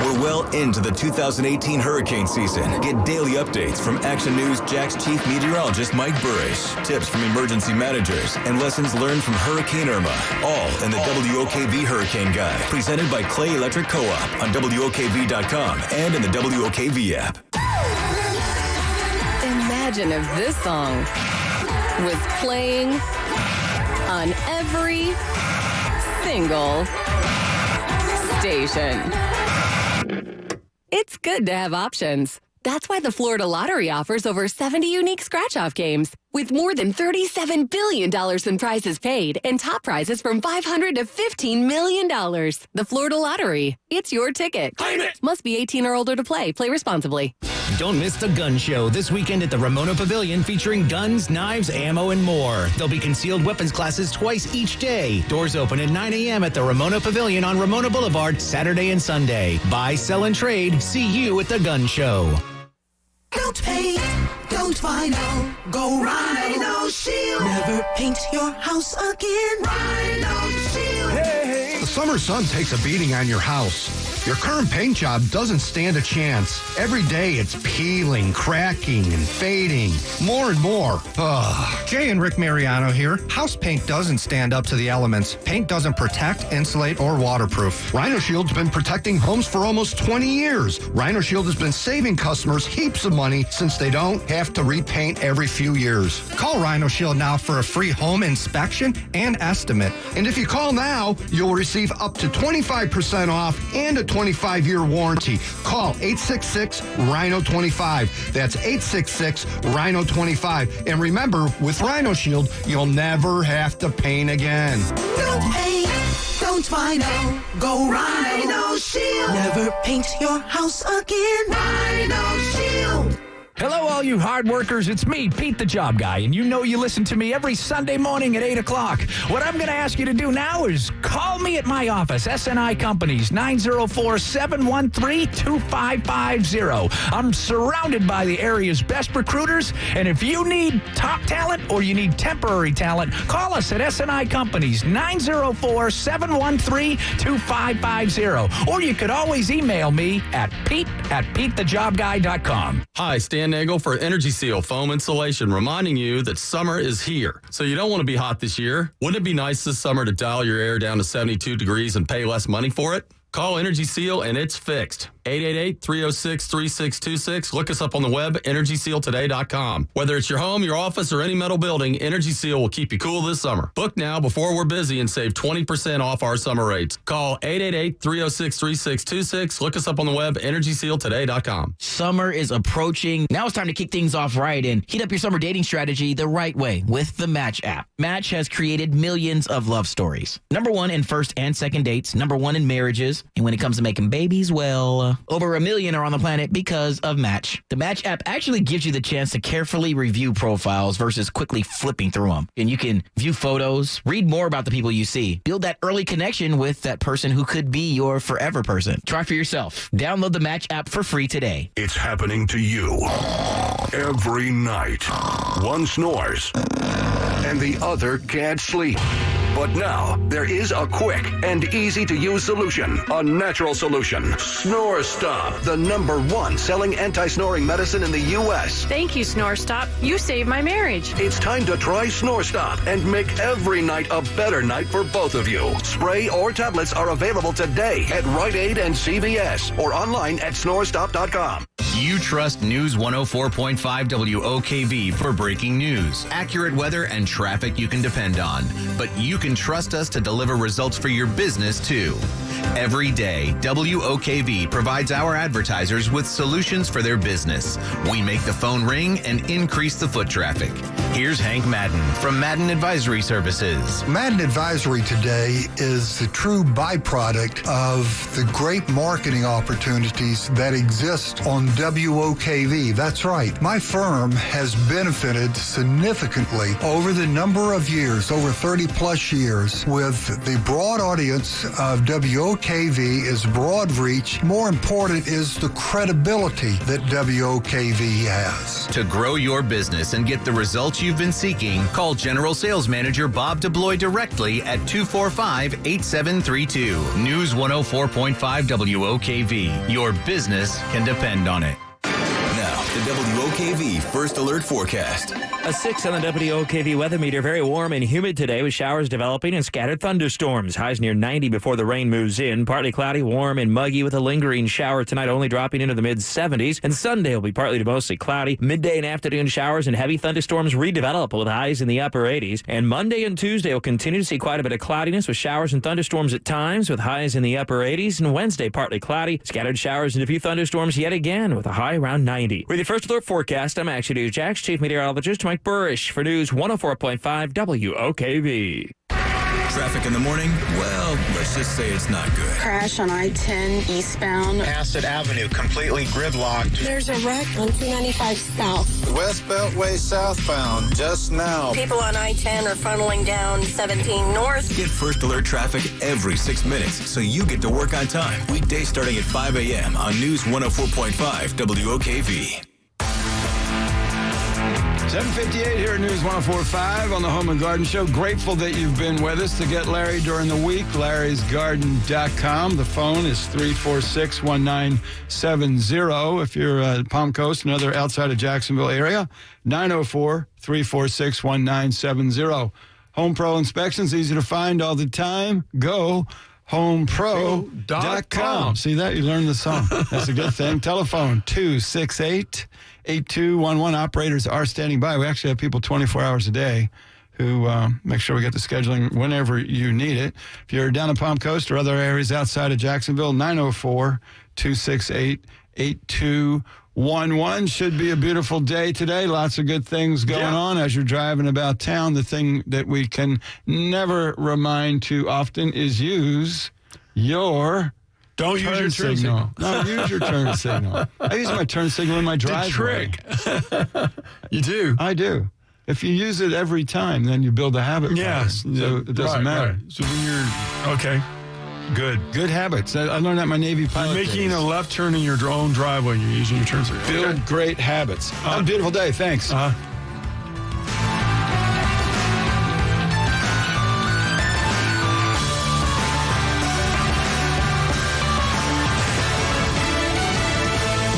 We're well into the 2018 hurricane season. Get daily updates from Action News Jack's chief meteorologist, Mike Burrish, tips from emergency managers, and lessons learned from Hurricane Irma. All in the WOKV Hurricane Guide, presented by Clay Electric Co-op on WOKV.com and in the WOKV app. Imagine if this song was playing on every single station. It's good to have options. That's why the Florida Lottery offers over 70 unique scratch-off games with more than $37 billion in prizes paid and top prizes from $500 to $15 million. The Florida Lottery. It's your ticket. Claim it! Must be 18 or older to play. Play responsibly. Don't miss the gun show this weekend at the Ramona Pavilion featuring guns, knives, ammo, and more. There'll be concealed weapons classes twice each day. Doors open at 9 a.m. at the Ramona Pavilion on Ramona Boulevard, Saturday and Sunday. Buy, sell, and trade. See you at the gun show. Don't paint, don't vinyl, go Rhino Shield. Never paint your house again. Rhino Shield. Hey. The summer sun takes a beating on your house. Your current paint job doesn't stand a chance. Every day it's peeling, cracking, and fading. More and more. Ugh. Jay and Rick Mariano here. House paint doesn't stand up to the elements. Paint doesn't protect, insulate, or waterproof. Rhino Shield's been protecting homes for almost 20 years. Rhino Shield has been saving customers heaps of money since they don't have to repaint every few years. Call Rhino Shield now for a free home inspection and estimate. And if you call now, you'll receive up to 25% off and a 25-year warranty. Call 866-RHINO-25. That's 866-RHINO-25. And remember, with Rhino Shield, you'll never have to paint again. Don't paint, don't vinyl. Go Rhino Shield. Never paint your house again. Rhino Shield. Hello, all you hard workers. It's me, Pete the Job Guy, and you know you listen to me every Sunday morning at 8 o'clock. What I'm going to ask you to do now is call me at my office, SNI Companies, 904-713-2550. I'm surrounded by the area's best recruiters, and if you need top talent or you need temporary talent, call us at SNI Companies, 904-713-2550. Or you could always email me at pete@PeteTheJobGuy.com. Hi, Stan Nagel for Energy Seal Foam Insulation, reminding you that summer is here. So you don't want to be hot this year. Wouldn't it be nice this summer to dial your air down to 72 degrees and pay less money for it? Call Energy Seal and it's fixed. 888-306-3626. Look us up on the web, EnergySealToday.com. Whether it's your home, your office, or any metal building, Energy Seal will keep you cool this summer. Book now before we're busy and save 20% off our summer rates. Call 888-306-3626. Look us up on the web, EnergySealToday.com. Summer is approaching. Now it's time to kick things off right and heat up your summer dating strategy the right way with the Match app. Match has created millions of love stories. Number one in first and second dates. Number one in marriages. And when it comes to making babies, well, over 1 million are on the planet because of Match. The Match app actually gives you the chance to carefully review profiles versus quickly flipping through them. And you can view photos, read more about the people you see, build that early connection with that person who could be your forever person. Try for yourself. Download the Match app for free today. It's happening to you every night. One snores and the other can't sleep. But now, there is a quick and easy-to-use solution, a natural solution. Snore Stop, the #1 selling anti-snoring medicine in the U.S. Thank you, Snore Stop. You saved my marriage. It's time to try Snore Stop and make every night a better night for both of you. Spray or tablets are available today at Rite Aid and CVS or online at snorestop.com. You trust News 104.5 WOKV for breaking news, accurate weather, and traffic you can depend on. But you can trust us to deliver results for your business, too. Every day, WOKV provides our advertisers with solutions for their business. We make the phone ring and increase the foot traffic. Here's Hank Madden from Madden Advisory Services. Madden Advisory today is the true byproduct of the great marketing opportunities that exist on WOKV. That's right. My firm has benefited significantly over the number of years, over 30 plus years, with the broad audience of WOKV is broad reach. More important is the credibility that WOKV has. To grow your business and get the results you've been seeking, call General Sales Manager Bob DeBloy directly at 245-8732. News 104.5 WOKV. Your business can depend on it. Now, the WOKV First Alert Forecast. A 6 on the WOKV weather meter. Very warm and humid today with showers developing and scattered thunderstorms. Highs near 90 before the rain moves in. Partly cloudy, warm and muggy with a lingering shower tonight, only dropping into the mid-70s. And Sunday will be partly to mostly cloudy. Midday and afternoon showers and heavy thunderstorms redevelop with highs in the upper 80s. And Monday and Tuesday will continue to see quite a bit of cloudiness with showers and thunderstorms at times with highs in the upper 80s. And Wednesday, partly cloudy, scattered showers and a few thunderstorms yet again with a high around 90. With your First Alert Forecast, I'm Action News Jack's Chief Meteorologist Mike Burrish for News 104.5 WOKV. Traffic in the morning? Well, let's just say it's not good. Crash on I-10 eastbound. Hassett Avenue completely gridlocked. There's a wreck on 295 south. West Beltway southbound just now. People on I-10 are funneling down 17 north. Get First Alert traffic every 6 minutes so you get to work on time. Weekdays starting at 5 a.m. on News 104.5 WOKV. 7:58 here at News 104.5 on the Home and Garden Show. Grateful that you've been with us. To get Larry during the week, larrysgarden.com. The phone is 346-1970. If you're at Palm Coast and other outside of Jacksonville area, 904-346-1970. Home Pro Inspections, easy to find all the time. Go homepro.com. See that? You learned the song. That's a good thing. Telephone 268-8211. Operators are standing by. We actually have people 24 hours a day who make sure we get the scheduling whenever you need it. If you're down in Palm Coast or other areas outside of Jacksonville, 904-268-8211. Should be a beautiful day today. Lots of good things going on as you're driving about town. The thing that we can never remind too often is use your... Don't use your turn signal. No, use your turn signal. I use my turn signal in my driveway. The trick. You do? I do. If you use it every time, then you build a habit. Yes. So it doesn't matter. Right. So when you're, okay, good. Good habits. I learned that in my Navy pilot You're making days. a left turn in your own driveway and you're using your turn signal. Build great habits. Have a beautiful day. Thanks.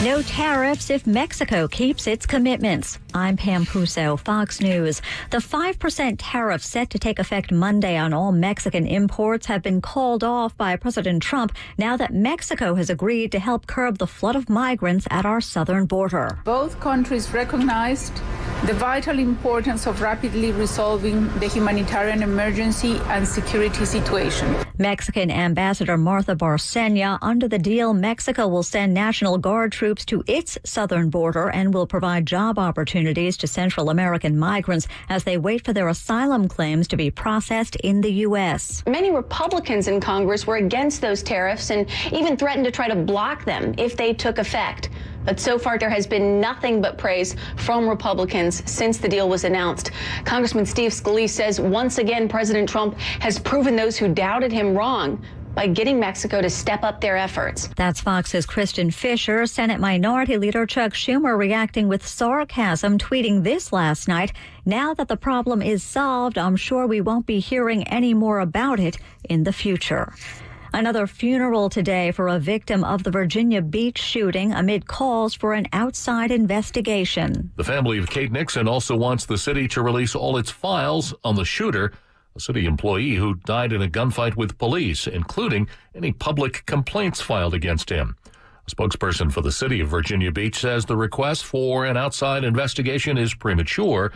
No tariffs if Mexico keeps its commitments. I'm Pam Puso, Fox News. The 5% tariff set to take effect Monday on all Mexican imports have been called off by President Trump now that Mexico has agreed to help curb the flood of migrants at our southern border. Both countries recognized the vital importance of rapidly resolving the humanitarian emergency and security situation. Mexican Ambassador Martha Barcena, under the deal, Mexico will send National Guard troops to its southern border and will provide job opportunities to Central American migrants as they wait for their asylum claims to be processed in the U.S. Many Republicans in Congress were against those tariffs and even threatened to try to block them if they took effect. But so far, there has been nothing but praise from Republicans since the deal was announced. Congressman Steve Scalise says once again, President Trump has proven those who doubted him wrong by getting Mexico to step up their efforts. That's Fox's Kristen Fisher. Senate Minority Leader Chuck Schumer reacting with sarcasm, tweeting this last night. Now that the problem is solved, I'm sure we won't be hearing any more about it in the future. Another funeral today for a victim of the Virginia Beach shooting amid calls for an outside investigation. The family of Kate Nixon also wants the city to release all its files on the shooter, a city employee who died in a gunfight with police, including any public complaints filed against him. A spokesperson for the city of Virginia Beach says the request for an outside investigation is premature,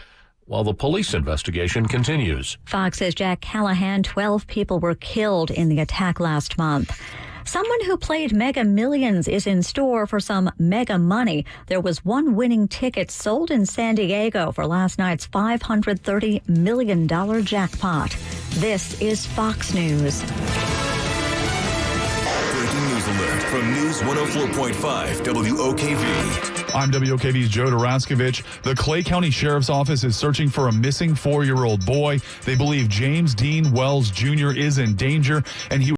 while the police investigation continues. Fox's Jack Callahan, 12 people were killed in the attack last month. Someone who played Mega Millions is in store for some mega money. There was one winning ticket sold in San Diego for last night's $530 million jackpot. This is Fox News. Breaking news alert from News 104.5 WOKV. I'm WOKV's Joe Daraskovich. The Clay County Sheriff's Office is searching for a missing 4-year-old boy. They believe James Dean Wells Jr. is in danger, and he